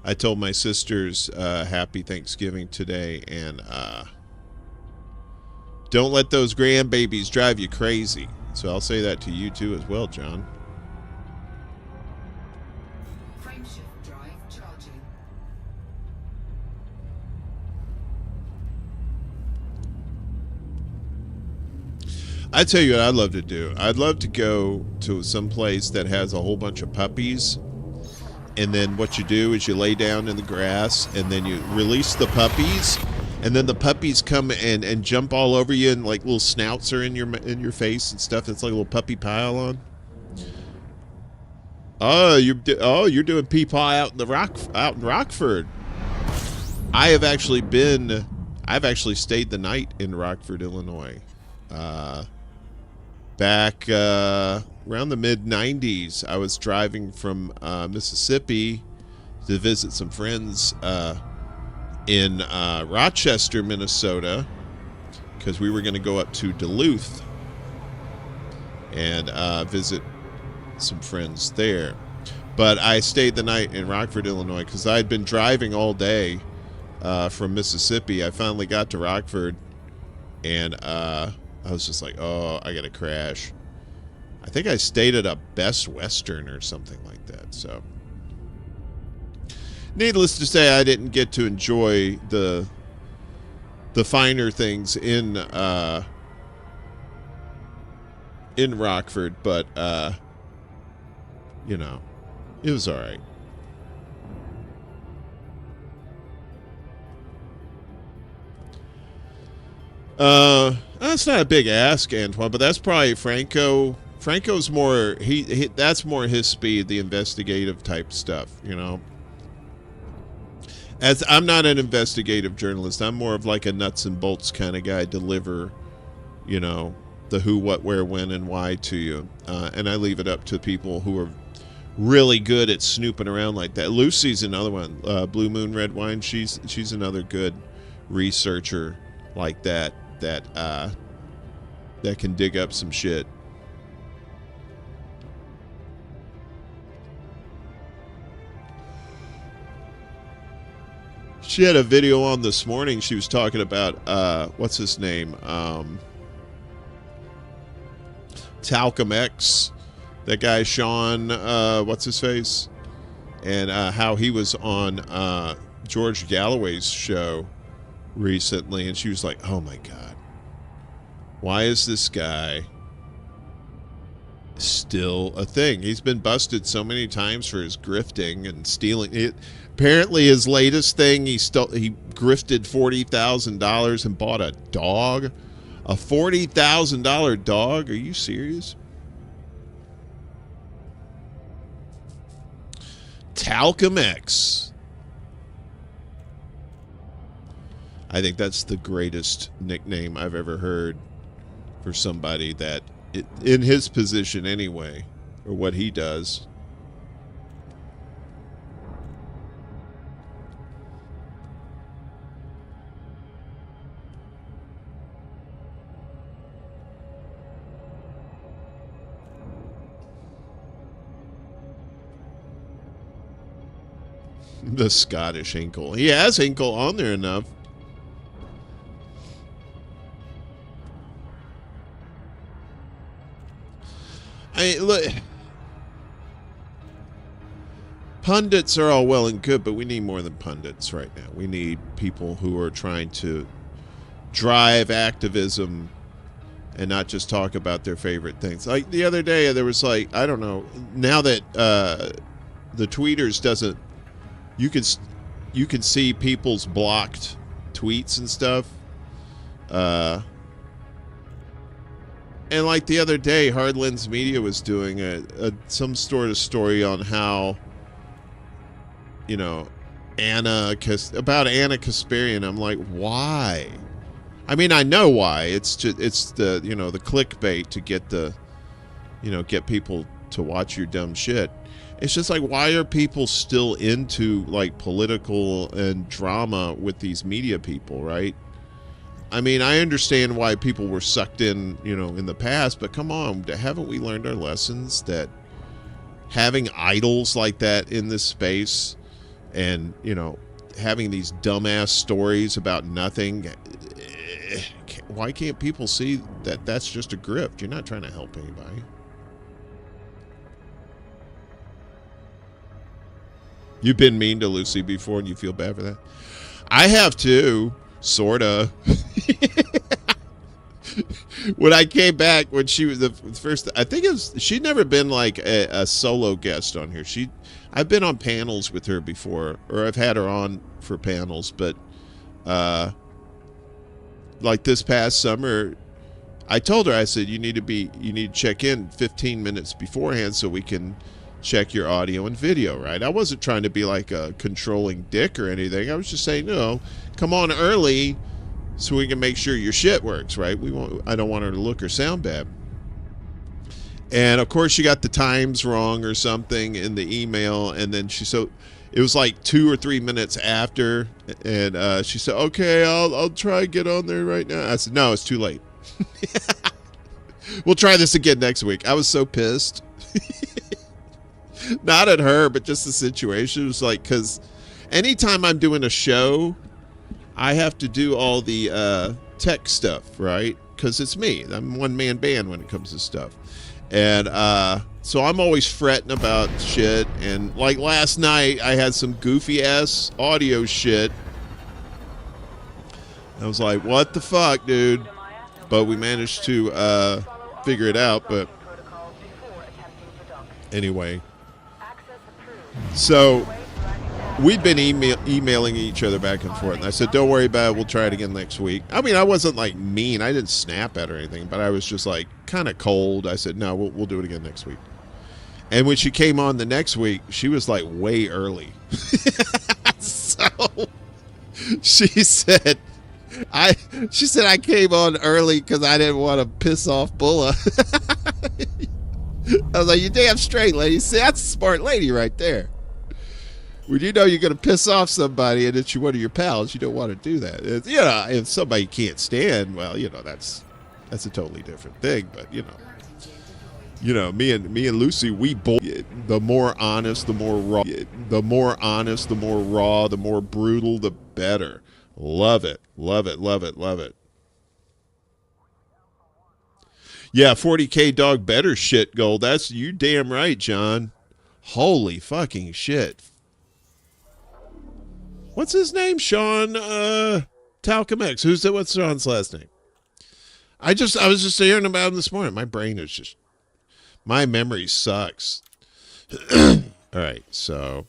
I told my sisters happy Thanksgiving today, and don't let those grandbabies drive you crazy. So I'll say that to you too as well, John. Frameshift drive charging. I tell you what I'd love to do. I'd love to go to some place that has a whole bunch of puppies, and then what you do is you lay down in the grass, and then you release the puppies, and then the puppies come and jump all over you, and like little snouts are in your face and stuff. It's like a little puppy pile on. Oh, you're doing peepaw out in Rockford. I've actually stayed the night in Rockford, Illinois. Back around the mid-90s, I was driving from Mississippi to visit some friends in Rochester, Minnesota, because we were going to go up to Duluth and visit some friends there. But I stayed the night in Rockford, Illinois, because I'd been driving all day from Mississippi. I finally got to Rockford, and I was just like, oh, I got to crash. I think I stayed at a Best Western or something like that. So, needless to say, I didn't get to enjoy the finer things in Rockford, but you know, it was all right. That's not a big ask, Antoine, but that's probably Franco. Franco's more that's more his speed, the investigative type stuff, you know. As I'm not an investigative journalist, I'm more of like a nuts and bolts kind of guy, deliver, you know, the who, what, where, when, and why to you, and I leave it up to people who are really good at snooping around like that. Lucy's another one. Blue Moon Red Wine. She's another good researcher like that can dig up some shit. She had a video on this morning. She was talking about what's his name, Talcum X, that guy Sean, what's his face, and how he was on George Galloway's show recently, and she was like, "Oh my God, why is this guy still a thing? He's been busted so many times for his grifting and stealing." Apparently, his latest thing, he grifted $40,000 and bought a dog, a $40,000 dog. Are you serious? Talcum X. I think that's the greatest nickname I've ever heard for somebody that, in his position anyway, or what he does. The Scottish Hinkle. He has Hinkle on there enough. Look, pundits are all well and good, but we need more than pundits right now. We need people who are trying to drive activism and not just talk about their favorite things. Like the other day, there was like, I don't know, now that the tweeters doesn't, you can see people's blocked tweets and stuff. And like the other day, Hardlands Media was doing some sort of story on how, you know, about Anna Kasparian. I'm like, why? I mean, I know why. It's the, you know, the clickbait to get get people to watch your dumb shit. It's just like, why are people still into like political and drama with these media people, right? I mean, I understand why people were sucked in, you know, in the past, but come on, haven't we learned our lessons that having idols like that in this space and, you know, having these dumbass stories about nothing, why can't people see that that's just a grift? You're not trying to help anybody. You've been mean to Lucy before and you feel bad for that? I have too, sorta. When I came back, when she was the first, I think it was, she'd never been like a solo guest on here. I've been on panels with her before, or I've had her on for panels, but like this past summer, I told her, I said, you need to check in 15 minutes beforehand so we can check your audio and video, right? I wasn't trying to be like a controlling dick or anything. I was just saying, no, come on early so we can make sure your shit works, right? I don't want her to look or sound bad. And of course she got the times wrong or something in the email, and then it was like 2 or 3 minutes after, and she said, okay, I'll try to get on there right now. I said, no, it's too late. We'll try this again next week. I was so pissed. Not at her, but just the situation. It was like, because anytime I'm doing a show, I have to do all the tech stuff, right? Because it's me. I'm a one-man band when it comes to stuff. And so I'm always fretting about shit. And like last night, I had some goofy-ass audio shit. I was like, what the fuck, dude? But we managed to figure it out. But anyway. So we'd been emailing each other back and forth. And I said, don't worry about it. We'll try it again next week. I mean, I wasn't like mean. I didn't snap at her or anything, but I was just like kind of cold. I said, no, we'll do it again next week. And when she came on the next week, she was like way early. So she said I came on early because I didn't want to piss off Bulla. I was like, you damn straight, lady. See, that's a smart lady right there. When you know you're going to piss off somebody and it's one of your pals, you don't want to do that. You know, if somebody can't stand, well, you know, that's a totally different thing. But you know, me and Lucy, the more honest, the more raw, the more brutal, the better. Love it, love it, love it, love it. Yeah, 40K dog better shit, Gold. That's you damn right, John. Holy fucking shit. What's his name? Sean Talcum X. What's Sean's last name? I was just hearing about him this morning. My brain is just, my memory sucks. All right, so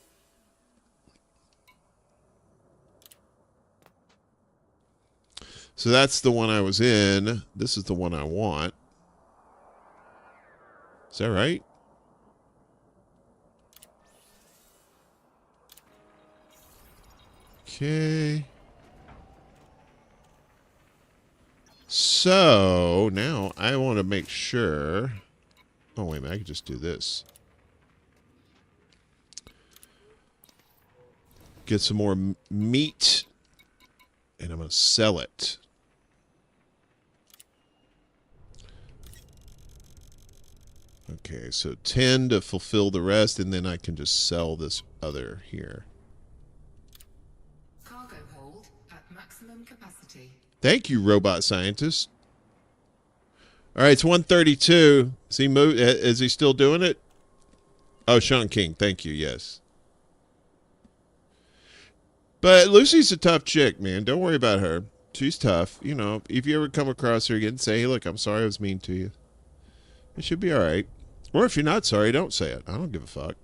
that's the one I was in. This is the one I want. Is that right? Okay. So now I want to make sure. Oh, wait a minute. I can just do this. Get some more meat. And I'm going to sell it. Okay, so 10 to fulfill the rest, and then I can just sell this other here. capacity. Thank you, robot scientist. All right, it's 1:32. Is he moved? Is he still doing it? Oh, Sean King. Thank you. Yes. But Lucy's a tough chick, man. Don't worry about her. She's tough. You know, if you ever come across her again, say, hey, look, I'm sorry I was mean to you. It should be all right. Or if you're not sorry, don't say it. I don't give a fuck.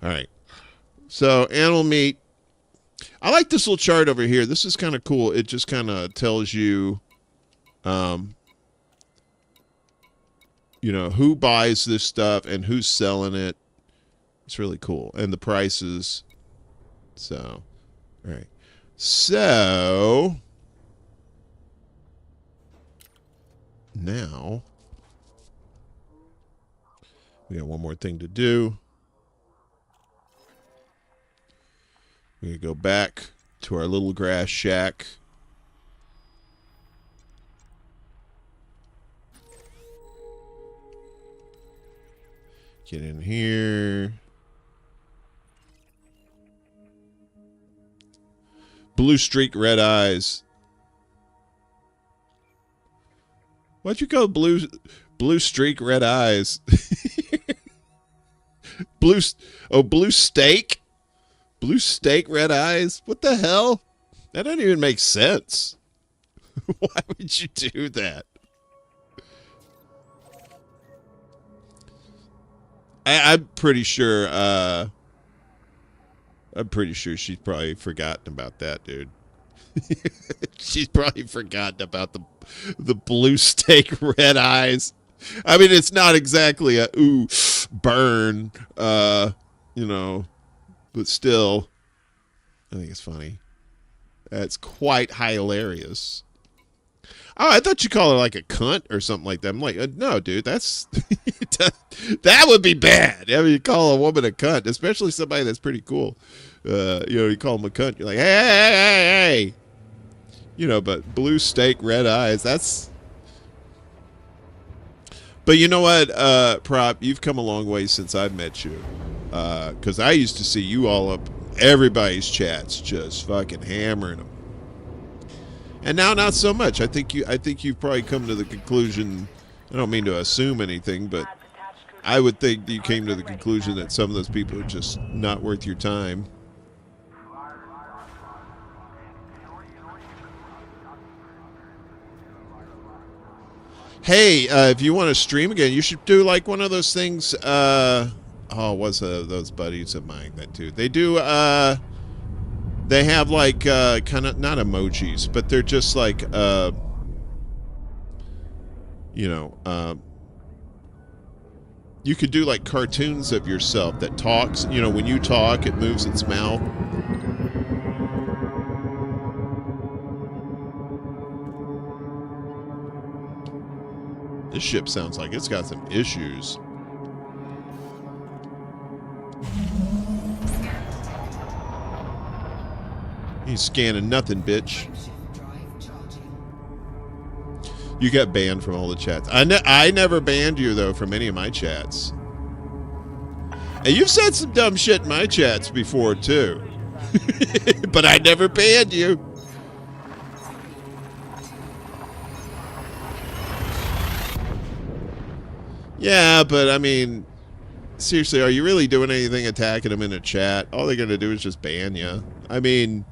All right. So, animal meat. I like this little chart over here. This is kind of cool. It just kind of tells you, you know, who buys this stuff and who's selling it. It's really cool. And the prices. So, all right. So, now, we got one more thing to do. We're going to go back to our little grass shack. Get in here. Blue streak, red eyes. Why'd you call blue streak, red eyes? blue steak? Blue steak, red eyes? What the hell? That doesn't even make sense. Why would you do that? I'm pretty sure she's probably forgotten about that, dude. She's probably forgotten about the blue steak, red eyes. I mean, it's not exactly a ooh burn, you know, but still, I think it's funny. That's quite hilarious. Oh, I thought you call her like a cunt or something like that. I'm like, no, dude, that's that would be bad. I mean, you call a woman a cunt, especially somebody that's pretty cool. You know, you call them a cunt, you're like, hey. You know, but blue steak, red eyes, that's... But you know what, Prop, you've come a long way since I've met you. Because I used to see you all up everybody's chats, just fucking hammering them. And now not so much. I think you've probably come to the conclusion, I don't mean to assume anything, but I would think you came to the conclusion that some of those people are just not worth your time. Hey, if you want to stream again, you should do like one of those things. What's those buddies of mine that do? They do. They have like kind of not emojis, but they're just like you know, you could do like cartoons of yourself that talks. You know, when you talk, it moves its mouth. This ship sounds like it's got some issues. You ain't scanning nothing, bitch. You got banned from all the chats. I never banned you, though, from any of my chats. And you've said some dumb shit in my chats before, too. But I never banned you. Yeah, but I mean, seriously, are you really doing anything attacking them in a chat? All they're going to do is just ban you. I mean,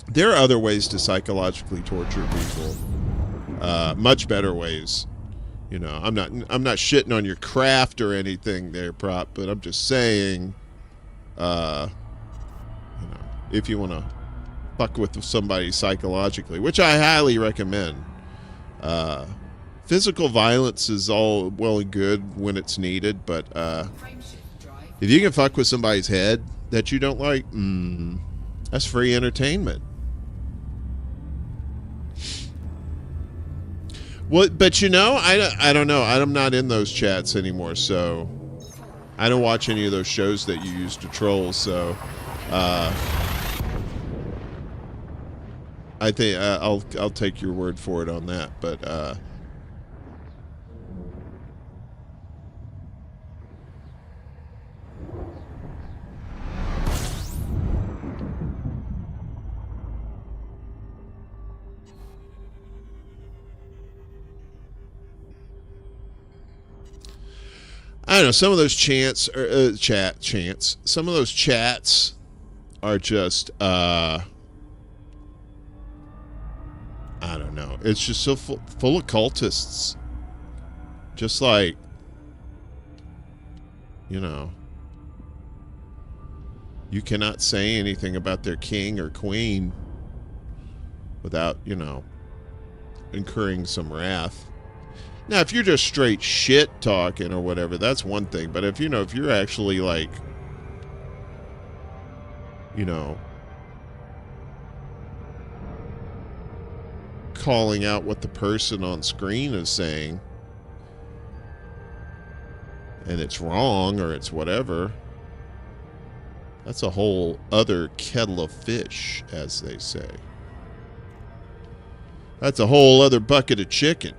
there are other ways to psychologically torture people. Much better ways. You know, I'm not shitting on your craft or anything there, Prop, but I'm just saying, you know, if you want to fuck with somebody psychologically, which I highly recommend, physical violence is all well and good when it's needed, but if you can fuck with somebody's head that you don't like, that's free entertainment. Well, but you know, I don't know. I'm not in those chats anymore, so I don't watch any of those shows that you used to troll. So I think I'll take your word for it on that. But don't know. Some of those some of those chats are just, I don't know. It's just so full of cultists. Just like, you know, you cannot say anything about their king or queen without, you know, incurring some wrath. Now, if you're just straight shit talking or whatever, that's one thing. But if, you know, if you're actually like, you know, calling out what the person on screen is saying, and it's wrong or it's whatever, that's a whole other kettle of fish, as they say. That's a whole other bucket of chicken.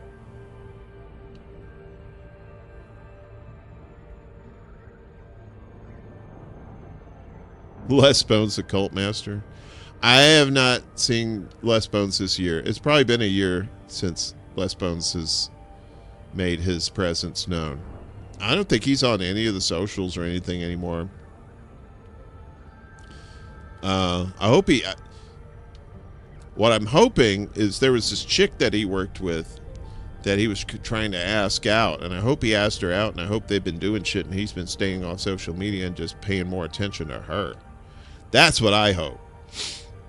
Les Bones, the Cult Master. I have not seen Les Bones this year. It's probably been a year since Les Bones has made his presence known. I don't think he's on any of the socials or anything anymore. I hope he... What I'm hoping is there was this chick that he worked with that he was trying to ask out, and I hope he asked her out, and I hope they've been doing shit, and he's been staying on social media and just paying more attention to her. That's what I hope.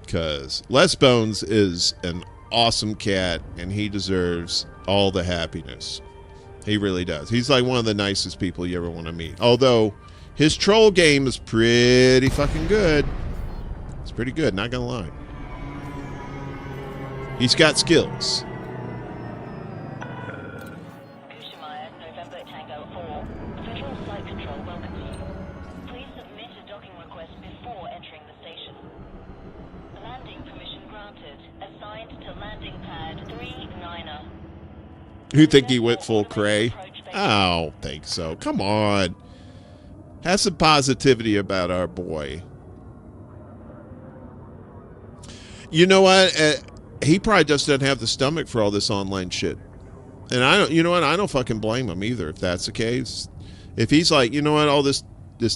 Because Les Bones is an awesome cat, and he deserves all the happiness. He really does. He's like one of the nicest people you ever want to meet. Although, his troll game is pretty fucking good. It's pretty good, not gonna lie. He's got skills. November Tango 4. Federal Site Control welcomes you. Please submit a docking request before entering the station. Landing permission granted. Assigned to landing pad 39er. You think he went full cray? I don't think so. Come on. Have some positivity about our boy. You know what? He probably just doesn't have the stomach for all this online shit. And I don't, you know what? I don't fucking blame him either if that's the case. If he's like, you know what, all this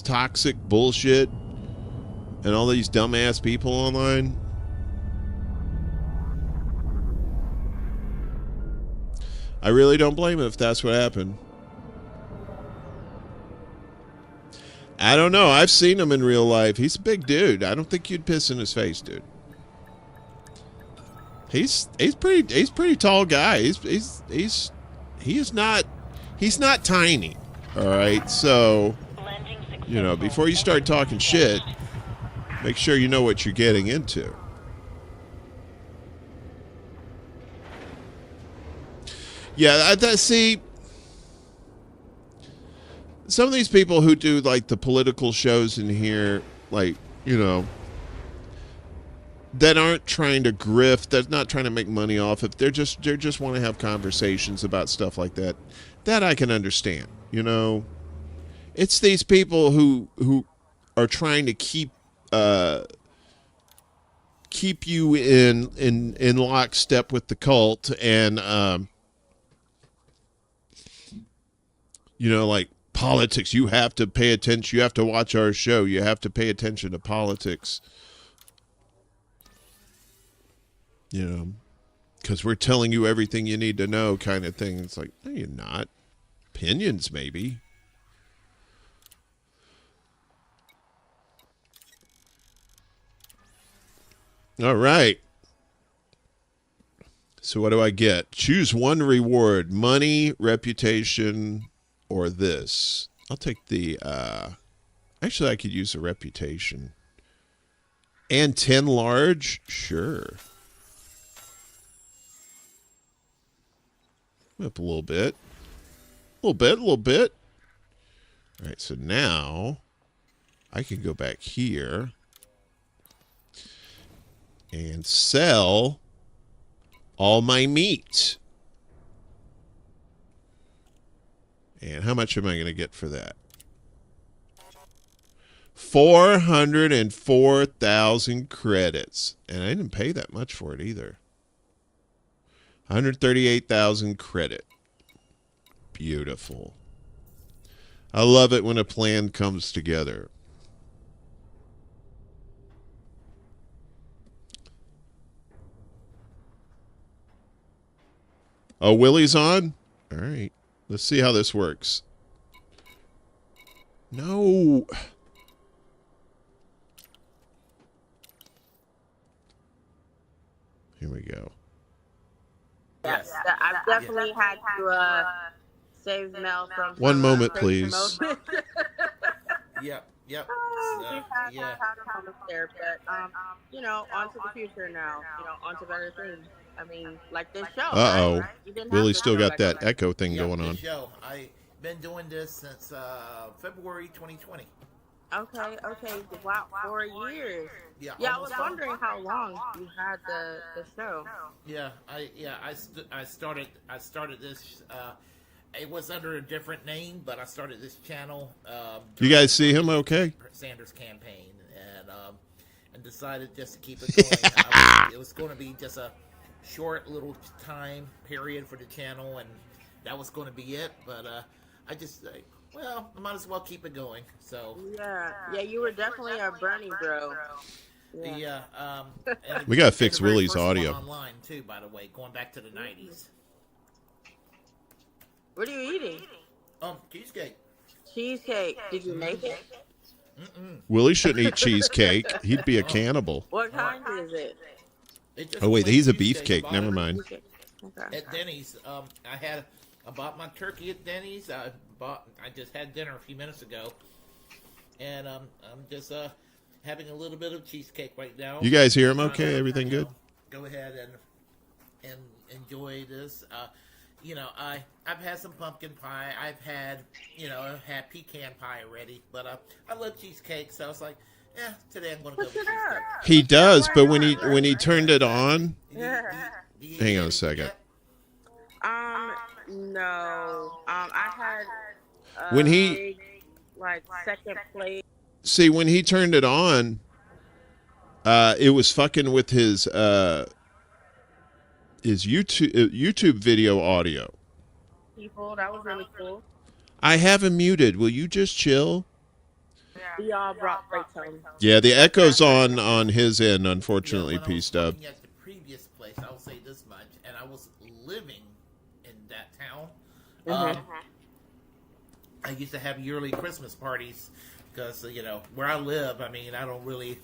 toxic bullshit and all these dumbass people online. I really don't blame him if that's what happened. I don't know. I've seen him in real life. He's a big dude. I don't think you'd piss in his face, dude. He's pretty tall guy. He's not tiny. All right. So, you know, before you start talking shit, make sure you know what you're getting into. Yeah, see, some of these people who do like the political shows in here, like, you know, that aren't trying to grift, that's not trying to make money off it. They just want to have conversations about stuff like that. That I can understand. You know, it's these people who are trying to keep you in lockstep with the cult, and you know, like politics. You have to pay attention. You have to watch our show. You have to pay attention to politics. You know, because we're telling you everything you need to know, kind of thing. It's like, no, you're not. Opinions, maybe. All right. So what do I get? Choose one reward: money, reputation, or this. I'll take the, actually I could use a reputation. And 10 large? Sure. Up a little bit. A little bit. All right, so now I can go back here and sell all my meat. And how much am I going to get for that? 404,000 credits. And I didn't pay that much for it either. 138,000 credit. Beautiful. I love it when a plan comes together. Oh, Willie's on? All right. Let's see how this works. No. Here we go. Yes, I've definitely had to save Mel from. One moment, crazy please. moments. Yep. We've had moments there, but you know, on to the future now. You know, on to better things. I mean, like this show. Uh-oh. Right? You didn't have Willie's this still show got back that then. echo thing going the on. show. I've been doing this since February 2020. Okay. Wow, 4 years. Yeah, Yeah, I almost was wondering how long you had the show. Yeah, I started this. It was under a different name, but I started this channel. You guys see him okay? Sanders campaign, and decided just to keep it going. It was going to be just a short little time period for the channel, and that was going to be it. But I just well, I might as well keep it going. So Yeah, you were definitely a Bernie bro. yeah. And We gotta it's fix the very Willie's first one audio. online too, by the way, going back to the 90s. What are you eating? Cheesecake. Cheesecake. Did you make it? Willie shouldn't eat cheesecake. He'd be a cannibal. What kind is it? It's just Oh, wait, plain he's a cheesecake. beefcake. I bought Never it mind. Okay. At Denny's, I bought my turkey at Denny's. I just had dinner a few minutes ago, and I'm just having a little bit of cheesecake right now. You guys hear him Trying okay? to, Everything good? Go ahead and enjoy this. I've had some pumpkin pie. I've had pecan pie already, but I love cheesecake, so I was like, today I'm going to go with cheesecake. He does, but when he turned it on, Do you hang eat on a it second. yet? No. I had When he big, like second place. see when he turned it on, it was fucking with his YouTube video audio. People, that was really cool. I have him muted. Will you just chill? We all brought plates home. Yeah, the echo's on his end, unfortunately, Yeah, when I was P-Stub. working at the previous place, I will say this much, and I was living in that town. I used to have yearly Christmas parties because where I live. I mean, I don't really.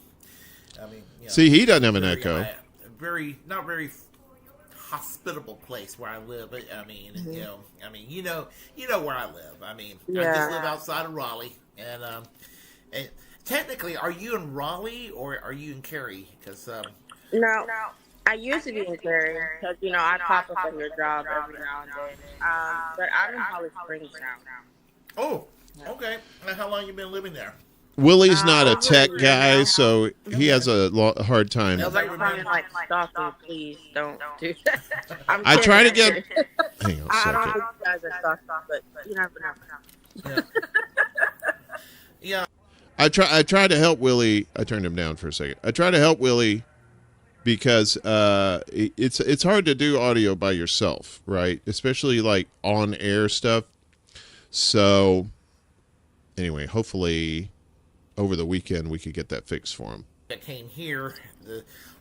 See, he doesn't have an very, echo. not very hospitable place where I live. But, you know where I live. I mean, I just live outside of Raleigh, and technically, are you in Raleigh or are you in Cary? Because No, I used to be in Cary because I pop up on your job every now and then. But I'm in Holly Springs now. oh, okay. And how long you been living there? Willie's not a tech guy, so he has a hard time. Nobody sounding like stalking. Please don't do that. I try to get. Hang on a I don't second. think you guys are stalking, but you never know. Yeah. I try to help Willie. I turned him down for a second. I try to help Willie because it's hard to do audio by yourself, right? Especially like on air stuff. So anyway, hopefully over the weekend we could get that fixed for him. I came here,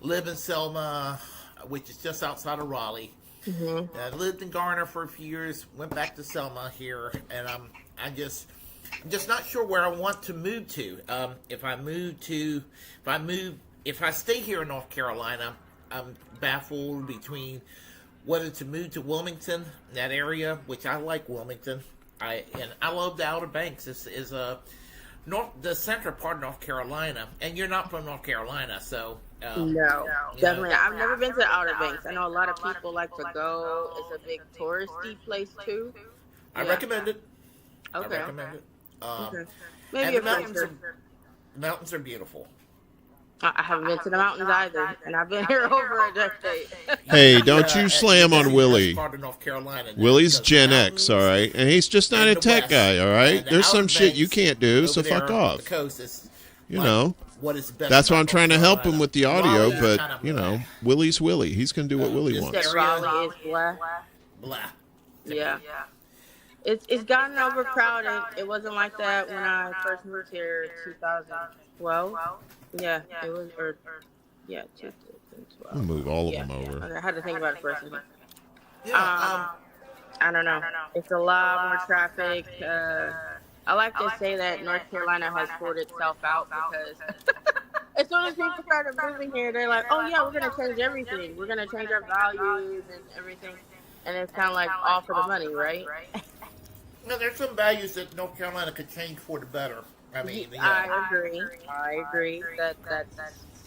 live in Selma, which is just outside of Raleigh. I lived in Garner for a few years, went back to Selma here, and I'm just not sure where I want to move to. If I stay here in North Carolina, I'm baffled between whether to move to Wilmington, that area, which I like Wilmington. I love the Outer Banks. This is the central part of North Carolina, and you're not from North Carolina, so No, definitely. I've never been to the Outer Banks. I know a lot of people like to go. It's a big touristy place too. I recommend it. Okay. I recommend it. Okay. And Maybe a the place. mountains are beautiful. I haven't been to the mountains either, and I've been here over a decade. Hey, don't you slam on Willie. Part of North Carolina. Willie's Because Gen the X, all mountains right? And he's just not and a the tech west guy, all right? and the There's some Outer shit you Banks can't do, so over there fuck on off. The coast is You like know. what is best That's why about I'm trying to North help him Carolina. with the audio, Raleigh is but, kind of you know, blah. Willie's Willie. He's going to do what Willie Just wants. That Raleigh is black. Blah. Yeah. It's gotten overcrowded. It wasn't like that when I first moved here, 2012. Yeah, it was, or yeah, I'm 2012. gonna move all of Yeah, them over. okay, I had to think about it for a second. Yeah. I don't know. It's a lot more traffic. I like to say that North Carolina has pulled itself out because as soon as people started moving here, they're like, "Oh yeah, we're gonna change everything. We're gonna change our values and everything," and it's kind of like all for the money, right? No, there's some values that North Carolina could change for the better. I mean, I agree. I agree that that's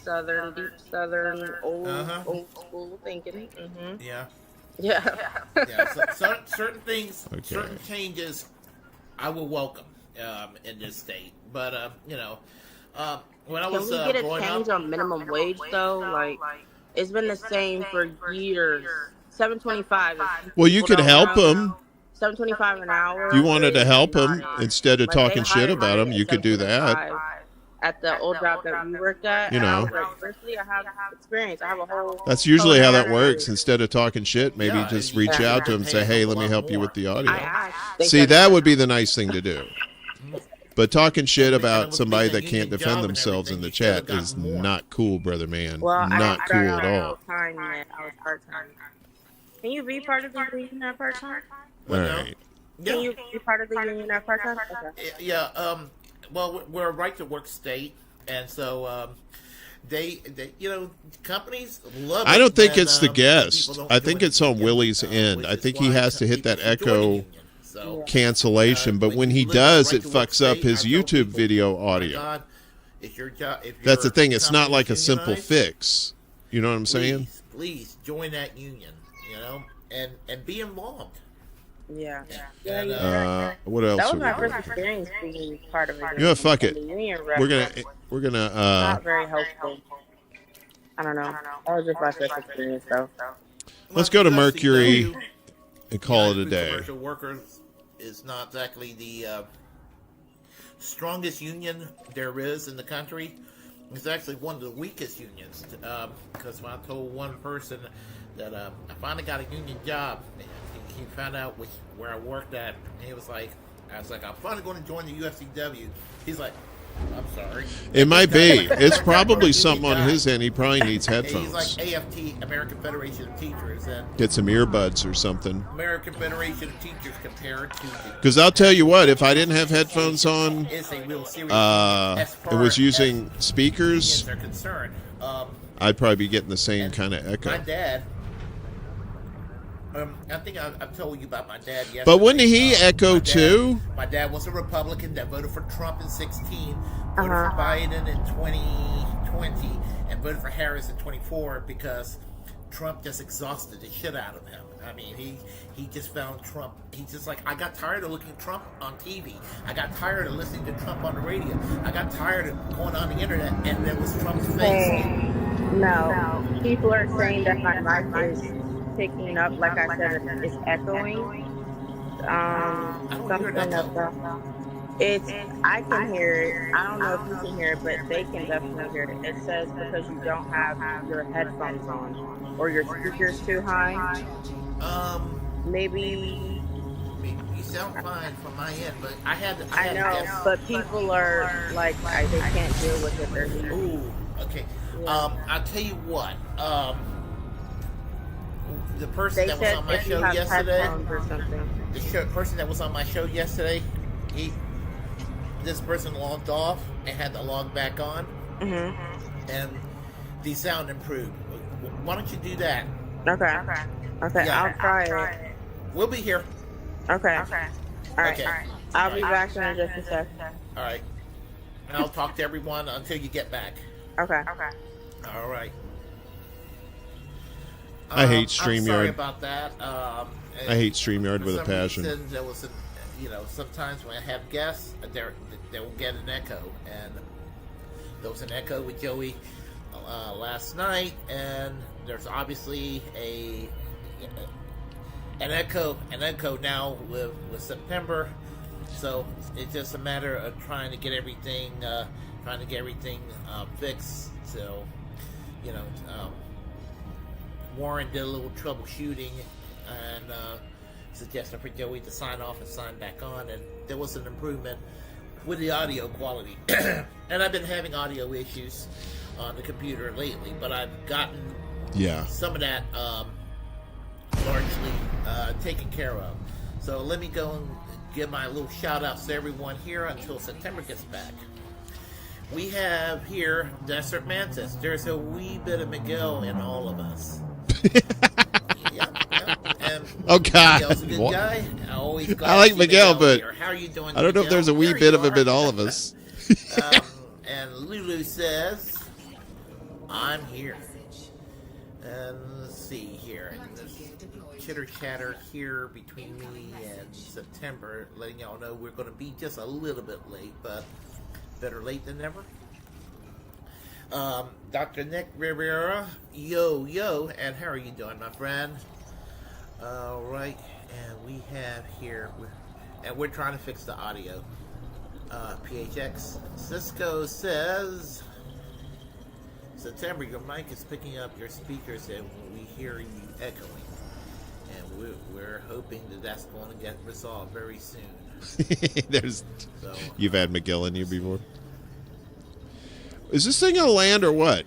southern, deep southern, old school thinking. Yeah. Yeah. Yeah. So, certain things, Okay. certain changes, I will welcome in this state. But when I Can was we get a growing change up, on minimum wage though? Like, it's been the same for years. $7.25. Well, you could help them. $7.25 an hour. If you wanted to help is them not it. instead of Like, they talking shit hired about me them, at you could do that. $7.25 at the old job that we worked at. You and I know. was like, seriously, I have experience. I have a whole. That's usually how that whole works. Instead of talking shit, maybe Yeah, just and reach you out to them and pay say, them "Hey, a let me lot help you more. with the audio." I asked. They See, said that no. would be the nice thing to do. But talking shit And about with somebody being a that can't union defend job and themselves in everything, the you should have chat is gotten more. not cool, brother man. Well, I Not didn't cool start at out all. full-time yet. I was part-time. Can you be part of the union at part-time? All right. Can Yeah. you be part of the union at part-time? Okay. Yeah. Well, we're a right to work state, and so they companies love. I it don't think when, it's the people guest. don't I join think the it's on union, Willie's end. which I is think he why has to hit people that should join the echo union. So, cancellation. But when when you he live in a does, it right-to-work fucks up state, his I tell YouTube people, video "Oh my audio. God, it's your job. If That's the your thing. It's not company like a is simple unionized, fix. You know what I'm saying? Please join that union. And be involved. Yeah. What else? That are was my we first doing? experience being part of a union. You know what, fuck it. And the union rep We're was gonna not very helpful. I don't know. That was just my first experience, though. let's go to USCW, Mercury and call it a United Fruit day. Commercial Workers is not exactly the strongest union there is in the country. It's actually one of the weakest unions. Because when I told one person that I finally got a union job, he found out where I worked at, and he was like, I was like, I'm finally going to join the UFCW. He's like, I'm sorry. It might be. It's probably something on his end. He probably needs He's headphones. like AFT, American Federation of Teachers, and Get some earbuds or something. American Federation of Teachers compared to the Because I'll tell you what, if I didn't have headphones on, is a real serious as and far was as using unions speakers, are concerned. I'd probably be getting the same And kind of My echo. dad. I think I've told you about my dad yesterday. But wouldn't he my echo dad- too? My dad was a Republican that voted for Trump in 2016, voted for Biden in 2020, and voted for Harris in 2024 because Trump just exhausted the shit out of him. I mean, he just found Trump. He's just like, I got tired of looking at Trump on TV. I got tired of listening to Trump on the radio. I got tired of going on the internet and there was Trump's face. No. People are saying that my mic is picking up, like I said, it's echoing. don't hear Something an echo. about I can hear it. I don't know if you can hear it, but they can definitely hear it. It says because you don't have your headphones on or your speakers too high. Maybe You sound fine from my end, but I had I to know, guess. but people are like they can't deal with it. They're here. Ooh, okay. I'll tell you what. The person They that was said on my if you show have yesterday, headphones or something. person that was on my show yesterday, this person logged off and had to log back on, and the sound improved. Why don't you do that? Okay. Yeah. I'll try it. We'll be here. Okay. All right. Okay. I'll be back in just a sec. All right. And I'll talk to everyone until you get back. Okay. All right. I hate I'm sorry StreamYard. about that. I hate StreamYard for with a some passion. reason, there was sometimes when I have guests, they will get an echo, and there was an echo with Joey last night, and there's obviously an echo now with September. So it's just a matter of trying to get everything fixed. So, Warren did a little troubleshooting, and suggestion for Joey to sign off and sign back on, and there was an improvement with the audio quality. And I've been having audio issues on the computer lately, but I've gotten some of that largely taken care of. So let me go and give my little shout outs to everyone here until September gets back. We have here Desert Mantis. There's a wee bit of Miguel in all of us. And Oh God! Miguel's a good guy. I like Miguel, but here. How are you doing? I don't know if there's a wee bit of him in all of us. And Lulu says, "I'm here." And let's see here. There's chitter chatter here between me and September, letting y'all know we're going to be just a little bit late, but better late than never. Dr. Nick Rivera, yo, and how are you doing, my friend? All right, and we have here, we're trying to fix the audio. PHX Cisco says, September, your mic is picking up your speakers, and we hear you echoing. And we're hoping that that's going to get resolved very soon. You've had Miguel in you before. Is this thing gonna land or what?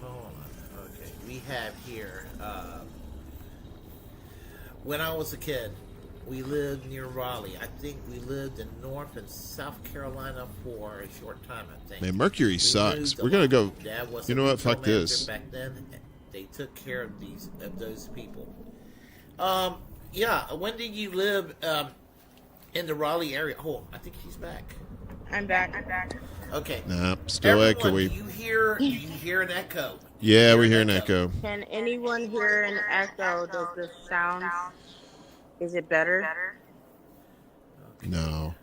Hold on. Okay, we have here. When I was a kid, we lived near Raleigh. I think we lived in North and South Carolina for a short time. I think. Man, Mercury sucks. We're gonna go. Dad was You know what? Fuck this. back then. They took care of those people. Yeah. When did you live in the Raleigh area? Hold on, I think she's back. I'm back. Okay. Nah, still Everyone, echoey. Do you hear an echo? Yeah, we hear an echo. Can anyone hear an echo? Does this sound? Is it better? No.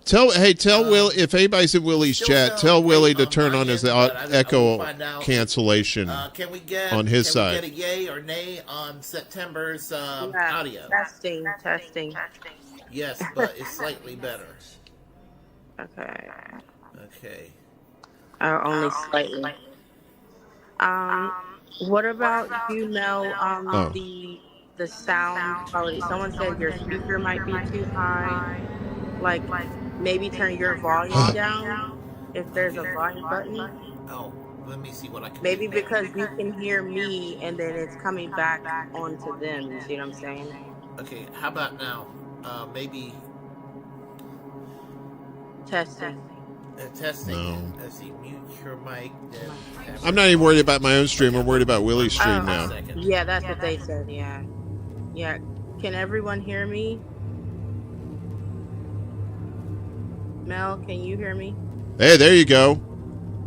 Tell Will, if anybody's in Willie's chat, tell Willie to turn on his echo cancellation Can we get on his can we side. get a yay or nay on September's audio? Testing. Yes, but it's slightly better. Okay. Okay. Only slightly. What about you, Mel? The sound quality. Someone said your speaker might be too high. Like maybe turn your volume down if there's a volume button. Oh, let me see what I can Maybe do. because you can hear me and then it's coming back onto them. You see what I'm saying? Okay, how about now? Maybe Testing. testing. No. Let's see, mute your mic. Then I'm not even worried about my own stream. I'm worried about Willie's stream now. Second. Yeah, that's what they said. Yeah. Can everyone hear me? Mel, can you hear me? Hey, there you go.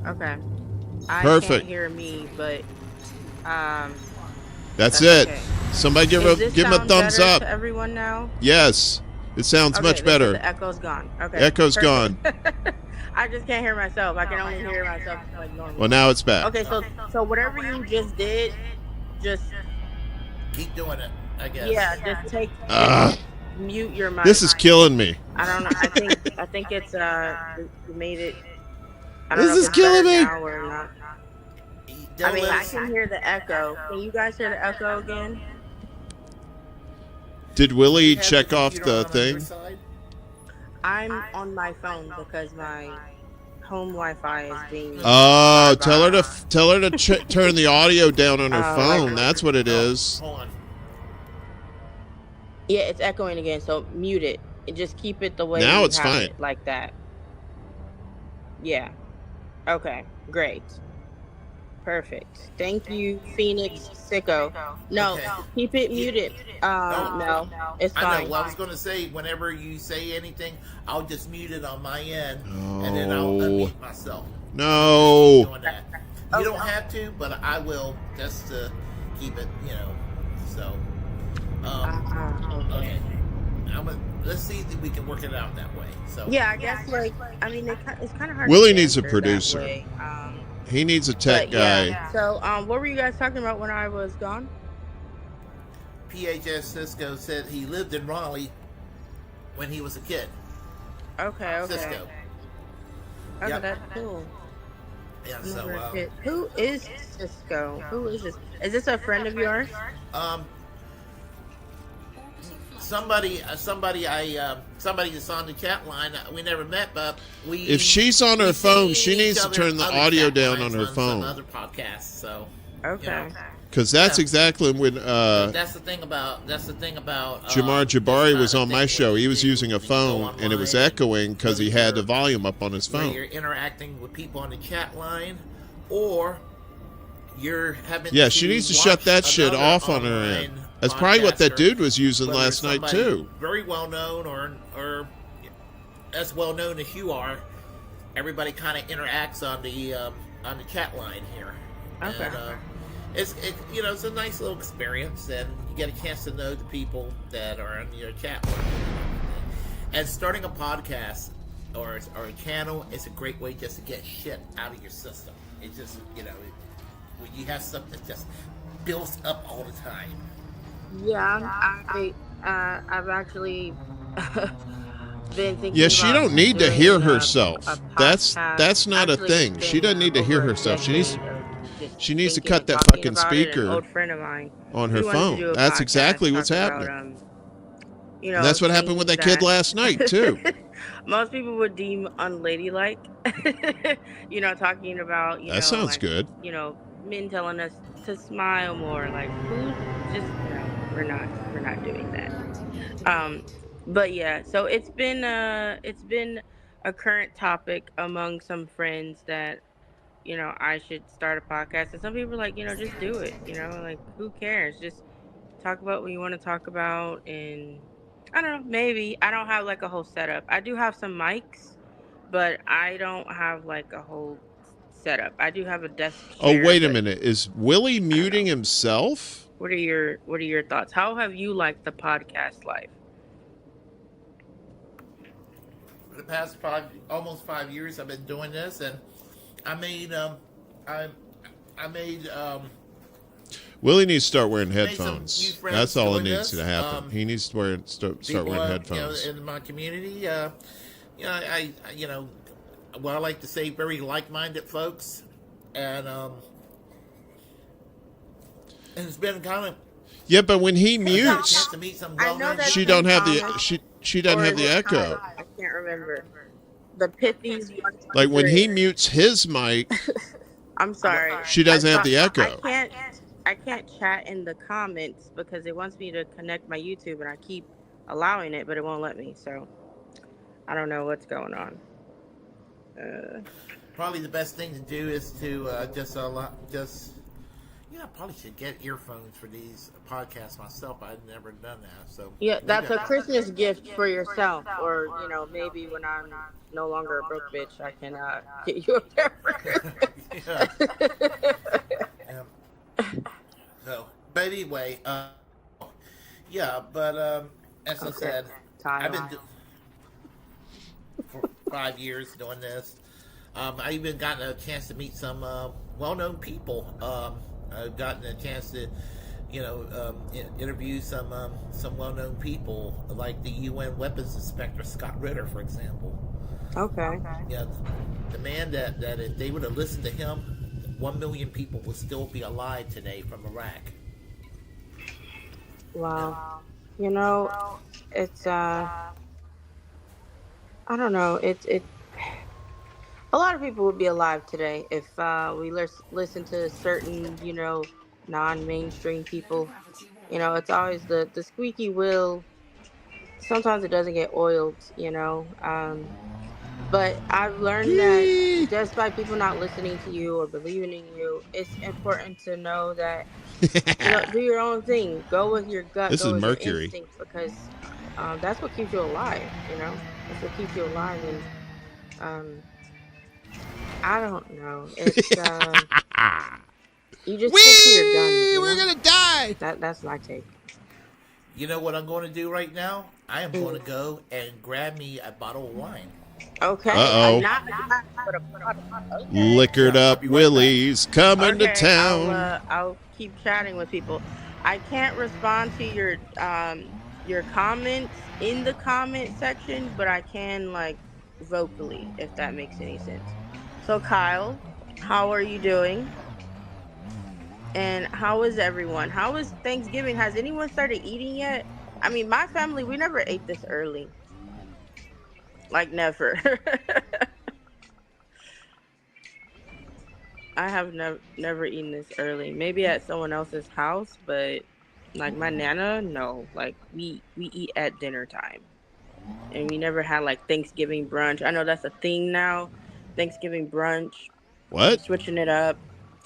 Okay. I Perfect. can't hear me, but That's it. okay. Somebody give Does this him a sound thumbs better up. to everyone now? Yes, it sounds Okay, much better. The echo's gone. Okay. Echo's gone. I just can't hear myself. I can only hear myself like normal. Well, now it's back. Okay, so whatever you just did, just Keep doing it, I guess. just mute your mic. This is killing me. I don't know. I think it's you made it. I don't This know is if it's killing better me. now or not. Don't I mean, let I us- can hear the echo. Can you guys hear the echo again? Did Willie You have check the off computer the on your thing? side? I'm on my phone because my home Wi-Fi is being. Oh, tell her to turn the audio down on her Oh, phone. okay. That's what it is. Hold on. Yeah, it's echoing again. So mute it. And just keep it the way. Now you it's have fine. it, like that. Yeah. Okay. Great. Perfect. Thank you, Phoenix Sicko. No, Okay. keep it muted. No, it's I fine. know. Well, I was going to say, whenever you say anything, I'll just mute it on my end, and then I'll unmute myself. No. Doing that. You don't have to, but I will, just to keep it, So, okay. Let's see if we can work it out that way. So, Yeah, I guess it's kind of hard. Willie to needs a answer that producer. way. He needs a tech But, guy. yeah. So, what were you guys talking about when I was gone? PHS Cisco said he lived in Raleigh when he was a kid. Okay. Cisco. Okay, Yep. that's cool. Yeah, so Never hit. Who is Cisco? Who is this? Is this a friend of yours? um, somebody that's on the chat line. We never met, but If she's on her we phone, see she needs each to other turn the other audio chat down lines on her some phone. other podcasts. So Okay. Because that's Yeah. exactly when that's the thing about Jamar this Jabari kind was of on my thing, show. what He you was do using a when you go phone, and it was online, echoing because he whether had the you're- volume up on his whether phone. you're interacting with people on the chat line, or you're having Yeah, she needs to shut watch that shit another off on her end. online That's probably what that podcaster, dude was using whether last night somebody too. very well known or as well known as you are. Everybody kind of interacts on the chat line here. Okay. And, it's a nice little experience, and you get a chance to know the people that are on your chat line. And starting a podcast or a channel is a great way just to get shit out of your system. It just when you have something that just builds up all the time. Yeah, I've actually been thinking. Yeah, she about don't need to doing hear a herself. That's podcast. not a Actually, thing. it's She been, doesn't need to hear over a herself. She needs decade of just she needs to thinking cut and that talking fucking about it. An speaker old friend of mine, on he her wanted to phone. do a That's podcast, exactly what's talk happening. about, And that's what happened with things that kid last night too. most people would deem unladylike. Talking about That sounds good. men telling us to smile more. Like, who's just we're not doing that. But yeah, so it's been a current topic among some friends that I should start a podcast, and some people are like, just do it. Like, who cares? Just talk about what you want to talk about, and I don't know. Maybe I don't have like a whole setup. I do have some mics, but I don't have like a whole setup. I do have a desk Oh, chair, wait a but minute. Is Willie I don't muting know. himself? What are your thoughts? How have you liked the podcast life? For the past almost 5 years, I've been doing this, and I made I made Willie needs to start wearing made some headphones. new friends That's all that doing needs this. to happen. He needs to start People, wearing headphones. in my community, I I like to say, very like-minded folks, and it's been kind of Yeah, but when he a mutes, chance to meet some I know well-known that's she been don't have the common, she doesn't or have is the it echo. I can't remember. The Pithies Like when he 123. mutes his mic, I'm sorry. she doesn't have the I echo. can't chat in the comments because it wants me to connect my YouTube, and I keep allowing it, but it won't let me. So I don't know what's going on. probably the best thing to do is to I probably should get earphones for these podcasts myself. I've never done that, so Yeah, maybe that's a I- Christmas gift for yourself, or maybe when I'm no longer a broke bitch, I can get you a pair for Christmas. Yeah. So, but anyway, as I said, I've been for 5 years doing this. I even gotten a chance to meet some well-known people. I've gotten a chance to, interview some well-known people, like the UN weapons inspector Scott Ritter, for example. Okay. Yeah, the man that if they would have listened to him, 1 million people would still be alive today from Iraq. Wow. It's I don't know. It a lot of people would be alive today if we listen to certain, non-mainstream people. It's always the squeaky wheel. Sometimes it doesn't get oiled, But I've learned that just by people not listening to you or believing in you, it's important to know that do your own thing. Go with your gut. This go is with Mercury. your instinct, because that's what keeps you alive. That's what keeps you alive. And I don't know. It's you just stick to your guns. We're gonna die. That's my take. You know what I'm going to do right now? I am going to go and grab me a bottle of wine. Okay. Uh-oh. Okay. Liquored up Willie's coming to Okay, town. I'll keep chatting with people. I can't respond to your comments in the comment section, but I can vocally, if that makes any sense. So Kyle, How are you doing? And how is everyone? How is Thanksgiving? Has anyone started eating yet? I mean, my family, we never ate this early. Like, never. I have never eaten this early. Maybe at someone else's house, but like my nana, no. Like we eat at dinner time. And we never had like Thanksgiving brunch. I know that's a thing now. Thanksgiving brunch. What? Switching it up.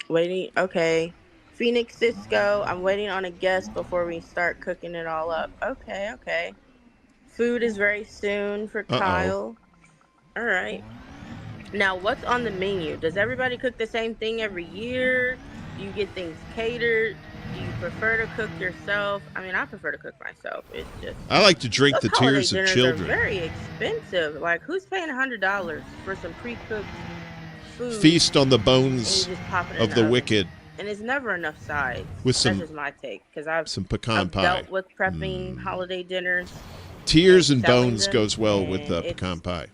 Waiting. Okay. Phoenix Cisco. I'm waiting on a guest before we start cooking it all up. Okay, okay. Food is very soon for Uh-oh. Kyle. All right. Now, what's on the menu? Does everybody cook the same thing every year? Do you get things catered? Do you prefer to cook yourself? I mean, I prefer to cook myself. It's just I like to drink those the holiday tears of dinners are children. very expensive. Like, who's paying $100 for some pre-cooked food Feast on the and you bones just pop it in of the the oven? wicked And it's never enough sides. with That's some just my take because I've pecan I've pie. dealt with prepping holiday dinners and Tears and selling bones them, goes well with and the pecan pie.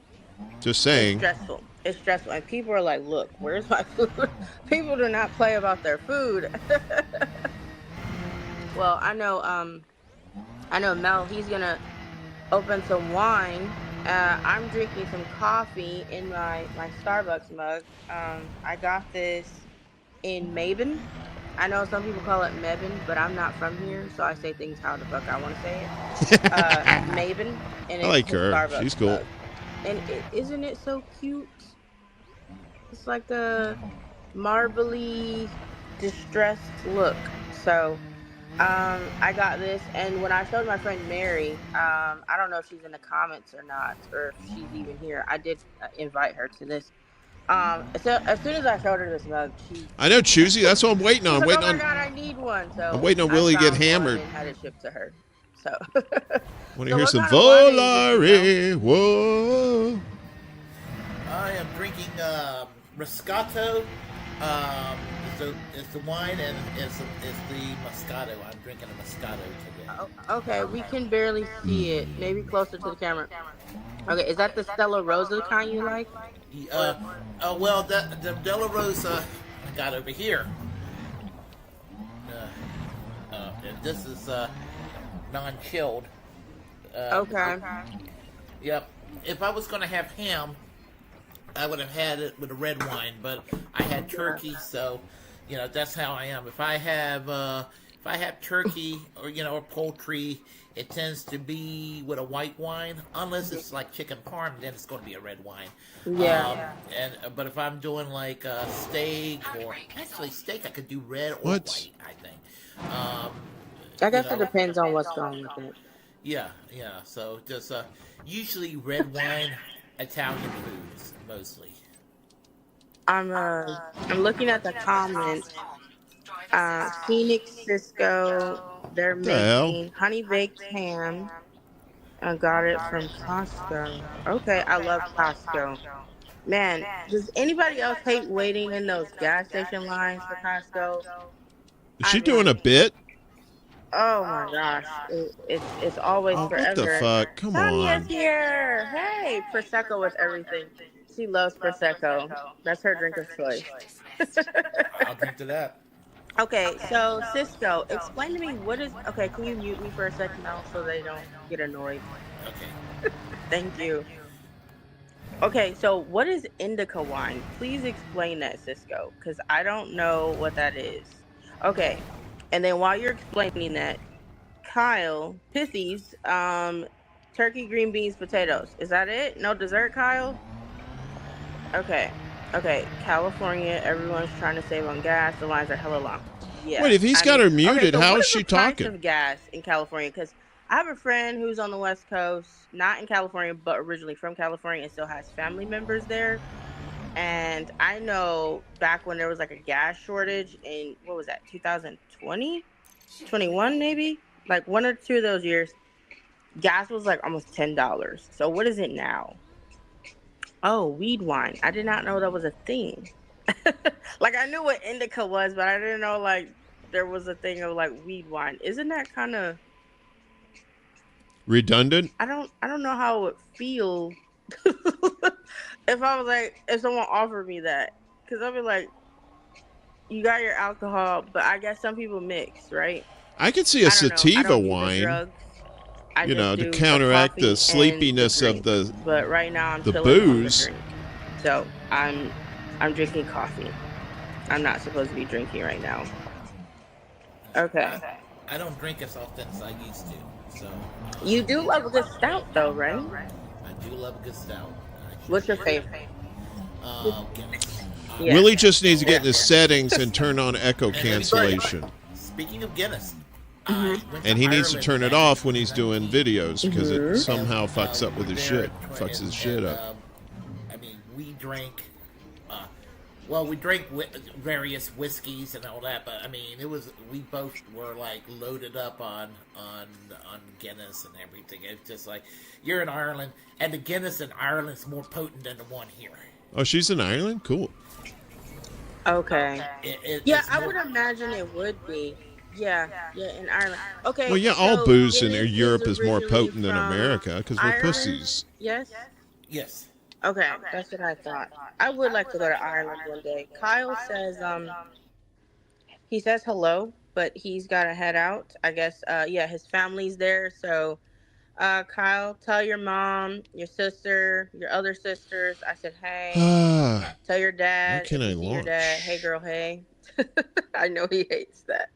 Just it's saying. stressful. It's stressful, and people are like, "Look, where's my food?" People do not play about their food. Well, I know Mel. He's gonna open some wine. I'm drinking some coffee in my Starbucks mug. I got this in Mabin. I know some people call it Mebin, but I'm not from here, so I say things how the fuck I want to say it. Mabin, and I it's like his her. She's Starbucks cool. mug, and isn't it so cute? It's like a marbly, distressed look. So, I got this, and when I showed my friend Mary, I don't know if she's in the comments or not, or if she's even here. I did invite her to this. So as soon as I showed her this mug, I know, Choosy. That's what I'm waiting on. she's like, "Oh my god, I need one!" I'm So waiting on I Willie to get found one hammered. and had it shipped to her. So, Want to so hear what some kind of wine are you drinking, Mel? Volare? Whoa. I am drinking Moscato. It's the wine, and it's the Moscato. I'm drinking a Moscato today. Oh, okay, we can barely see it. Maybe closer to the camera. Okay, is that the Stella Rosa kind you like? Uh, well, the Della Rosa I got over here. And this is non-chilled. Okay. Yep. If I was going to have ham, I would have had it with a red wine, but I had turkey, so that's how I am. If I have turkey or poultry, it tends to be with a white wine, unless it's like chicken parm, then it's going to be a red wine. Yeah. But if I'm doing like steak, or actually steak, I could do red or What? white. I think. I guess it depends on what's going with it. Yeah, yeah. So just usually red wine, Italian foods mostly. I'm looking at the comments. Phoenix Cisco, they're The hell? making honey baked ham. I got it from Costco. Okay, I love Costco. Man, does anybody else hate waiting in those gas station lines for Costco? Is I she doing a mean, bit? oh my gosh, it's always Oh, what the forever. fuck? Come Tanya's on. here. Hey, Prosecco with everything. She loves Prosecco. That's her drink of choice. I'll drink to that. Okay, so Cisco, explain to me what is. Okay, can you mute me for a second now so they don't get annoyed? Okay. Thank you. Okay, so what is indica wine? Please explain that, Cisco, because I don't know what that is. Okay, and then while you're explaining that, Kyle, Pithies, turkey, green beans, potatoes. Is that it? No dessert, Kyle? Okay. Okay. California, everyone's trying to save on gas. The lines are hella long. Yeah. Wait, if he's I got mean, her okay, muted, so how what is is the she price talking? of gas in California? Because I have a friend who's on the West Coast, not in California, but originally from California and still has family members there. And I know back when there was like a gas shortage in, what was that, 2020? 21 maybe? Like one or two of those years, gas was like almost $10. So what is it now? Oh, weed wine. I did not know that was a thing. Like I knew what indica was, but I didn't know like there was a thing of like weed wine. Isn't that kind of Redundant? I don't know how it would feel if I was like if someone offered me that. Because I'll be like, you got your alcohol, but I guess some people mix, right? I could see a I don't know. I sativa don't do the wine, drugs. I just to do the counteract the coffee and the sleepiness of drink. the But right now I'm chilling on the booze. drink. So I'm drinking coffee. I'm not supposed to be drinking right now. Okay. I don't drink as often as I used to, so You do love a good stout though, right? I do love a good stout. What's your favorite? Guinness. Yeah. Willie just needs to get in his settings and turn on echo And let me tell you, cancellation. Speaking of Guinness, Mm-hmm. I went And he needs to Ireland turn it in off when he's doing videos because it Mhm. somehow fucks up we with were his there shit. Fucks his shit up. I mean, we drank. We drank various whiskeys and all that, but I mean, we both were like loaded up on Guinness and everything. It's just like you're in Ireland, and the Guinness in Ireland's more potent than the one here. Oh, she's in Ireland? Cool. Okay. Yeah, It's I more- would imagine it would be. Yeah, in Ireland. Okay. Well, yeah, all so booze in Guinness Europe is more originally potent than from America because we're Ireland? pussies. Yes. Yes. Okay, that's what I thought. I would like to go to Ireland one day. Kyle says he says hello, but he's got to head out. I guess his family's there. So Kyle, tell your mom, your sister, your other sisters I said hey. Tell your dad. Where can if I you see your launch? dad, hey girl, hey. I know he hates that.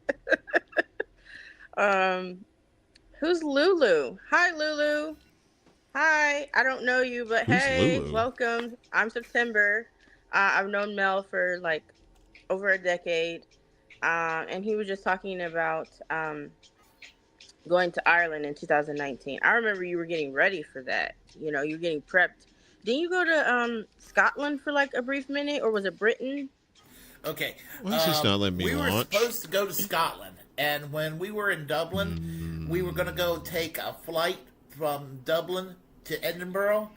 Who's Lulu? Hi Lulu. Hi, I don't know you, but Who's hey, Lulu? welcome. I'm September. I've known Mel for like over a decade, and he was just talking about going to Ireland in 2019. I remember you were getting ready for that. You know, you're getting prepped. Didn't you go to Scotland for like a brief minute, or was it Britain? Okay. Why is this not letting me we were launch? supposed to go to Scotland, and when we were in Dublin, we were going to go take a flight from Dublin to Edinburgh,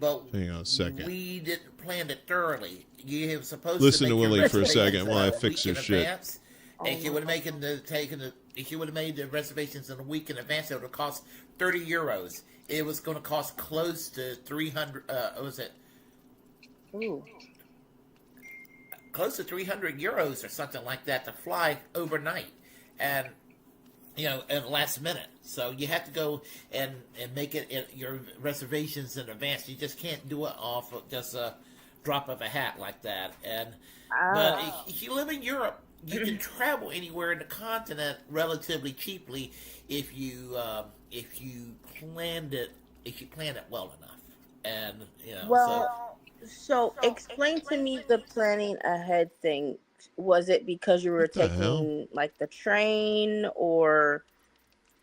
but Hang on a second. we didn't plan it thoroughly. You were supposed Listen to to make your Willie for a reservations second while I a fix week this in shit. advance. And if you would have made the reservations in a week in advance, it would have cost €30. It was going to cost close to 300. Was it Ooh. close to €300 or something like that to fly overnight, and at the last minute. So you have to go and make your reservations in advance. You just can't do it off of just a drop of a hat like that. But if you live in Europe, you can travel anywhere in the continent relatively cheaply if you plan it well enough. And So explain to me the planning ahead thing. Was it because you were What the taking hell? like the train, or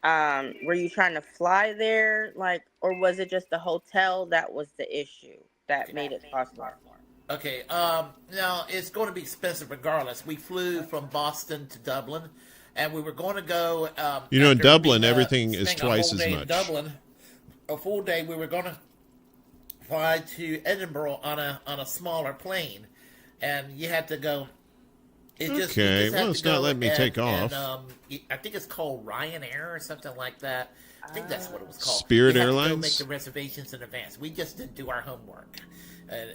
were you trying to fly there, like, or was it just the hotel that was the issue that made it cost more? Okay, now it's going to be expensive regardless. We flew from Boston to Dublin, and we were going to go. In after Dublin, we, everything is spent a twice whole as day in much. Dublin, a full day. We were going to fly to Edinburgh on a smaller plane, and you had to go. Okay, well, it's not letting me take off. I think it's called Ryanair or something like that. I think that's what it was called. Spirit You had to go Airlines? make the reservations in advance. We just didn't do our homework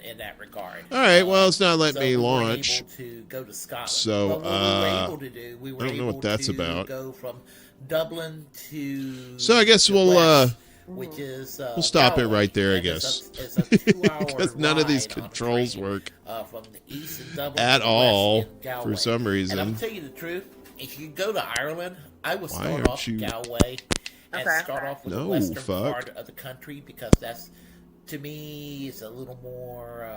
in that regard. All right, well, it's not letting So me we launch. were able to go to Scotland. So, but what we were able to do, we were I don't know able what that's to about. go from Dublin to. So I guess the we'll, west, which is we'll stop it Galway. right there, I And guess. It's a 2-hour Because none of these ride on a controls train, work from the east in Dublin at to the all west in Galway. for some reason. And I'm tell you the truth, if you go to Ireland, I would Why start aren't off you- in Galway and Okay. start off with No, the western fuck. part of the country, because that's, to me, it's a little more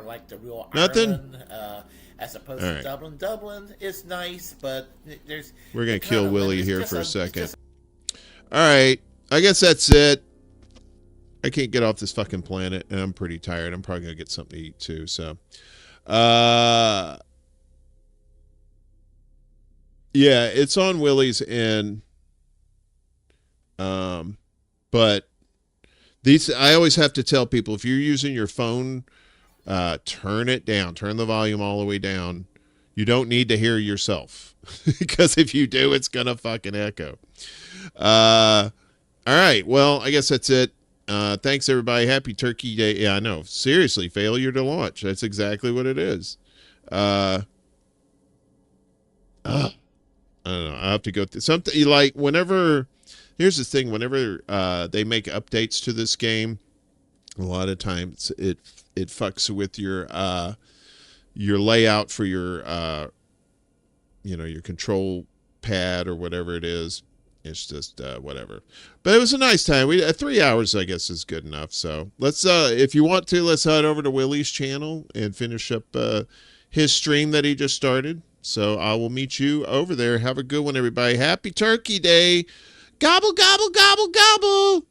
like the real Nothing? Ireland, as opposed All to right. Dublin. Dublin is nice, but there's We're going to it's kill kinda Willie limited. here It's for a just it's second. just All right, I guess that's it. I can't get off this fucking planet, and I'm pretty tired. I'm probably going to get something to eat, too, so. Yeah, it's on Willie's end. But I always have to tell people, if you're using your phone, turn it down. Turn the volume all the way down. You don't need to hear yourself. Because if you do, it's going to fucking echo. All right, well, I guess that's it. Thanks, everybody. Happy Turkey Day. Yeah, I know. Seriously, failure to launch. That's exactly what it is. I don't know. I have to go through something like whenever. Here's the thing: whenever they make updates to this game, a lot of times it fucks with your layout for your your control pad or whatever it is. It's just whatever. But it was a nice time. We 3 hours, I guess, is good enough. So let's, if you want to, let's head over to Willie's channel and finish up his stream that he just started. So I will meet you over there. Have a good one, everybody. Happy Turkey Day. Gobble, gobble, gobble, gobble.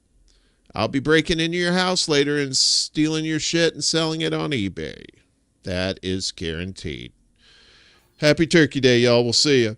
I'll be breaking into your house later and stealing your shit and selling it on eBay. That is guaranteed. Happy Turkey Day, y'all. We'll see you.